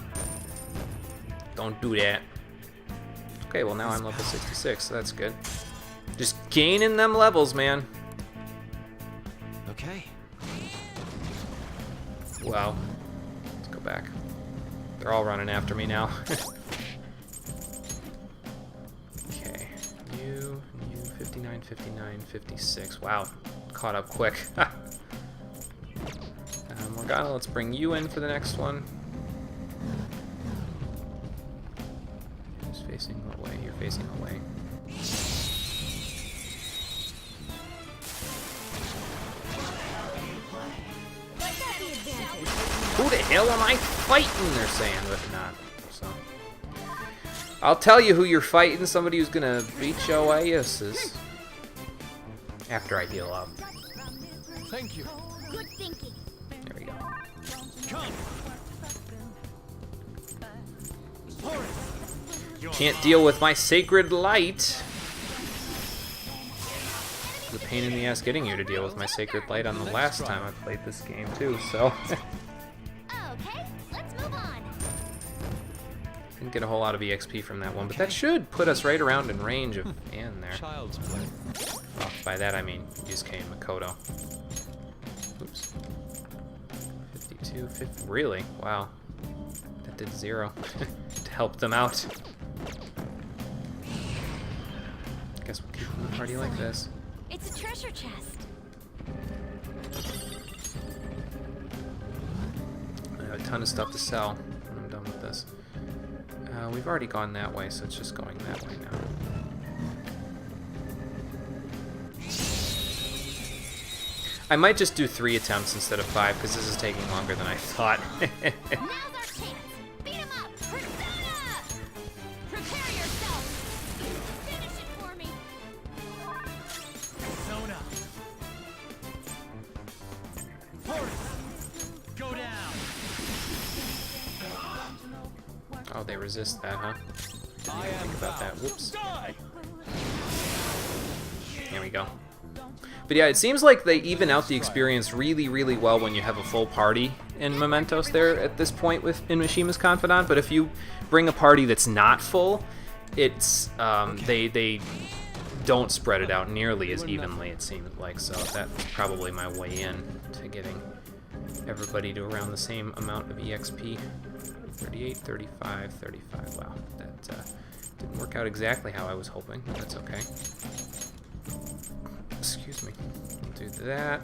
Don't do that. Okay, well now I'm level 66, so that's good. Just gaining them levels, man. Okay. Wow. Let's go back. They're all running after me now. Okay. You, 59, 59, 56. Wow. Caught up quick. Morgana, let's bring you in for the next one. Who's facing away? You're facing away. Who the hell am I fighting? They're saying, but not. So I'll tell you who you're fighting. Somebody who's gonna beat your asses. After I heal up. Thank you. Good thinking. There we go. Come. Can't deal with my sacred light. It was a pain in the ass getting you to deal with my sacred light on the last time I played this game too, so. Okay, let's move on. Didn't get a whole lot of EXP from that one, but that should put us right around in range of Ann there. Child's play. Well, by that I mean Yusuke and Makoto. Oops. 52, 50, really? Wow. That did 0. help them out. Guess we'll keep the party like this. It's a treasure chest. I have a ton of stuff to sell when I'm done with this. We've already gone that way, so it's just going that way now. I might just do 3 attempts instead of 5, because this is taking longer than I thought. Now's our chance. Beat him up. Persona! Prepare yourself. Finish it for me. Persona. Force. Go down. Oh, they resist that, huh? Didn't even think about that. Whoops. Die. There we go. But yeah, it seems like they even out the experience really, really well when you have a full party in Mementos there at this point in Mishima's Confidant. But if you bring a party that's not full, it's they don't spread it out nearly as evenly, it seems like. So that's probably my way in to getting everybody to around the same amount of EXP. 38, 35, 35. Wow, that didn't work out exactly how I was hoping, but that's okay. Excuse me. Do that.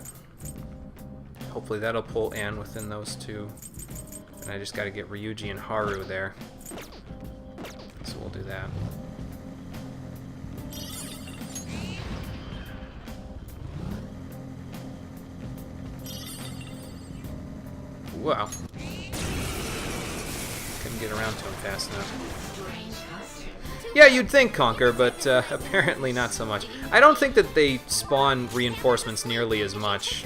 Hopefully that'll pull Anne within those two. And I just gotta get Ryuji and Haru there. So we'll do that. Wow. Couldn't get around to him fast enough. Yeah, you'd think Conquer, but apparently not so much. I don't think that they spawn reinforcements nearly as much,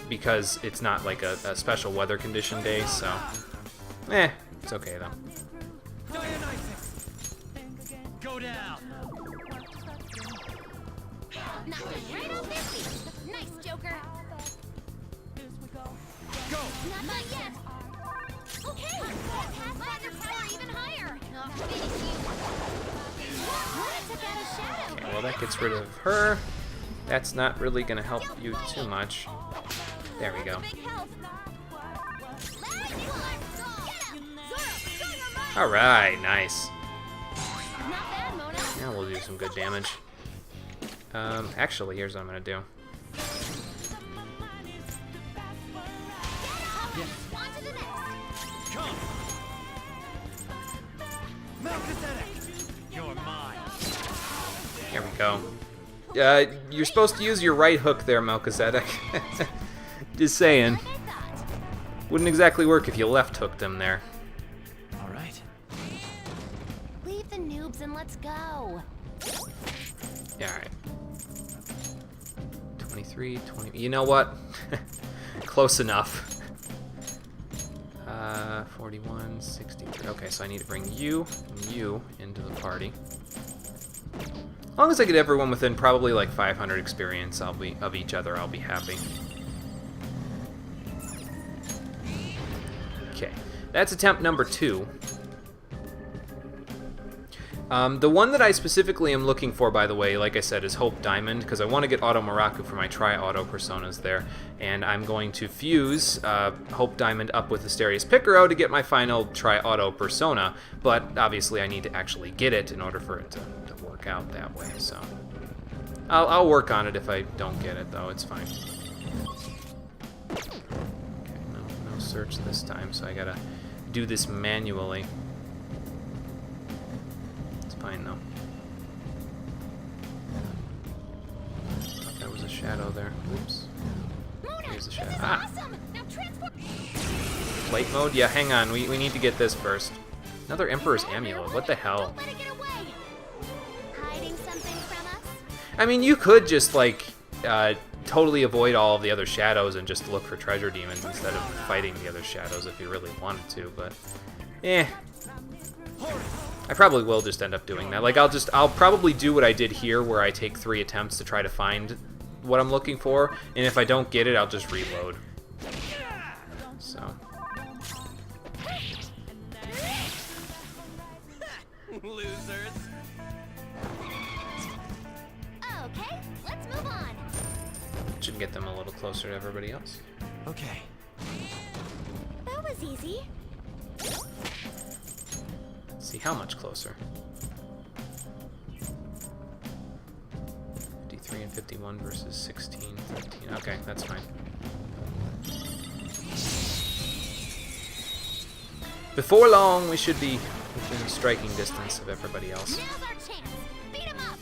because it's not like a special weather condition day, so... it's okay though. Dionysus. Go down. Right on this beat. Nice, Joker. Go. Not yet. Okay, Pathfinder power even higher. Finish you. Took out a shadow. Okay, well that gets rid of her. That's not really gonna help you too much. There we go. Big help. Alright, nice. Not bad, Mona. Now we'll do some good damage. Actually, here's what I'm gonna do. On to the next. Come. Melchizedek. You're mine. There we go. You're supposed to use your right hook there, Melchizedek. Just saying. Like I thought. Wouldn't exactly work if you left hooked him there. All right. Leave the noobs and let's go. Yeah, alright. 23, 20. You know what? Close enough. 41, 63. Okay, so I need to bring you and you into the party. As long as I get everyone within probably like 500 experience of each other, I'll be happy. Okay, that's attempt number 2. The one that I specifically am looking for, by the way, like I said, is Hope Diamond, because I want to get Auto Maraku for my Tri-Auto Personas there, and I'm going to fuse Hope Diamond up with Asterius Picaro to get my final Tri-Auto Persona, but obviously I need to actually get it in order for it to work out that way, so... I'll work on it if I don't get it, though, it's fine. Okay, no search this time, so I gotta do this manually. Fine though. Thought that was a shadow there. Oops. Here's a shadow. Ah! Awesome. Now transport. Light mode? Yeah, hang on. We need to get this first. Another Emperor's Amulet. What the hell? Don't let it get away. Hiding something from us? I mean, you could just, like, totally avoid all of the other shadows and just look for treasure demons instead of fighting the other shadows if you really wanted to, but... I probably will just end up doing that. Like, I'll probably do what I did here, where I take 3 attempts to try to find what I'm looking for, and if I don't get it, I'll just reload. So. Losers. Okay, let's move on. Should get them a little closer to everybody else. Okay. That was easy. See how much closer. 53 and 51 versus 16, 13. Okay, that's fine. Before long, we should be within striking distance of everybody else. Now's our chance. Beat 'em up.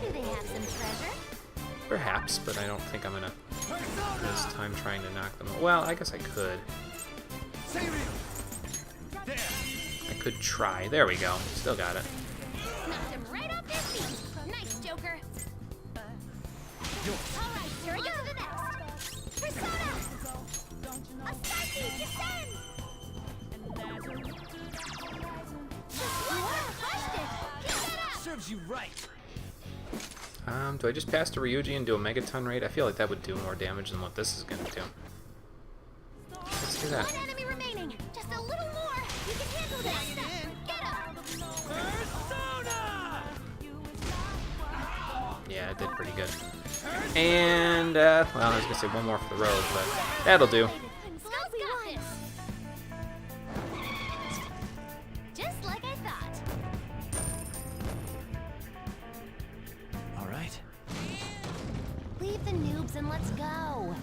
Do they have some treasure? Perhaps, but I don't think I'm gonna waste time trying to knock them. Well, I guess I could. I could try. There we go. Still got it. Knocked him right off their feet. Nice, Joker. All right, here we go to the next. Persona! Astartes, descend! What? Crushed it! Keep that up! Serves you right. Do I just pass to Ryuji and do a Megaton raid? I feel like that would do more damage than what this is gonna do. Let's do that. One enemy remaining. Just a little more. You can handle this. Get him! Persona! Yeah, it did pretty good. And, well, I was gonna say one more for the road, but that'll do. Scout got this. Just like I thought. All right. Leave the noobs and let's go.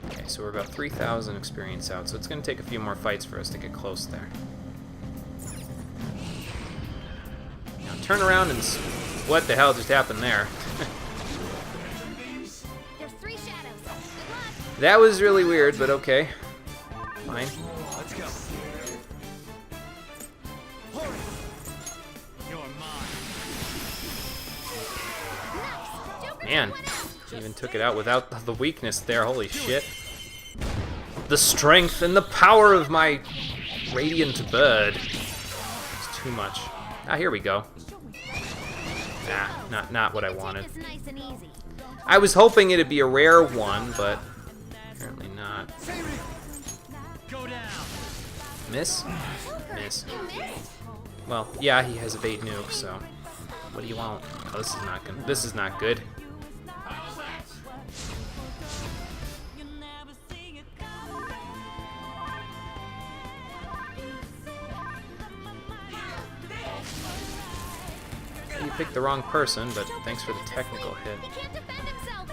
Okay, so we're about 3,000 experience out, so it's gonna take a few more fights for us to get close there. Now turn around and... What the hell just happened there? There's 3 shadows. Good luck. That was really weird, but okay. Fine. Let's go. Hurry. You're mine. Nice. Joker Man, went out. even took it out without the weakness there. Holy shit. The strength and the power of my radiant bird. It's too much. Ah, here we go. Nah, not what I wanted. Take this nice and easy. I was hoping it'd be a rare one, but apparently not. Go down. Miss? Miss. You missed. Well, yeah, he has evade nuke, so what do you want? Oh, this is not good. This is not good. You picked the wrong person, but thanks for the technical hit. He can't defend himself.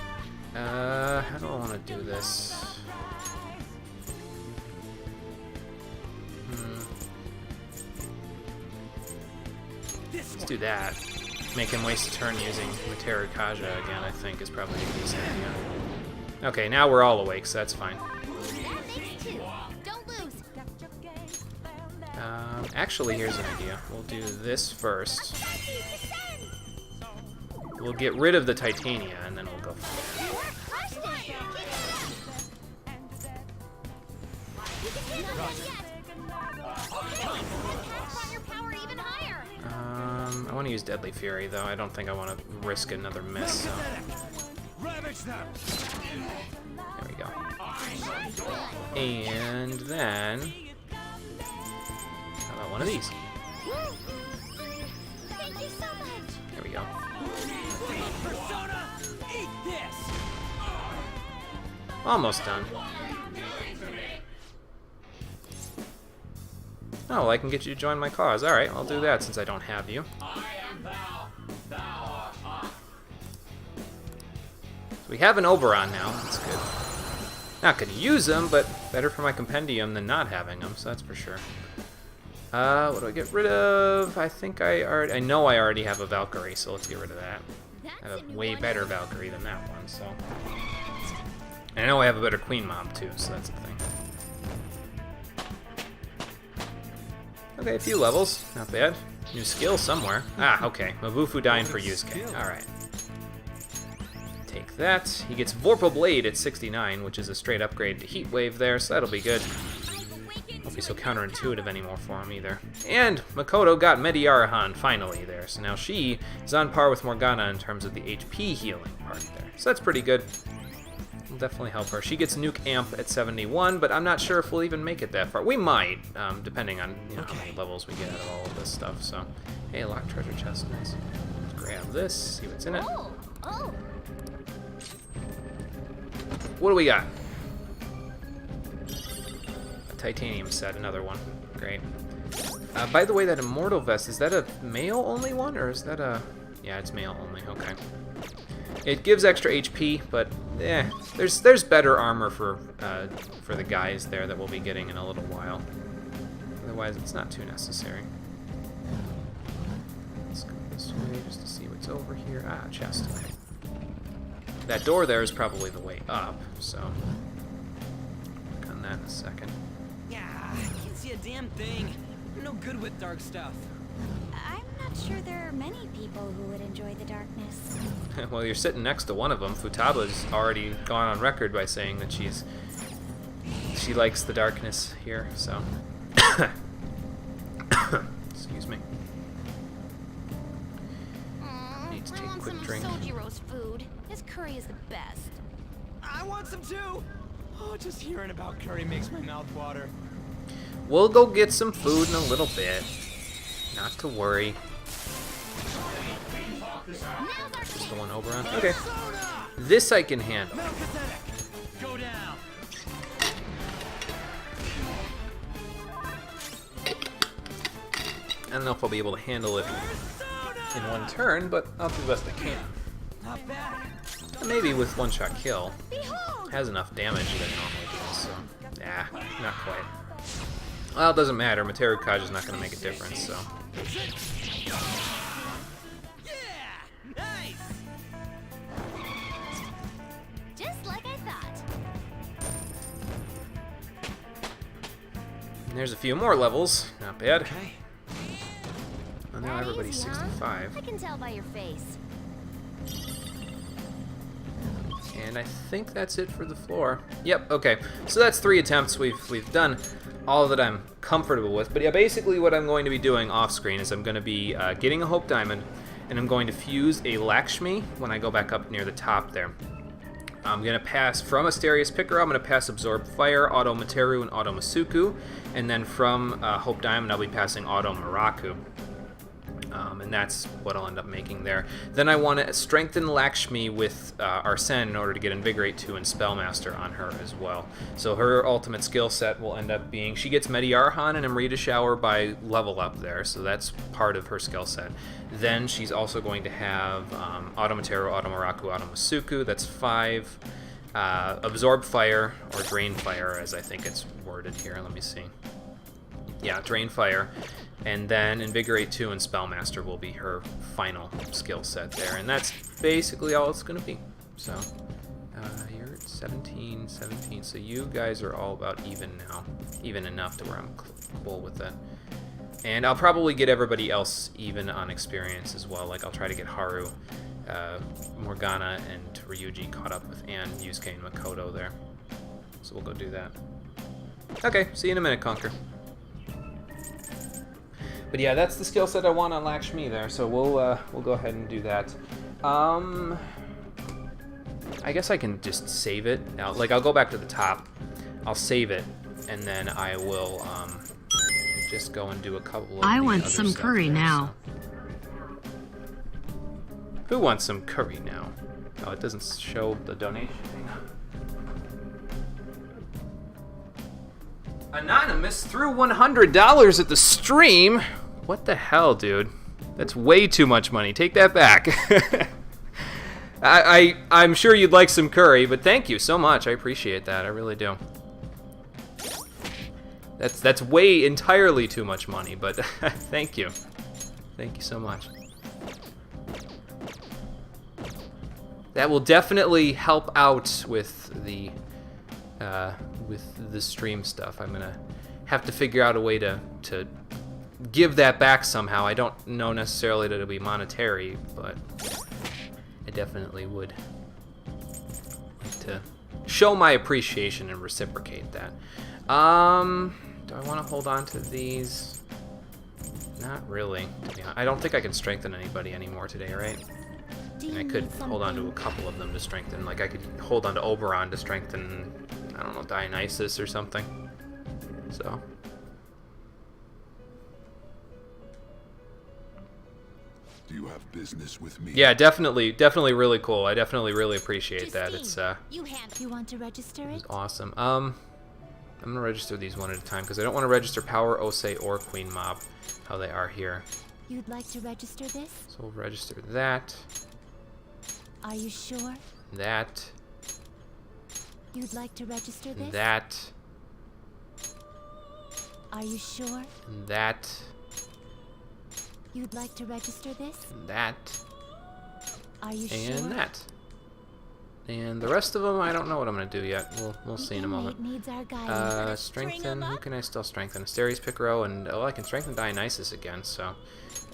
How do I want to do this? Let's do that. Make him waste a turn using Matera Kaja again, I think, is probably a decent idea. Okay, now we're all awake, so that's fine. That makes 2. Don't lose. Actually, here's an idea. We'll do this first. Astartes, descend. We'll get rid of the Titania, and then we'll go from You crushed it. Keep that up. You can handle this yet. Run your power even higher. there. I want to use Deadly Fury, though. I don't think I want to risk another miss, so... Ravage them. There we go. And then... How about one of these? Thank you so much. There we go. Persona, eat this. Almost done. Oh, I can get you to join my cause. Alright, I'll do that since I don't have you. So we have an Oberon now. That's good. Not gonna use him, but better for my compendium than not having him, so that's for sure. What do I get rid of? I think I know I already have a Valkyrie, so let's get rid of that. I have a way better Valkyrie than that one, so. And I know I have a better Queen Mob too, so that's the thing. Okay, a few levels, not bad. New skill somewhere. Ah, okay. Mabufu dying for Yusuke. Alright. Take that. He gets Vorpal Blade at 69, which is a straight upgrade to Heat Wave there, so that'll be good. Won't be so counterintuitive anymore for him either. And Makoto got Mediarahan finally there, so now she is on par with Morgana in terms of the HP healing part there. So that's pretty good. Will definitely help her. She gets Nuke Amp at 71, but I'm not sure if we'll even make it that far. We might, depending on how many levels we get out of all of this stuff. So, hey, locked treasure chest, nice. Let's grab this, see what's in it. Oh. What do we got? titanium set, another one. Great. By the way, that immortal vest, is that a male only one, or is that a... Yeah, it's male only, okay. It gives extra HP, but there's better armor for the guys there that we'll be getting in a little while. Otherwise, it's not too necessary. Let's go this way just to see what's over here. Ah, chest. That door there is probably the way up, so work on that in a second. Yeah, I can't see a damn thing. I'm no good with dark stuff. I'm not sure there are many people who would enjoy the darkness. Well, you're sitting next to one of them. Futaba's already gone on record by saying that she likes the darkness here, so. Excuse me. Need to take a quick drink. Sojiro's food. His curry is the best. I want some too. Oh, just hearing about curry makes my mouth water. We'll go get some food in a little bit. Not to worry. Just the one over on. Okay. This I can handle. Go down. I don't know if I'll be able to handle it in one turn, but I'll do the best I can. Not bad. Maybe with one-shot kill. Has enough damage that it normally does, so... Nah, not quite. Well, it doesn't matter. Materu Kaja's not going to make a difference, so... Yeah, nice. Just like I thought. And there's a few more levels. Not bad. Okay. Well, now That everybody's easy, huh? 65. I can tell by your face. And I think that's it for the floor. Yep, okay. So that's 3 attempts. We've done all that I'm comfortable with. But yeah, basically what I'm going to be doing off screen is I'm going to be getting a Hope Diamond, and I'm going to fuse a Lakshmi when I go back up near the top there. I'm going to pass from Asterius Picaro, I'm going to pass Absorb Fire, Auto Materu, and Auto Masuku. And then from Hope Diamond, I'll be passing Auto Miraku. And that's what I'll end up making there. Then I want to strengthen Lakshmi with Arsene in order to get Invigorate 2 and Spellmaster on her as well. So her ultimate skill set will end up being, she gets Mediarhan and Amrita Shower by level up there, so that's part of her skill set. Then she's also going to have Auto Materu, Auto Miraku, Auto Masuku, that's 5. Absorb Fire, or Drain Fire as I think it's worded here, let me see. Yeah, Drain Fire. And then Invigorate 2 and Spellmaster will be her final skill set there. And that's basically all it's going to be. So, you're at 17, 17. So you guys are all about even now. Even enough to where I'm cool with it. And I'll probably get everybody else even on experience as well. Like, I'll try to get Haru, Morgana, and Ryuji caught up with Anne, Yusuke, and Makoto there. So we'll go do that. Okay, see you in a minute, Conquer. But yeah, that's the skill set I want on Lakshmi there, so we'll go ahead and do that. I guess I can just save it. Now, like, I'll go back to the top, I'll save it, and then I will just go and do a couple of I the want other some stuff curry there, now. so. Who wants some curry now? Oh, it doesn't show the donation thing. Anonymous threw $100 at the stream. What the hell, dude? That's way too much money. Take that back. I'm sure you'd like some curry, but thank you so much. I appreciate that. I really do. That's way entirely too much money, but thank you. Thank you so much. That will definitely help out with the stream stuff. I'm gonna have to figure out a way to give that back somehow. I don't know necessarily that it'll be monetary, but I definitely would like to show my appreciation and reciprocate that. Do I want to hold on to these? Not really. I don't think I can strengthen anybody anymore today, right? And I could hold on to a couple of them to strengthen. Like, I could hold on to Oberon to strengthen, I don't know, Dionysus or something. So. Do you have business with me? Yeah, definitely really cool. I definitely really appreciate that. It's You want to register it? awesome. I'm going to register these one at a time because I don't want to register Power, Osei, or Queen Mob, how they are here. You'd like to register this? So we'll register that, Are you sure? that, You'd like to register this? that, Are you sure? and that, You'd like to register this? and that, Are you and sure? that. And the rest of them, I don't know what I'm going to do yet. We'll The see in a inmate moment. needs our guidance. Strengthen. Who can I still strengthen? Asterius Picaro, and I can strengthen Dionysus again. So,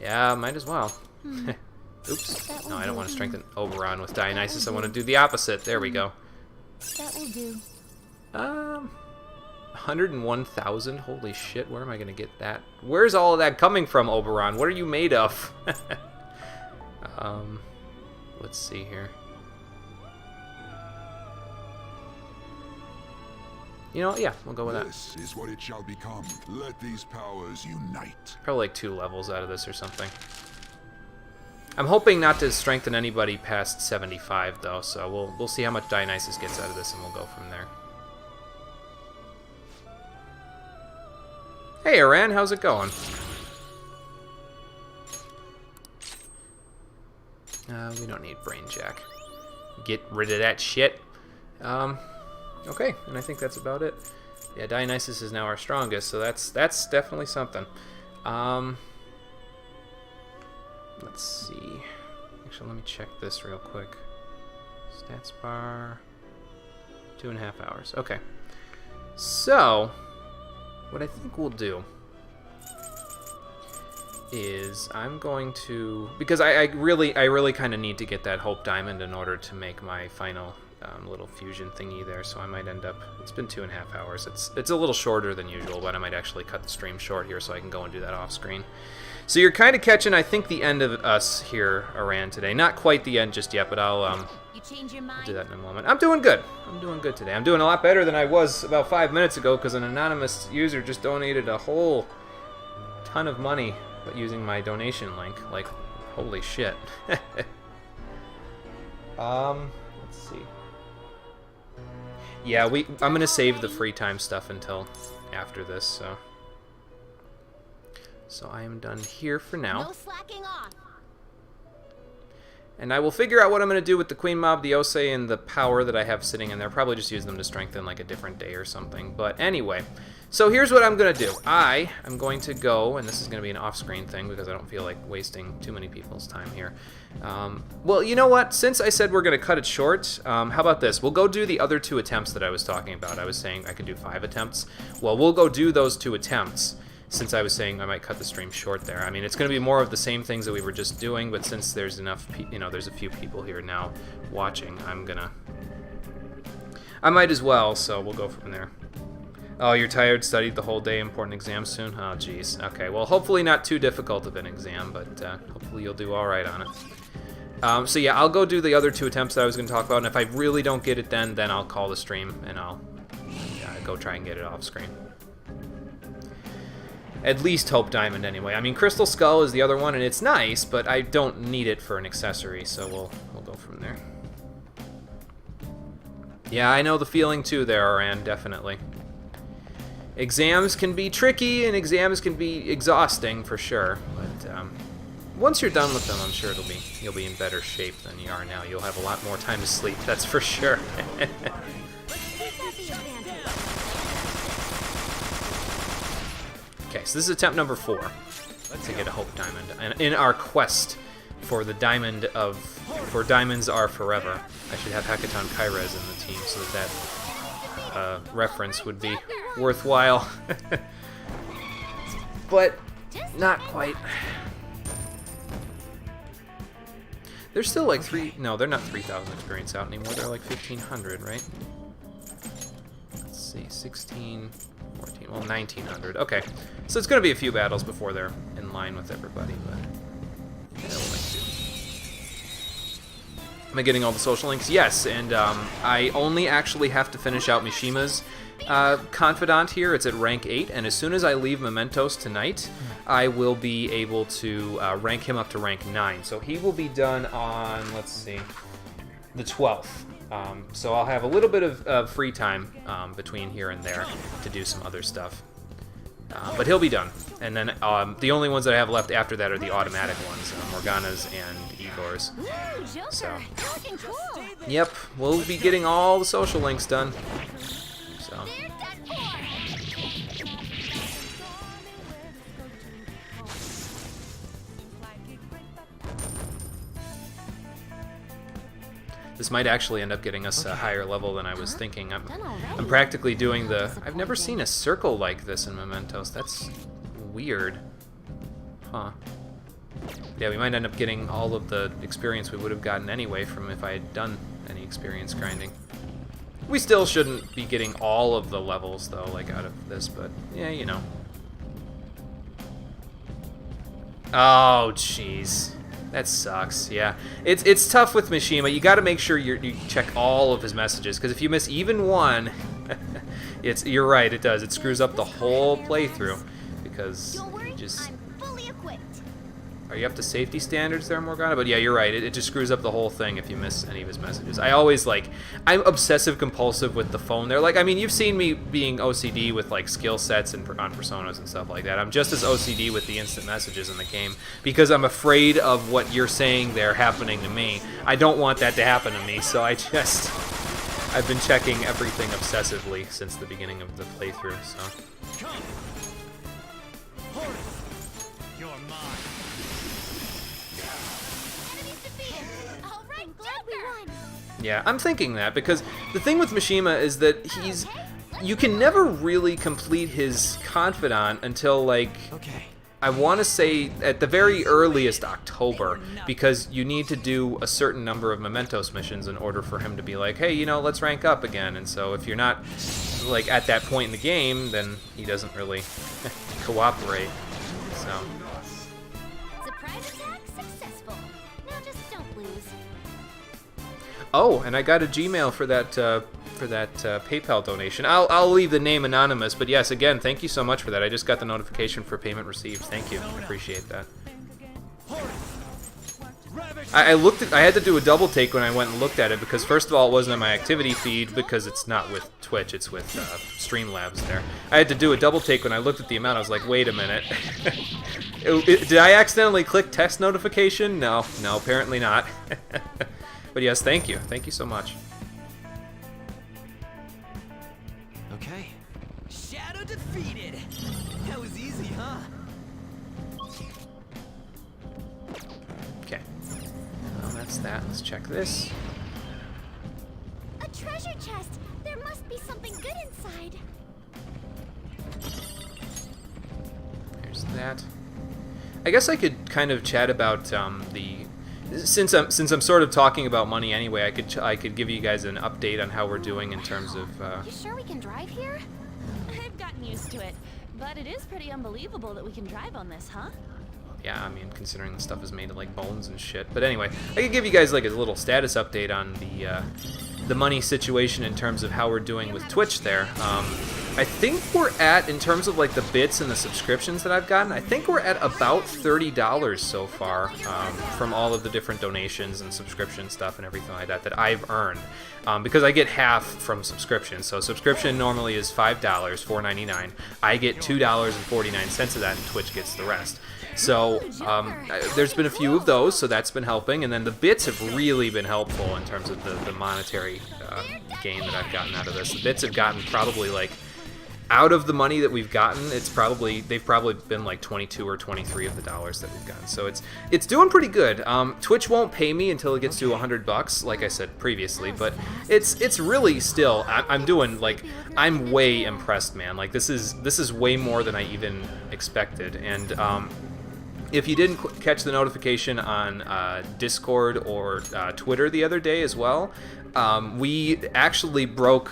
yeah, might as well. Oops. That will No, I don't do. want to strengthen Oberon with Dionysus. I want to do the opposite. There we go. That will do. 101,000. Holy shit! Where am I gonna get that? Where's all of that coming from, Oberon? What are you made of? Let's see here. You know, yeah, we'll go with that. This is what it shall become. Let these powers unite. Probably like 2 levels out of this or something. I'm hoping not to strengthen anybody past 75 though, so we'll see how much Dionysus gets out of this and we'll go from there. Hey Aran, how's it going? We don't need Brain Jack. Get rid of that shit. Okay, and I think that's about it. Yeah, Dionysus is now our strongest, so that's definitely something. Let's see. Actually, let me check this real quick. Stats bar. 2.5 hours. Okay. So, what I think we'll do is I'm going to, because I really kind of need to get that Hope Diamond in order to make my final little fusion thingy there. So I might end up. It's been 2.5 hours. It's a little shorter than usual, but I might actually cut the stream short here so I can go and do that off screen. So you're kind of catching, I think, the end of us here, Aran, today. Not quite the end just yet, but I'll You change your mind? do that in a moment. I'm doing good. I'm doing good today. I'm doing a lot better than I was about 5 minutes ago because an anonymous user just donated a whole ton of money using my donation link. Like, holy shit. Let's see. Yeah, I'm gonna save the free time stuff until after this, so I am done here for now. No slacking off. And I will figure out what I'm going to do with the Queen Mob, the Osei, and the power that I have sitting in there. Probably just use them to strengthen like a different day or something. But anyway, so here's what I'm going to do. I am going to go, and this is going to be an off-screen thing because I don't feel like wasting too many people's time here. Well, you know what? Since I said we're going to cut it short, how about this? We'll go do the other 2 attempts that I was talking about. I was saying I could do 5 attempts. Well, we'll go do those 2 attempts. Since I was saying I might cut the stream short there. I mean, it's going to be more of the same things that we were just doing, but since there's enough, there's a few people here now watching, I might as well, so we'll go from there. Oh, you're tired, studied the whole day, important exam soon? Oh, geez. Okay, well, hopefully not too difficult of an exam, but hopefully you'll do all right on it. So yeah, I'll go do the other 2 attempts that I was going to talk about, and if I really don't get it then I'll call the stream, and I'll go try and get it off screen. At least Hope Diamond, anyway. I mean, Crystal Skull is the other one, and it's nice, but I don't need it for an accessory, so we'll go from there. Yeah, I know the feeling too there, Aran, definitely. Exams can be tricky, and exams can be exhausting, for sure, but once you're done with them, I'm sure you'll be in better shape than you are now. You'll have a lot more time to sleep, that's for sure. Okay, so this is attempt number 4 to get a Hope Diamond, and in our quest for the diamond for diamonds are forever. I should have Hekaton Kairez in the team so that reference would be worthwhile, but not quite. They're still like no, they're not 3,000 experience out anymore. They're like 1,500, right? Let's see, 16. 14, well, 1,900. Okay, so it's going to be a few battles before they're in line with everybody, but yeah, we'll make do. Am I getting all the social links? Yes, and I only actually have to finish out Mishima's Confidant here. It's at rank 8, and as soon as I leave Mementos tonight, I will be able to rank him up to rank 9. So he will be done on, let's see, the 12th. So I'll have a little bit of free time between here and there to do some other stuff. But he'll be done. And then the only ones that I have left after that are the automatic ones, Morgana's and Igor's. Ooh, Joker, So. you're looking cool. Yep, we'll be getting all the social links done. So. They're done for. This might actually end up getting us a higher level than I was thinking. I'm Done already. practically doing the... I've never seen a circle like this in Mementos. That's weird. Huh. Yeah, we might end up getting all of the experience we would have gotten anyway from if I had done any experience grinding. We still shouldn't be getting all of the levels, though, like, out of this, but, yeah, you know. Oh, jeez. That sucks, yeah. It's tough with Mishima. You gotta make sure you check all of his messages, because if you miss even one, you're right, it does. It screws up the whole playthrough, because Don't worry, you just... I'm fully equipped. Are you up to safety standards there, Morgana? But yeah, you're right. It just screws up the whole thing if you miss any of his messages. I always, like, I'm obsessive-compulsive with the phone there. Like, I mean, you've seen me being OCD with, like, skill sets and on personas and stuff like that. I'm just as OCD with the instant messages in the game because I'm afraid of what you're saying there happening to me. I don't want that to happen to me, so I've been checking everything obsessively since the beginning of the playthrough, so... Come. Horse, you're mine. Enemies defeated. All right, Joker. Yeah, I'm thinking that, because the thing with Mishima is that you can never really complete his confidant until, like, Okay. I want to say at the very earliest October, because you need to do a certain number of Mementos missions in order for him to be like, hey, you know, let's rank up again. And so if you're not, like, at that point in the game, then he doesn't really cooperate. So... Surprise attack successful. Now just don't lose. Oh, and I got a Gmail for that PayPal donation. I'll leave the name anonymous, but yes, again, thank you so much for that. I just got the notification for payment received. Thank you. I appreciate that. I had to do a double take when I went and looked at it because first of all, it wasn't on my activity feed because it's not with Twitch, it's with Streamlabs there. I had to do a double take when I looked at the amount. I was like, wait a minute. Did I accidentally click test notification? No, apparently not. But yes, thank you. Thank you so much. Okay. Shadow defeated. That was easy, huh? Okay. Well, that's that. Let's check this. A treasure chest. There must be something good inside. There's that. I guess I could kind of chat about since I'm sort of talking about money anyway. I could give you guys an update on how we're doing in terms of. You sure we can drive here? I've gotten used to it, but it is pretty unbelievable that we can drive on this, huh? Yeah, I mean, considering the stuff is made of like bones and shit. But anyway, I could give you guys like a little status update on the money situation in terms of how we're doing with Twitch there. I think we're at, in terms of like the bits and the subscriptions that I've gotten, I think we're at about $30 so far from all of the different donations and subscription stuff and everything like that I've earned. Because I get half from subscription. So subscription normally is $5, $4.99. I get $2.49 of that, and Twitch gets the rest. So there's been a few of those, so that's been helping. And then the bits have really been helpful in terms of the monetary gain that I've gotten out of this. The bits have gotten probably like, out of the money that we've gotten, they've probably been like 22 or 23 of the dollars that we've gotten. So it's doing pretty good. Twitch won't pay me until it gets to $100, like I said previously, but it's really still, I'm doing like, I'm way impressed, man. Like this is way more than I even expected. And if you didn't catch the notification on Discord or Twitter the other day as well, we actually broke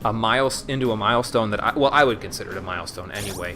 into a milestone that I would consider it a milestone anyway,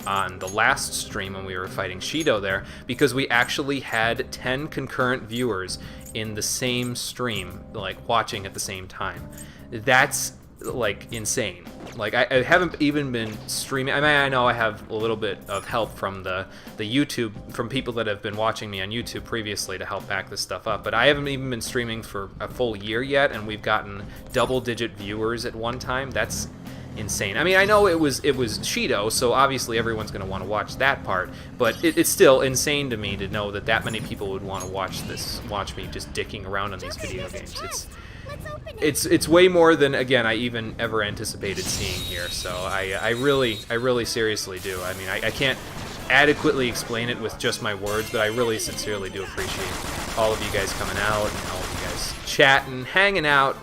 on the last stream when we were fighting Shido there, because we actually had 10 concurrent viewers in the same stream, like watching at the same time. That's like insane. Like I haven't even been streaming. I mean, I know I have a little bit of help from the YouTube, from people that have been watching me on YouTube previously to help back this stuff up, but I haven't even been streaming for a full year yet, and we've gotten double-digit viewers at one time. That's insane. I mean, I know it was Shido, so obviously everyone's going to want to watch that part, but it's still insane to me to know that that many people would want to watch me just dicking around on these video games. It's way more than, again, I even ever anticipated seeing here, so I really seriously do. I mean, I can't adequately explain it with just my words, but I really sincerely do appreciate all of you guys coming out and all of you guys chatting, hanging out,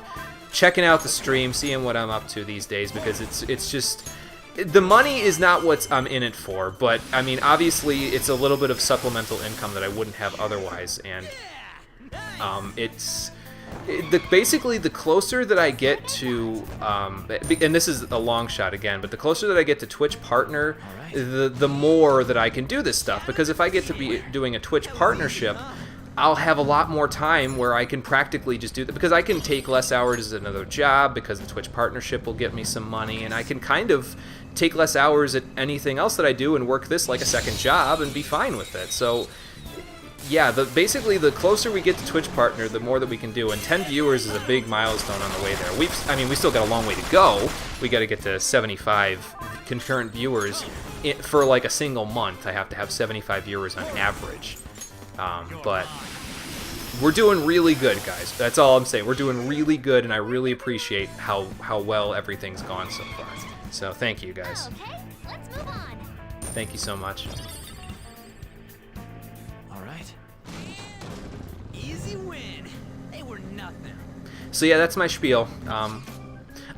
checking out the stream, seeing what I'm up to these days, because it's just, the money is not what I'm in it for, but I mean, obviously it's a little bit of supplemental income that I wouldn't have otherwise, and basically the closer that I get to, and this is a long shot again, but the closer that I get to Twitch partner, the more that I can do this stuff, because if I get to be doing a Twitch partnership, I'll have a lot more time where I can practically just do that, because I can take less hours as another job, because the Twitch partnership will get me some money, and I can kind of take less hours at anything else that I do and work this like a second job and be fine with it. So yeah, basically the closer we get to Twitch partner, the more that we can do, and 10 viewers is a big milestone on the way there. We still got a long way to go. We got to get to 75 concurrent viewers for like a single month. I have to have 75 viewers on average. But we're doing really good, guys. That's all I'm saying. We're doing really good, and I really appreciate how well everything's gone so far. So thank you, guys. Okay, let's move on. Thank you so much. All right. Easy win. They were nothing. So yeah, that's my spiel.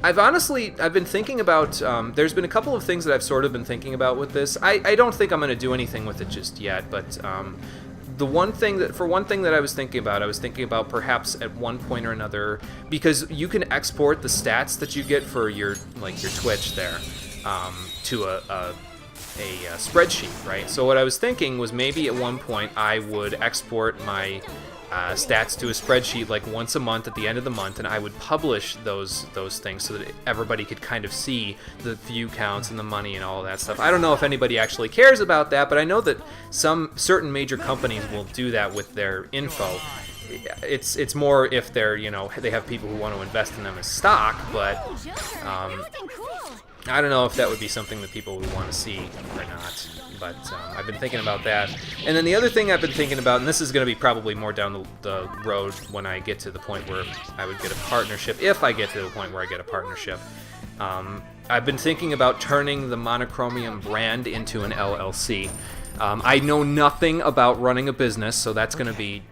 I've been thinking about, there's been a couple of things that I've sort of been thinking about with this. I don't think I'm going to do anything with it just yet, but one thing that I was thinking about perhaps at one point or another, because you can export the stats that you get for your Twitch there to a spreadsheet, right? So what I was thinking was maybe at one point I would export my stats to a spreadsheet like once a month at the end of the month, and I would publish those things so that everybody could kind of see the view counts and the money and all of that stuff. I don't know if anybody actually cares about that, but I know that some certain major companies will do that with their info. It's more if they're, they have people who want to invest in them as stock, but I don't know if that would be something that people would want to see or not, but I've been thinking about that. And then the other thing I've been thinking about, and this is going to be probably more down the road when I get to the point where I would get a partnership, if I get to the point where I get a partnership, I've been thinking about turning the Monochromium brand into an LLC. I know nothing about running a business, so that's going to be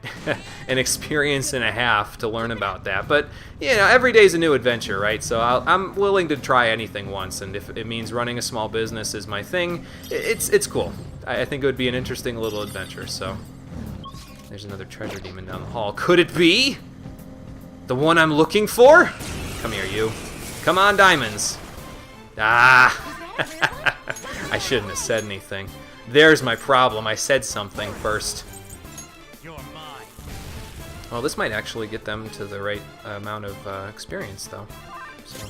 an experience and a half to learn about that. But, every day's a new adventure, right? So I'm willing to try anything once, and if it means running a small business is my thing, it's cool. I think it would be an interesting little adventure, so. There's another treasure demon down the hall. Could it be the one I'm looking for? Come here, you. Come on, diamonds. Ah! I shouldn't have said anything. There's my problem. I said something first. You're mine. Well, this might actually get them to the right amount of experience, though. So.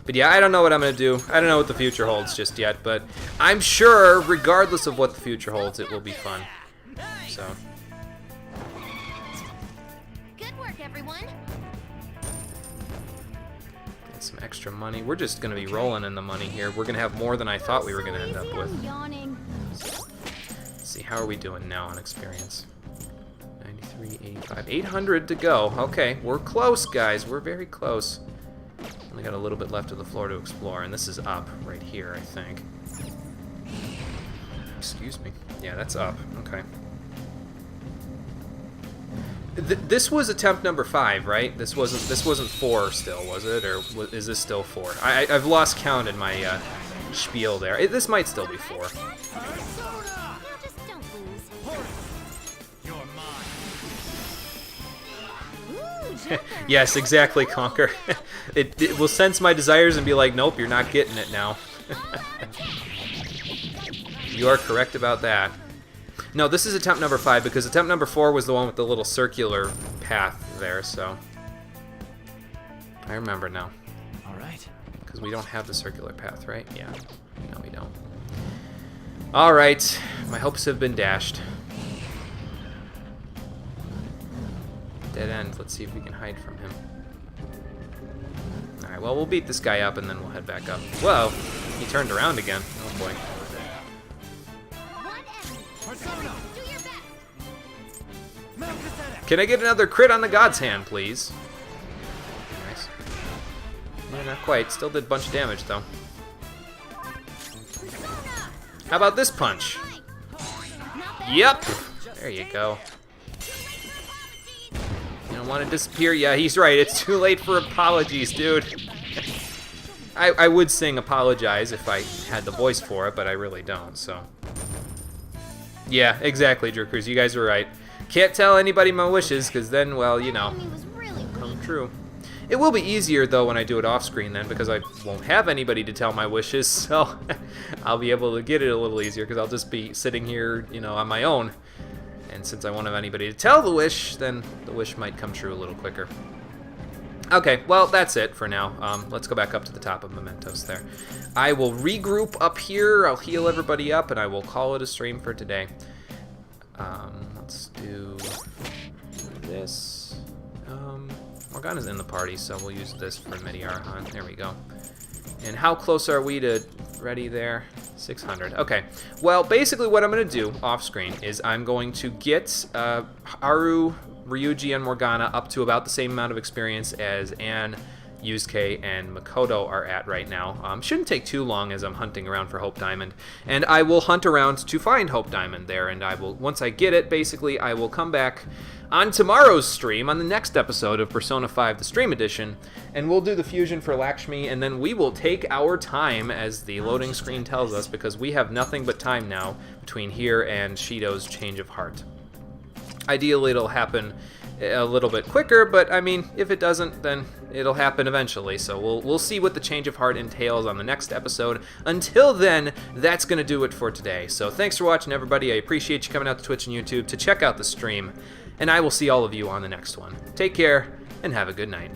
But yeah, I don't know what I'm going to do. I don't know what the future holds just yet, but I'm sure, regardless of what the future holds, it will be fun. So. Good work, everyone. Get some extra money. We're just going to be rolling in the money here. We're going to have more than I thought we were going to end up with. Yawning. Let's see, how are we doing now on experience? 93, 85, 800 to go. Okay, we're close, guys. We're very close. Only got a little bit left of the floor to explore, and this is up right here, I think. Excuse me. Yeah, that's up. Okay. This was attempt number 5, right? This wasn't 4 still, was it, or is this still 4? I've lost count in my spiel there. This might still be 4. Just don't lose. You're mine. Ooh, Joker. Yes, exactly, Conquer. It will sense my desires and be like, nope, you're not getting it now. You are correct about that. No, this is attempt number 5 because attempt number 4 was the one with the little circular path there, so... I remember now. All right. Because we don't have the circular path, right? Yeah. No, we don't. Alright. My hopes have been dashed. Dead end. Let's see if we can hide from him. Alright, well, we'll beat this guy up and then we'll head back up. Whoa! He turned around again. Oh, boy. Can I get another crit on the God's Hand, please? Nice. Yeah, not quite. Still did a bunch of damage, though. How about this punch? Yep! There you go. You don't want to disappear? Yeah, he's right. It's too late for apologies, dude. I would sing apologize if I had the voice for it, but I really don't, so... Yeah, exactly, Drew Cruz. You guys were right. Can't tell anybody my wishes, because then, well, you know, come true. It will be easier, though, when I do it off-screen then, because I won't have anybody to tell my wishes, so I'll be able to get it a little easier, because I'll just be sitting here, you know, on my own. And since I won't have anybody to tell the wish, then the wish might come true a little quicker. Okay, well, that's it for now. Let's go back up to the top of Mementos there. I will regroup up here, I'll heal everybody up, and I will call it a stream for today. Let's do this. Morgana's in the party, so we'll use this for Medi-Arhan. There we go. And how close are we to ready there? 600. Okay. Well, basically what I'm going to do off-screen is I'm going to get Haru, Ryuji, and Morgana up to about the same amount of experience as Anne, Yusuke, and Makoto are at right now. Shouldn't take too long as I'm hunting around for Hope Diamond. And I will hunt around to find Hope Diamond there, and I will, once I get it, basically, I will come back on tomorrow's stream, on the next episode of Persona 5, the Stream Edition, and we'll do the fusion for Lakshmi, and then we will take our time, as the loading screen tells us, because we have nothing but time now between here and Shido's Change of Heart. Ideally, it'll happen a little bit quicker, but I mean, if it doesn't, then it'll happen eventually. So we'll see what the Change of Heart entails on the next episode. Until then, that's going to do it for today. So thanks for watching, everybody. I appreciate you coming out to Twitch and YouTube to check out the stream, and I will see all of you on the next one. Take care, and have a good night.